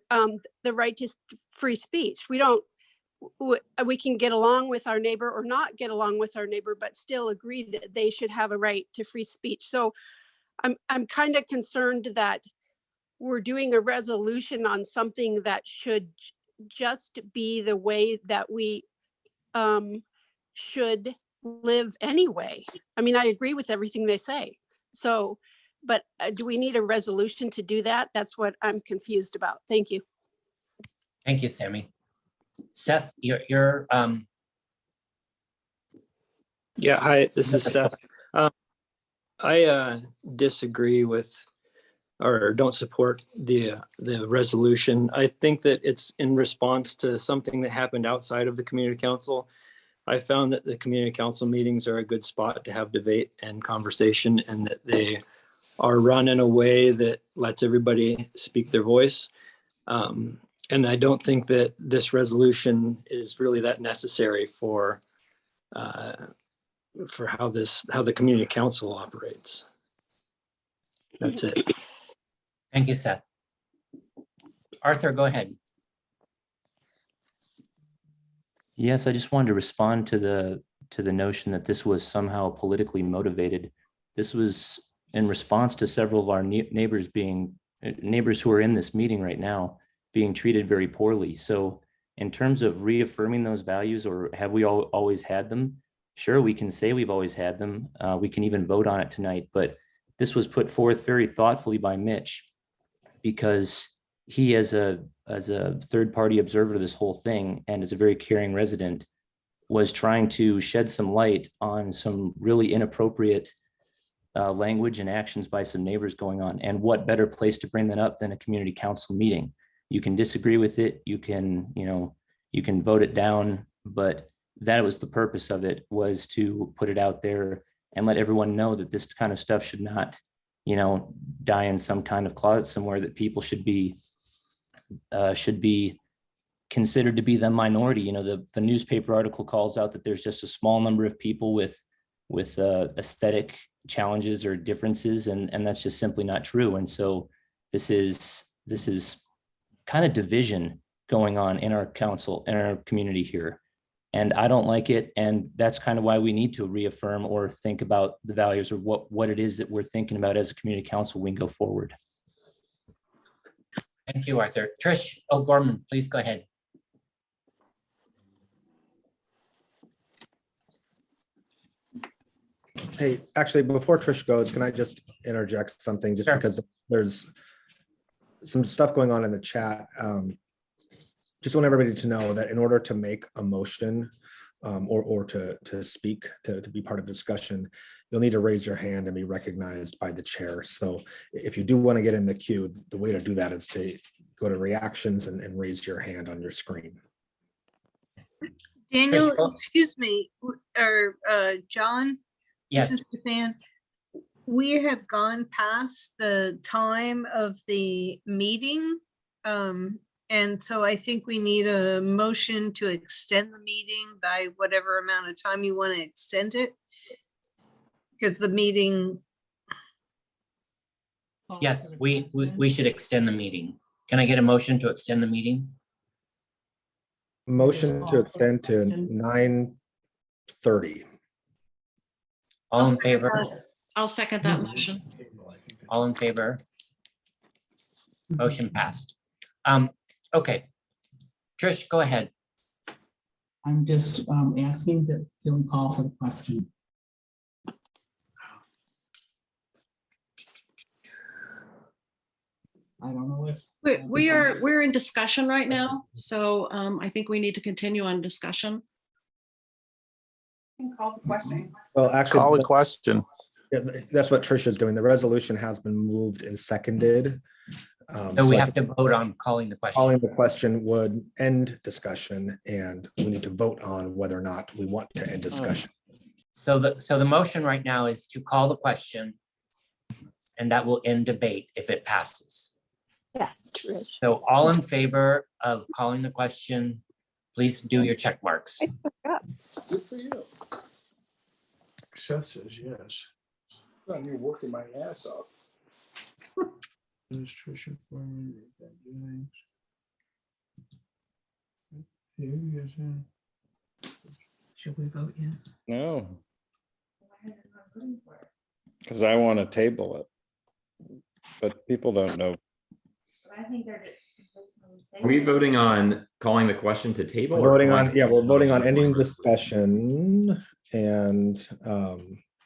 the right to free speech. We can get along with our neighbor or not get along with our neighbor, but still agree that they should have a right to free speech. So I'm kind of concerned that we're doing a resolution on something that should just be the way that we should live anyway. I mean, I agree with everything they say. So, but do we need a resolution to do that? That's what I'm confused about. Thank you. Thank you, Sammy. Seth, you're Yeah, hi, this is Seth. I disagree with or don't support the resolution. I think that it's in response to something that happened outside of the community council. I found that the community council meetings are a good spot to have debate and conversation, and that they are run in a way that lets everybody speak their voice. And I don't think that this resolution is really that necessary for how the community council operates. That's it. Thank you, Seth. Arthur, go ahead. Yes, I just wanted to respond to the notion that this was somehow politically motivated. This was in response to several of our neighbors who are in this meeting right now being treated very poorly. So in terms of reaffirming those values, or have we always had them? Sure, we can say we've always had them. We can even vote on it tonight, but this was put forth very thoughtfully by Mitch, because he, as a third-party observer to this whole thing, and as a very caring resident, was trying to shed some light on some really inappropriate language and actions by some neighbors going on. And what better place to bring that up than a community council meeting? You can disagree with it, you can vote it down, but that was the purpose of it, was to put it out there and let everyone know that this kind of stuff should not, die in some kind of closet somewhere, that people should be considered to be the minority. The newspaper article calls out that there's just a small number of people with aesthetic challenges or differences, and that's just simply not true. And so this is kind of division going on in our council, in our community here. And I don't like it. And that's kind of why we need to reaffirm or think about the values, or what it is that we're thinking about as a community council when we go forward. Thank you, Arthur. Trish O'Gorman, please go ahead. Hey, actually, before Trish goes, can I just interject something, just because there's some stuff going on in the chat. Just want everybody to know that in order to make a motion or to speak, to be part of the discussion, you'll need to raise your hand and be recognized by the chair. So if you do want to get in the queue, the way to do that is to go to reactions and raise your hand on your screen. Daniel, excuse me, or John? Yes. This is Suzanne. We have gone past the time of the meeting. And so I think we need a motion to extend the meeting by whatever amount of time you want to extend it. Because the meeting. Yes, we should extend the meeting. Can I get a motion to extend the meeting? Motion to extend to 9:30. All in favor? I'll second that motion. All in favor? Motion passed. Okay. Trish, go ahead. I'm just asking that you call for the question. I don't know if. We're in discussion right now, so I think we need to continue on discussion. You can call the question. Well, actually, Call a question. yeah, that's what Trish is doing. The resolution has been moved and seconded. So we I have to think vote on calling the question. Calling the question would end discussion, and we need to vote on whether or not we want to end discussion. So the motion right now is to call the question, and that will end debate if it passes. Yeah, Trish. So all in favor of calling the question, please do your check marks. Good for you. Seth says yes. I'm here working my ass off. Administration form, Should we vote yet? No. Because I want to table it. But people don't know. I think they're. Are we voting on calling the question to table? We're or voting calling on, the yeah, we're question voting on the ending floor? discussion, and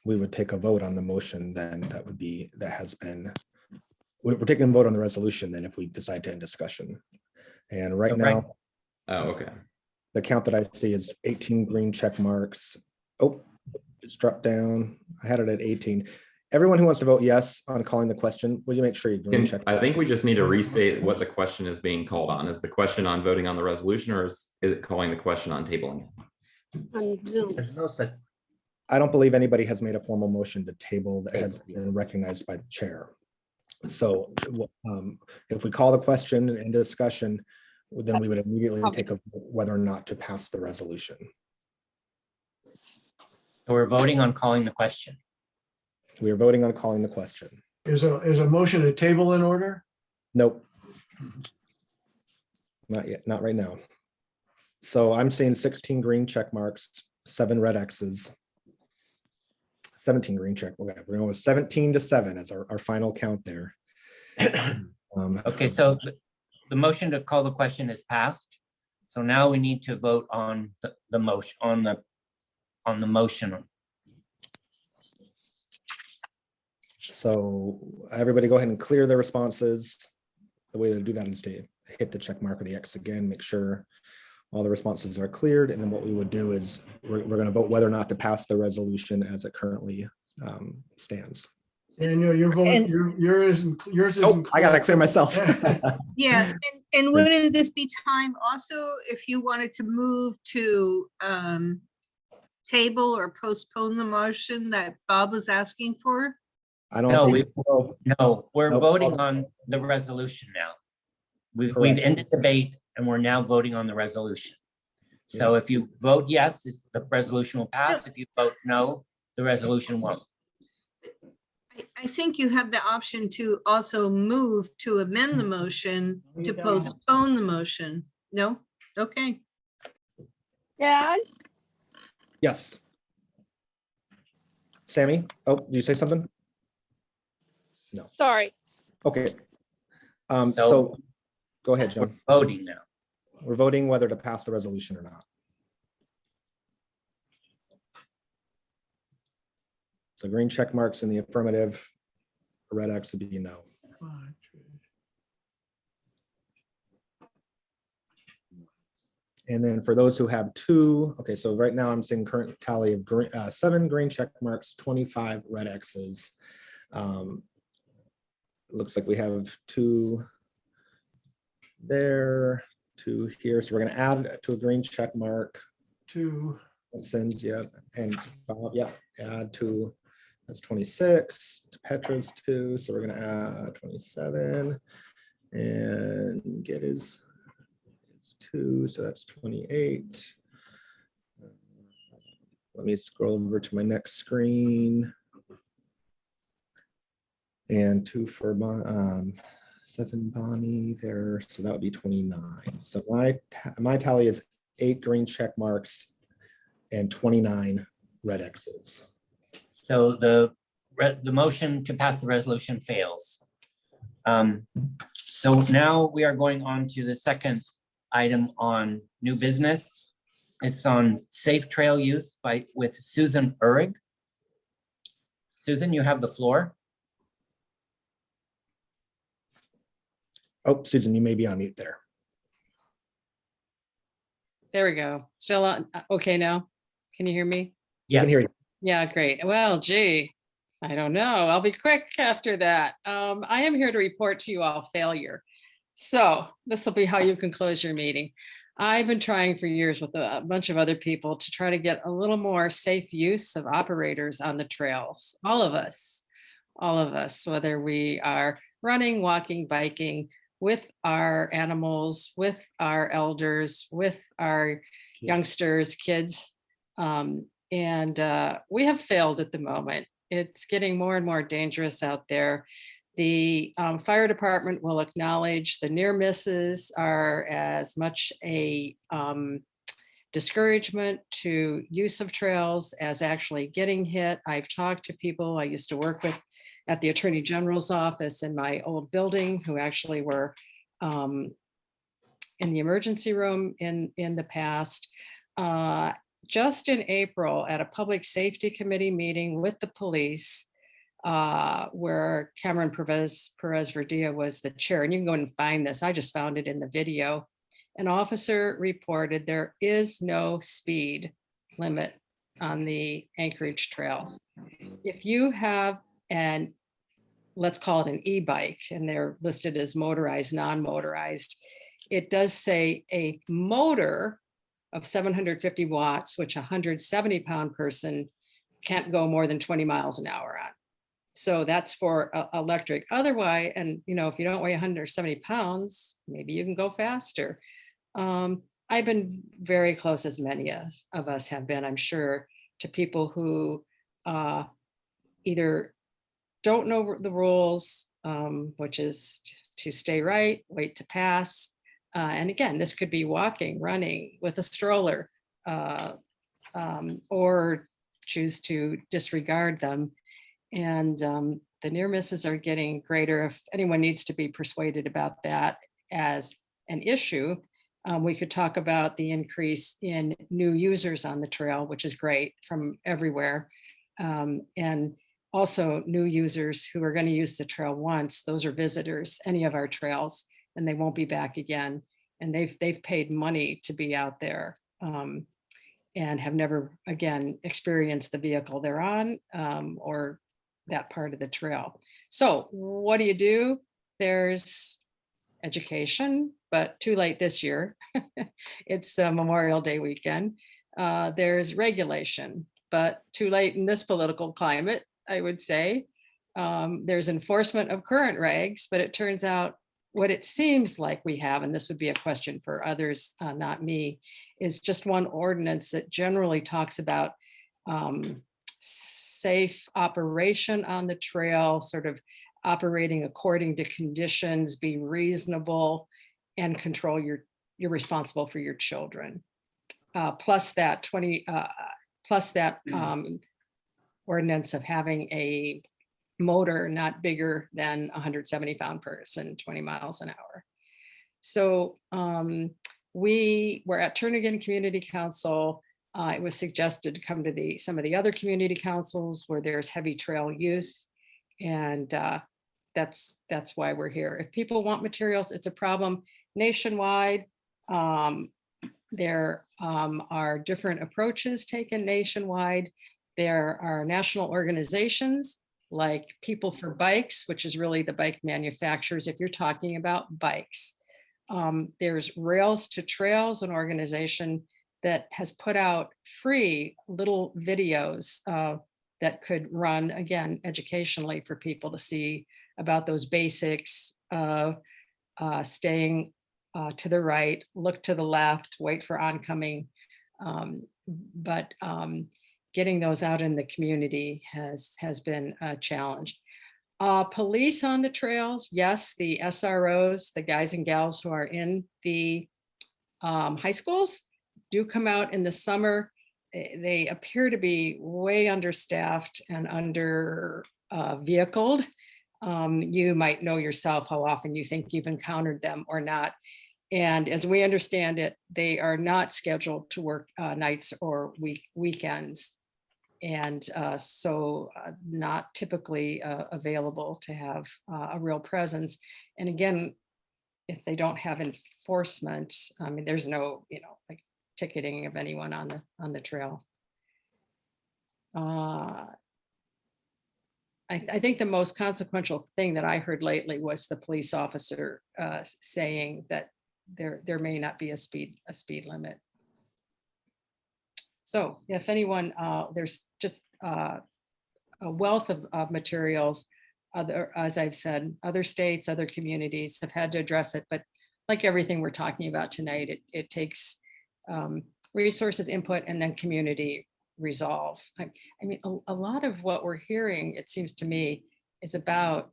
we would take a vote on the motion then. That has been, we're taking a vote on the resolution then if we decide to end discussion. And right So now, Oh, okay. the count that I see is 18 green check marks. Oh, it's dropped down. I had it at 18. Everyone who wants to vote yes on calling the question, will you make sure you green check? I think we just need to restate what the question is being called on. Is the question on voting on the resolution, or is it calling the question on tabling it? On Zoom. There's no such. I don't believe anybody has made a formal motion to table that has been recognized by the chair. So if we call the question and end discussion, then we would immediately take a vote whether or not to pass the resolution. So we're voting on calling the question. We are voting on calling the question. Is a motion to table in order? Nope. Not yet, not right now. So I'm seeing 16 green check marks, 7 red X's. 17 green check. Okay, we're going with 17 to 7 as our final count there. Okay, so the motion to call the question is passed. So now we need to vote on the motion, on the motion. So everybody go ahead and clear their responses. The way to do that is to hit the check mark or the X again, make sure all the responses are cleared. And then what we would do is we're going to vote whether or not to pass the resolution as it currently stands. Daniel, your vote, And- yours Oh, isn't. I gotta clear myself. Yeah, and wouldn't this be time also if you wanted to move to table or postpone the motion that Bob was asking for? I don't No, believe so. No, we're Nope. voting on the resolution now. We've Correct. ended debate and we're now voting on the resolution. So if you vote yes, the resolution will pass. If you vote no, the resolution won't. I think you have the option to also move to amend the motion to postpone the motion. No? Okay. Yeah, Yes. Sammy, oh, did you say something? sorry. Okay. So- So go ahead, John. Voting now. We're voting whether to pass the resolution or not. So green check marks in the affirmative, a red X would be no. And then for those who have two, okay, so right now I'm seeing current tally of 7 green check marks, 25 red X's. Looks like we have 2 there, 2 here. So we're going to add to a green check mark. 2. Sends, yeah, and yeah, add 2. That's 26. Petra's 2, so we're going to add 27 and get his 2, so that's 28. Let me scroll over to my next screen. And 2 for 7 Bonnie there, so that would be 29. So my tally is 8 green check marks and 29 red X's. So the motion to pass the resolution fails. So now we are going on to the second item on new business. It's on safe trail use with Susan Uhrig. Susan, you have the floor. Oh, Susan, you may be on mute there. There we go. Still on. Okay now. Can you hear me? I Yes. can hear you. Yeah, great. Well, gee, I don't know. I'll be quick after that. I am here to report to you all failure. So this will be how you can close your meeting. I've been trying for years with a bunch of other people to try to get a little more safe use of operators on the trails. All of us, whether we are running, walking, biking, with our animals, with our elders, with our youngsters, kids. And we have failed at the moment. It's getting more and more dangerous out there. The fire department will acknowledge the near misses are as much a discouragement to use of trails as actually getting hit. I've talked to people I used to work with at the Attorney General's office in my old building who actually were in the emergency room in the past. Just in April at a public safety committee meeting with the police, where Cameron Perez Verdia was the chair, and you can go and find this. I just found it in the video. An officer reported there is no speed limit on the Anchorage trails. If you have let's call it an e-bike, and they're listed as motorized, non-motorized, it does say a motor of 750 watts, which a 170-pound person can't go more than 20 miles an hour on. So that's for electric. Otherwise, and if you don't weigh 170 pounds, maybe you can go faster. I've been very close, as many of us have been, I'm sure, to people who either don't know the rules, which is to stay right, wait to pass. And again, this could be walking, running with a stroller, or choose to disregard them. And the near misses are getting greater. If anyone needs to be persuaded about that, as an issue, we could talk about the increase in new users on the trail, which is great from everywhere. And also new users who are going to use the trail once. Those are visitors, any of our trails, and they won't be back again. And they've paid money to be out there, and have never again experienced the vehicle they're on, or that part of the trail. So what do? There's education, but too late this year. It's Memorial Day weekend. There's regulation, but too late in this political climate, I would say. There's enforcement of current regs, but it turns out what it seems like we have, and this would be a question for others, not me, is just one ordinance that generally talks about safe operation on the trail, sort of operating according to conditions, be reasonable, and control you're responsible for your children. Plus that ordinance of having a motor not bigger than 170-pound person, 20 miles an hour. So we were at Turnagain Community Council. It was suggested to come to some of the other community councils where there's heavy trail youth, and that's why we're here. If people want materials, it's a problem nationwide. There are different approaches taken nationwide. There are national organizations like People for Bikes, which is really the bike manufacturers if you're talking about bikes. There's Rails to Trails, an organization that has put out free little videos that could run, again, educationally for people to see about those basics of staying to the right, look to the left, wait for oncoming. But getting those out in the community has been a challenge. Police on the trails, yes, the SROs, the guys and gals who are in the high schools do come out in the summer. They appear to be way understaffed and under vehicled. You might know yourself how often you think you've encountered them or not. And as we understand it, they are not scheduled to work nights or weekends. And so not typically available to have a real presence. And again, if they don't have enforcement, I mean, there's no, like ticketing of anyone on the trail. I think the most consequential thing that I heard lately was the police officer saying that there may not be a speed limit. So if anyone, there's just a wealth of materials. As I've said, other states, other communities have had to address it, but like everything we're talking about tonight, it takes resources, input, and then community resolve. I mean, a lot of what we're hearing, it seems to me, is about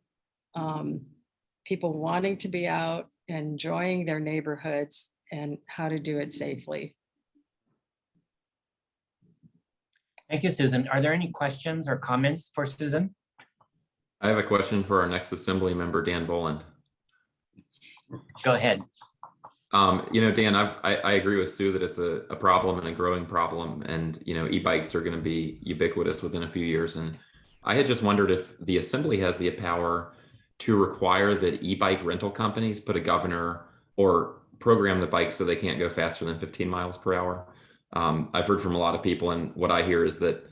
people wanting to be out, enjoying their neighborhoods, and how to do it safely. Thank you, Susan. Are there any questions or comments for Susan? I have a question for our next Assembly member, Dan Boland. Go ahead. Dan, I agree with Sue that it's a problem and a growing problem, and e-bikes are going to be ubiquitous within a few years. And I had just wondered if the Assembly has the power to require that e-bike rental companies put a governor or program the bikes so they can't go faster than 15 miles per hour. I've heard from a lot of people, and what I hear is that,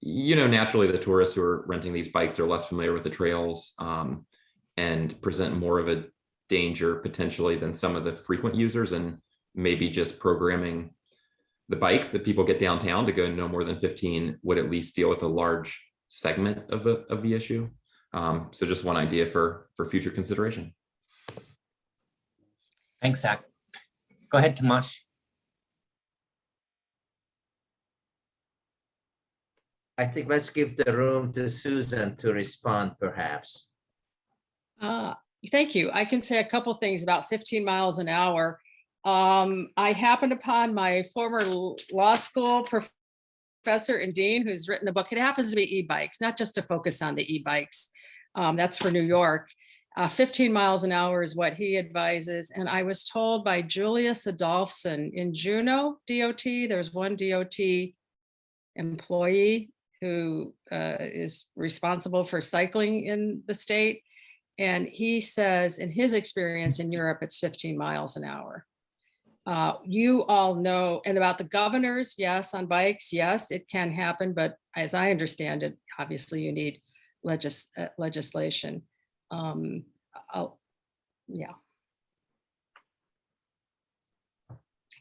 naturally the tourists who are renting these bikes are less familiar with the trails and present more of a danger potentially than some of the frequent users, and maybe just programming the bikes that people get downtown to go no more than 15 would at least deal with a large segment of the issue. So just one idea for future consideration. Thanks, Zach. Go ahead, Tomasz. I think let's give the room to Susan to respond, perhaps. Thank you. I can say a couple things about 15 miles an hour. I happened upon my former law school professor and dean who's written a book. It happens to be e-bikes, not just to focus on the e-bikes. That's for New York. 15 miles an hour is what he advises. And I was told by Julius Adolphson in Juneau DOT, there's one DOT employee who is responsible for cycling in the state. And he says in his experience in Europe, it's 15 miles an hour. You all know, and about the governors, yes, on bikes, yes, it can happen. But as I understand it, obviously you need legislation. Yeah.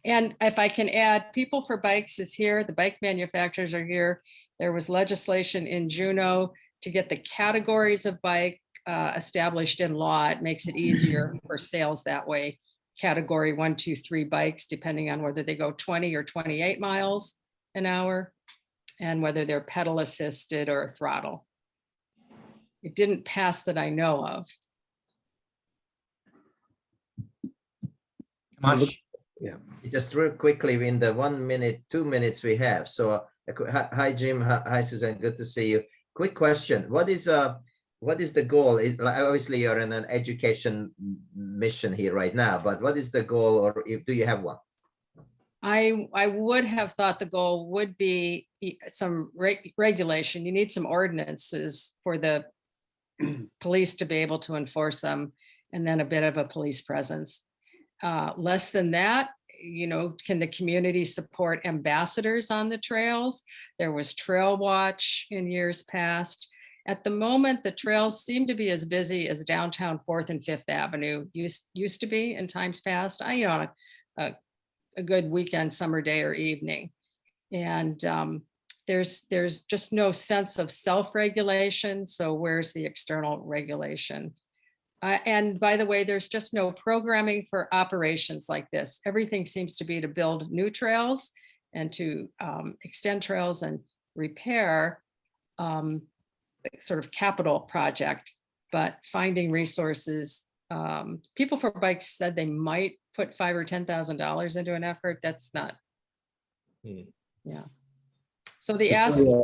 And if I can add, People for Bikes is here. The bike manufacturers are here. There was legislation in Juneau to get the categories of bike established in law. It makes it easier for sales that way. Category 1, 2, 3 bikes, depending on whether they go 20 or 28 miles an hour and whether they're pedal assisted or throttle. It didn't pass that I know of. Yeah, just real quickly in the 1 minute, 2 minutes we have. So hi Jim, hi Suzanne, good to see you. Quick question. What is the goal? Obviously you're in an education mission here right now, but what is the goal, or do you have one? I would have thought the goal would be some regulation. You need some ordinances for the police to be able to enforce them, and then a bit of a police presence. Less than that, can the community support ambassadors on the trails? There was Trail Watch in years past. At the moment, the trails seem to be as busy as downtown 4th and 5th Avenue used to be in times past. On a good weekend, summer day or evening. And there's just no sense of self-regulation. So where's the external regulation? And by the way, there's just no programming for operations like this. Everything seems to be to build new trails and to extend trails and repair sort of capital project, but finding resources. People for Bikes said they might put $5,000 or $10,000 into an effort. That's not, yeah. So the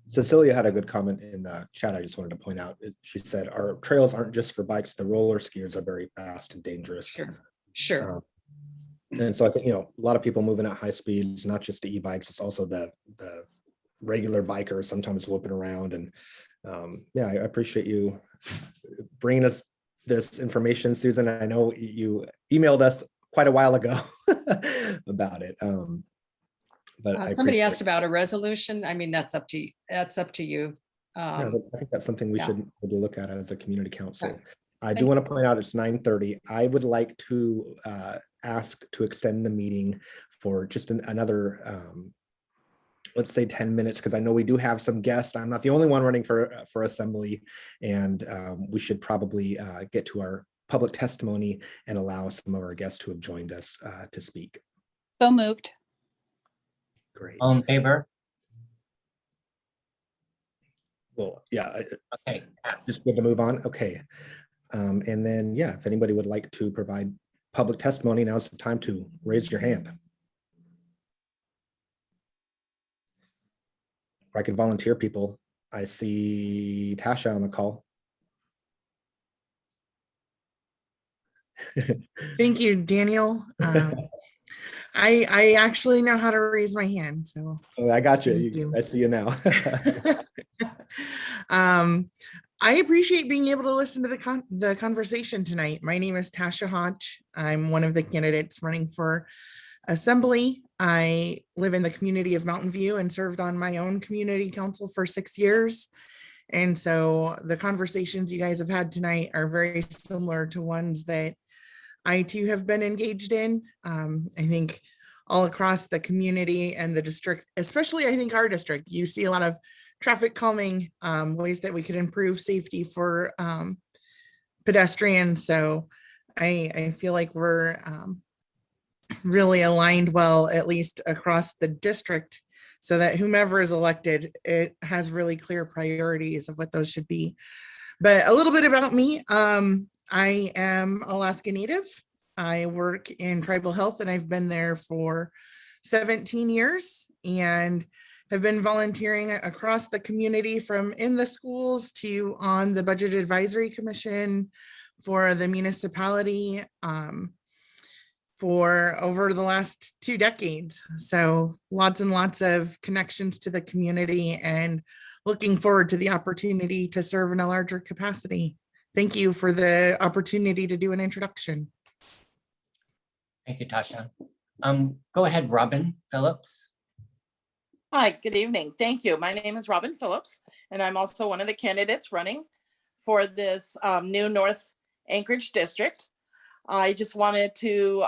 Cecilia had a good comment in the chat. I just wanted to point out. She said, our trails aren't just for bikes. The roller skiers are very fast and dangerous. Sure. And so I think, a lot of people moving at high speeds, not just the e-bikes, it's also the regular bikers sometimes whooping around. And yeah, I appreciate you bringing us this information, Susan. I know you emailed us quite a while ago about it. But somebody asked about a resolution. I mean, that's up to you. Yeah, I think that's something we should maybe look at as a community council. Right. I do want to point out it's 9:30. I would like to ask to extend the meeting for just another, let's say 10 minutes, because I know we do have some guests. I'm not the only one running for assembly, and we should probably get to our public testimony and allow some of our guests who have joined us to speak. So moved. Great. All in favor? Well, yeah. Okay. Just good to move on. Okay. And then, yeah, if anybody would like to provide public testimony, now's the time to raise your hand. Or I could volunteer people. I see Tasha on the call. Thank you, Daniel. I actually know how to raise my hand, so. Oh, I got you. I see you now. I appreciate being able to listen to the conversation tonight. My name is Tasha Hodge. I'm one of the candidates running for assembly. I live in the community of Mountain View and served on my own community council for 6 years. And so the conversations you guys have had tonight are very similar to ones that I too have been engaged in. I think all across the community and the district, especially I think our district, you see a lot of traffic calming, ways that we could improve safety for pedestrians. So I feel like we're really aligned well, at least across the district, so that whomever is elected, it has really clear priorities of what those should be. But a little bit about me. I am Alaska Native. I work in tribal health and I've been there for 17 years. And have been volunteering across the community, from in the schools to on the Budget Advisory Commission for the municipality for over the last 2 decades. So lots and lots of connections to the community, and looking forward to the opportunity to serve in a larger capacity. Thank you for the opportunity to do an introduction. Thank you, Tasha. Go ahead, Robin Phillips. Hi, good evening. Thank you. My name is Robin Phillips, and I'm also one of the candidates running for this new North Anchorage district. I just wanted to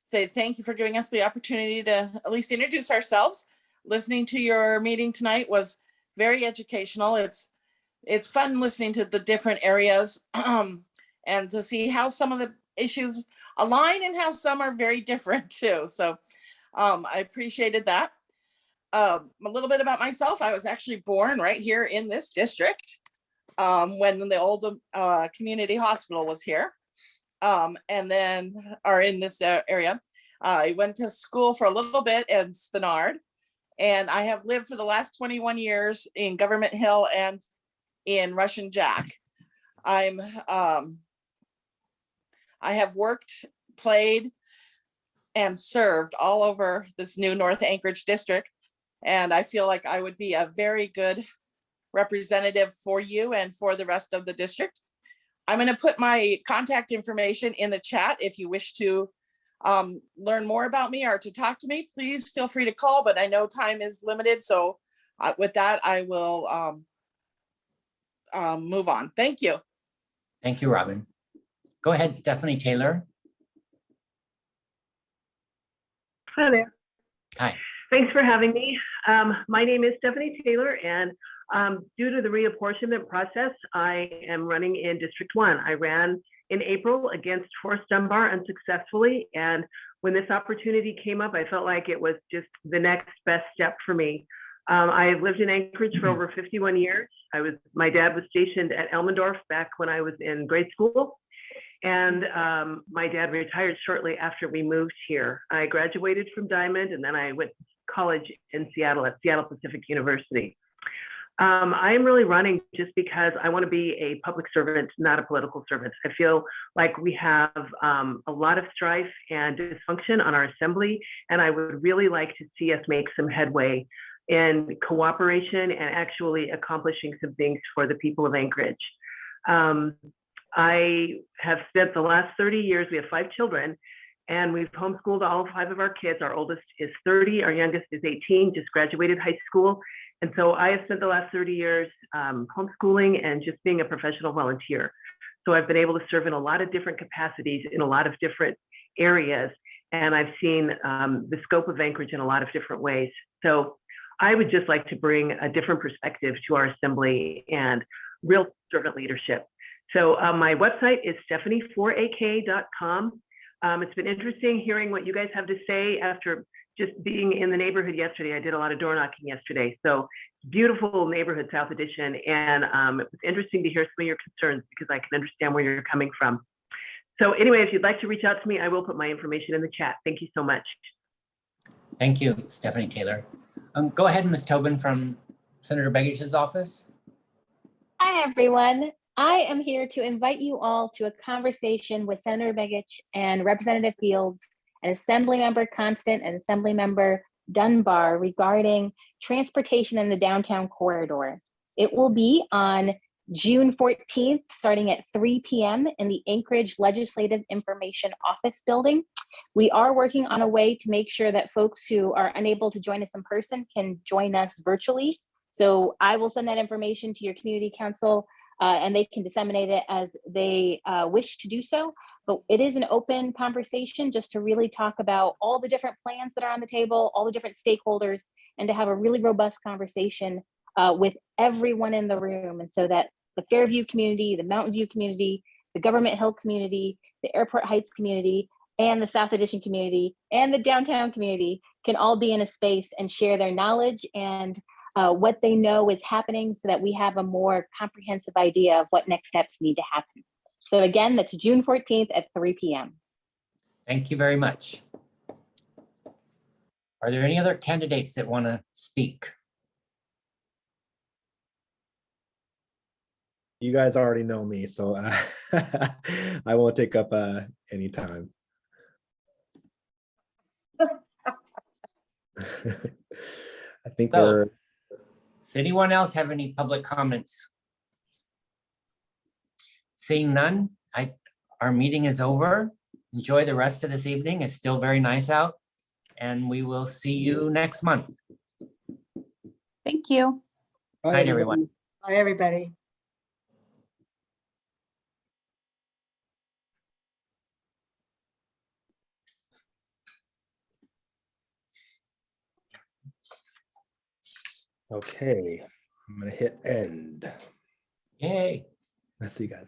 say thank you for giving us the opportunity to at least introduce ourselves. Listening to your meeting tonight was very educational. It's fun listening to the different areas and to see how some of the issues align and how some are very different too. So I appreciated that. A little bit about myself. I was actually born right here in this district when the old community hospital was here. And then are in this area. I went to school for a little bit in Spenard, and I have lived for the last 21 years in Government Hill and in Russian Jack. I have worked, played, and served all over this new North Anchorage district, and I feel like I would be a very good representative for you and for the rest of the district. I'm going to put my contact information in the chat. If you wish to learn more about me or to talk to me, please feel free to call, but I know time is limited. So with that, I will move on. Thank you. Thank you, Robin. Go ahead, Stephanie Taylor. Hi there. Hi. Thanks for having me. My name is Stephanie Taylor, and due to the reapportionment process, I am running in District 1. I ran in April against Forrest Dunbar unsuccessfully, and when this opportunity came up, I felt like it was just the next best step for me. I have lived in Anchorage for over 51 years. My dad was stationed at Elmendorf back when I was in grade school, and my dad retired shortly after we moved here. I graduated from Diamond, and then I went to college in Seattle at Seattle Pacific University. I am really running just because I want to be a public servant, not a political servant. I feel like we have a lot of strife and dysfunction on our assembly, and I would really like to see us make some headway in cooperation and actually accomplishing some things for the people of Anchorage. I have spent the last 30 years, we have 5 children, and we've homeschooled all 5 of our kids. Our oldest is 30, our youngest is 18, just graduated high school. And so I have spent the last 30 years homeschooling and just being a professional volunteer. So I've been able to serve in a lot of different capacities in a lot of different areas. And I've seen the scope of Anchorage in a lot of different ways. So I would just like to bring a different perspective to our assembly and real servant leadership. So my website is stephanie4ak.com. It's been interesting hearing what you guys have to say after just being in the neighborhood yesterday. I did a lot of door knocking yesterday. So beautiful neighborhood, South Addition. And it was interesting to hear some of your concerns because I can understand where you're coming from. So anyway, if you'd like to reach out to me, I will put my information in the chat. Thank you so much. Thank you, Stephanie Taylor. Go ahead, Ms. Tobin from Senator Beggish's office. Hi, everyone. I am here to invite you all to a conversation with Senator Begich and Representative Fields and Assemblymember Constant and Assemblymember Dunbar regarding transportation in the downtown corridor. It will be on June 14th, starting at 3 p.m. in the Anchorage Legislative Information Office building. We are working on a way to make sure that folks who are unable to join us in person can join us virtually. So I will send that information to your community council and they can disseminate it as they wish to do so. But it is an open conversation just to really talk about all the different plans that are on the table, all the different stakeholders, and to have a really robust conversation with everyone in the room. And so that the Fairview community, the Mountain View community, the Government Hill community, the Airport Heights community, and the South Addition community, and the downtown community can all be in a space and share their knowledge and what they know is happening so that we have a more comprehensive idea of what next steps need to happen. So again, that's June 14th at 3 p.m. Thank you very much. Are there any other candidates that want to speak? You guys already know me, so I won't take up any time. I think So, we're. Does anyone else have any public comments? Seeing none, our meeting is over. Enjoy the rest of this evening. It's still very nice out. And we will see you next month. Thank you. Bye, Night, everyone. Bye, everybody. Okay, I'm gonna hit end. Yay. Let's see, guys.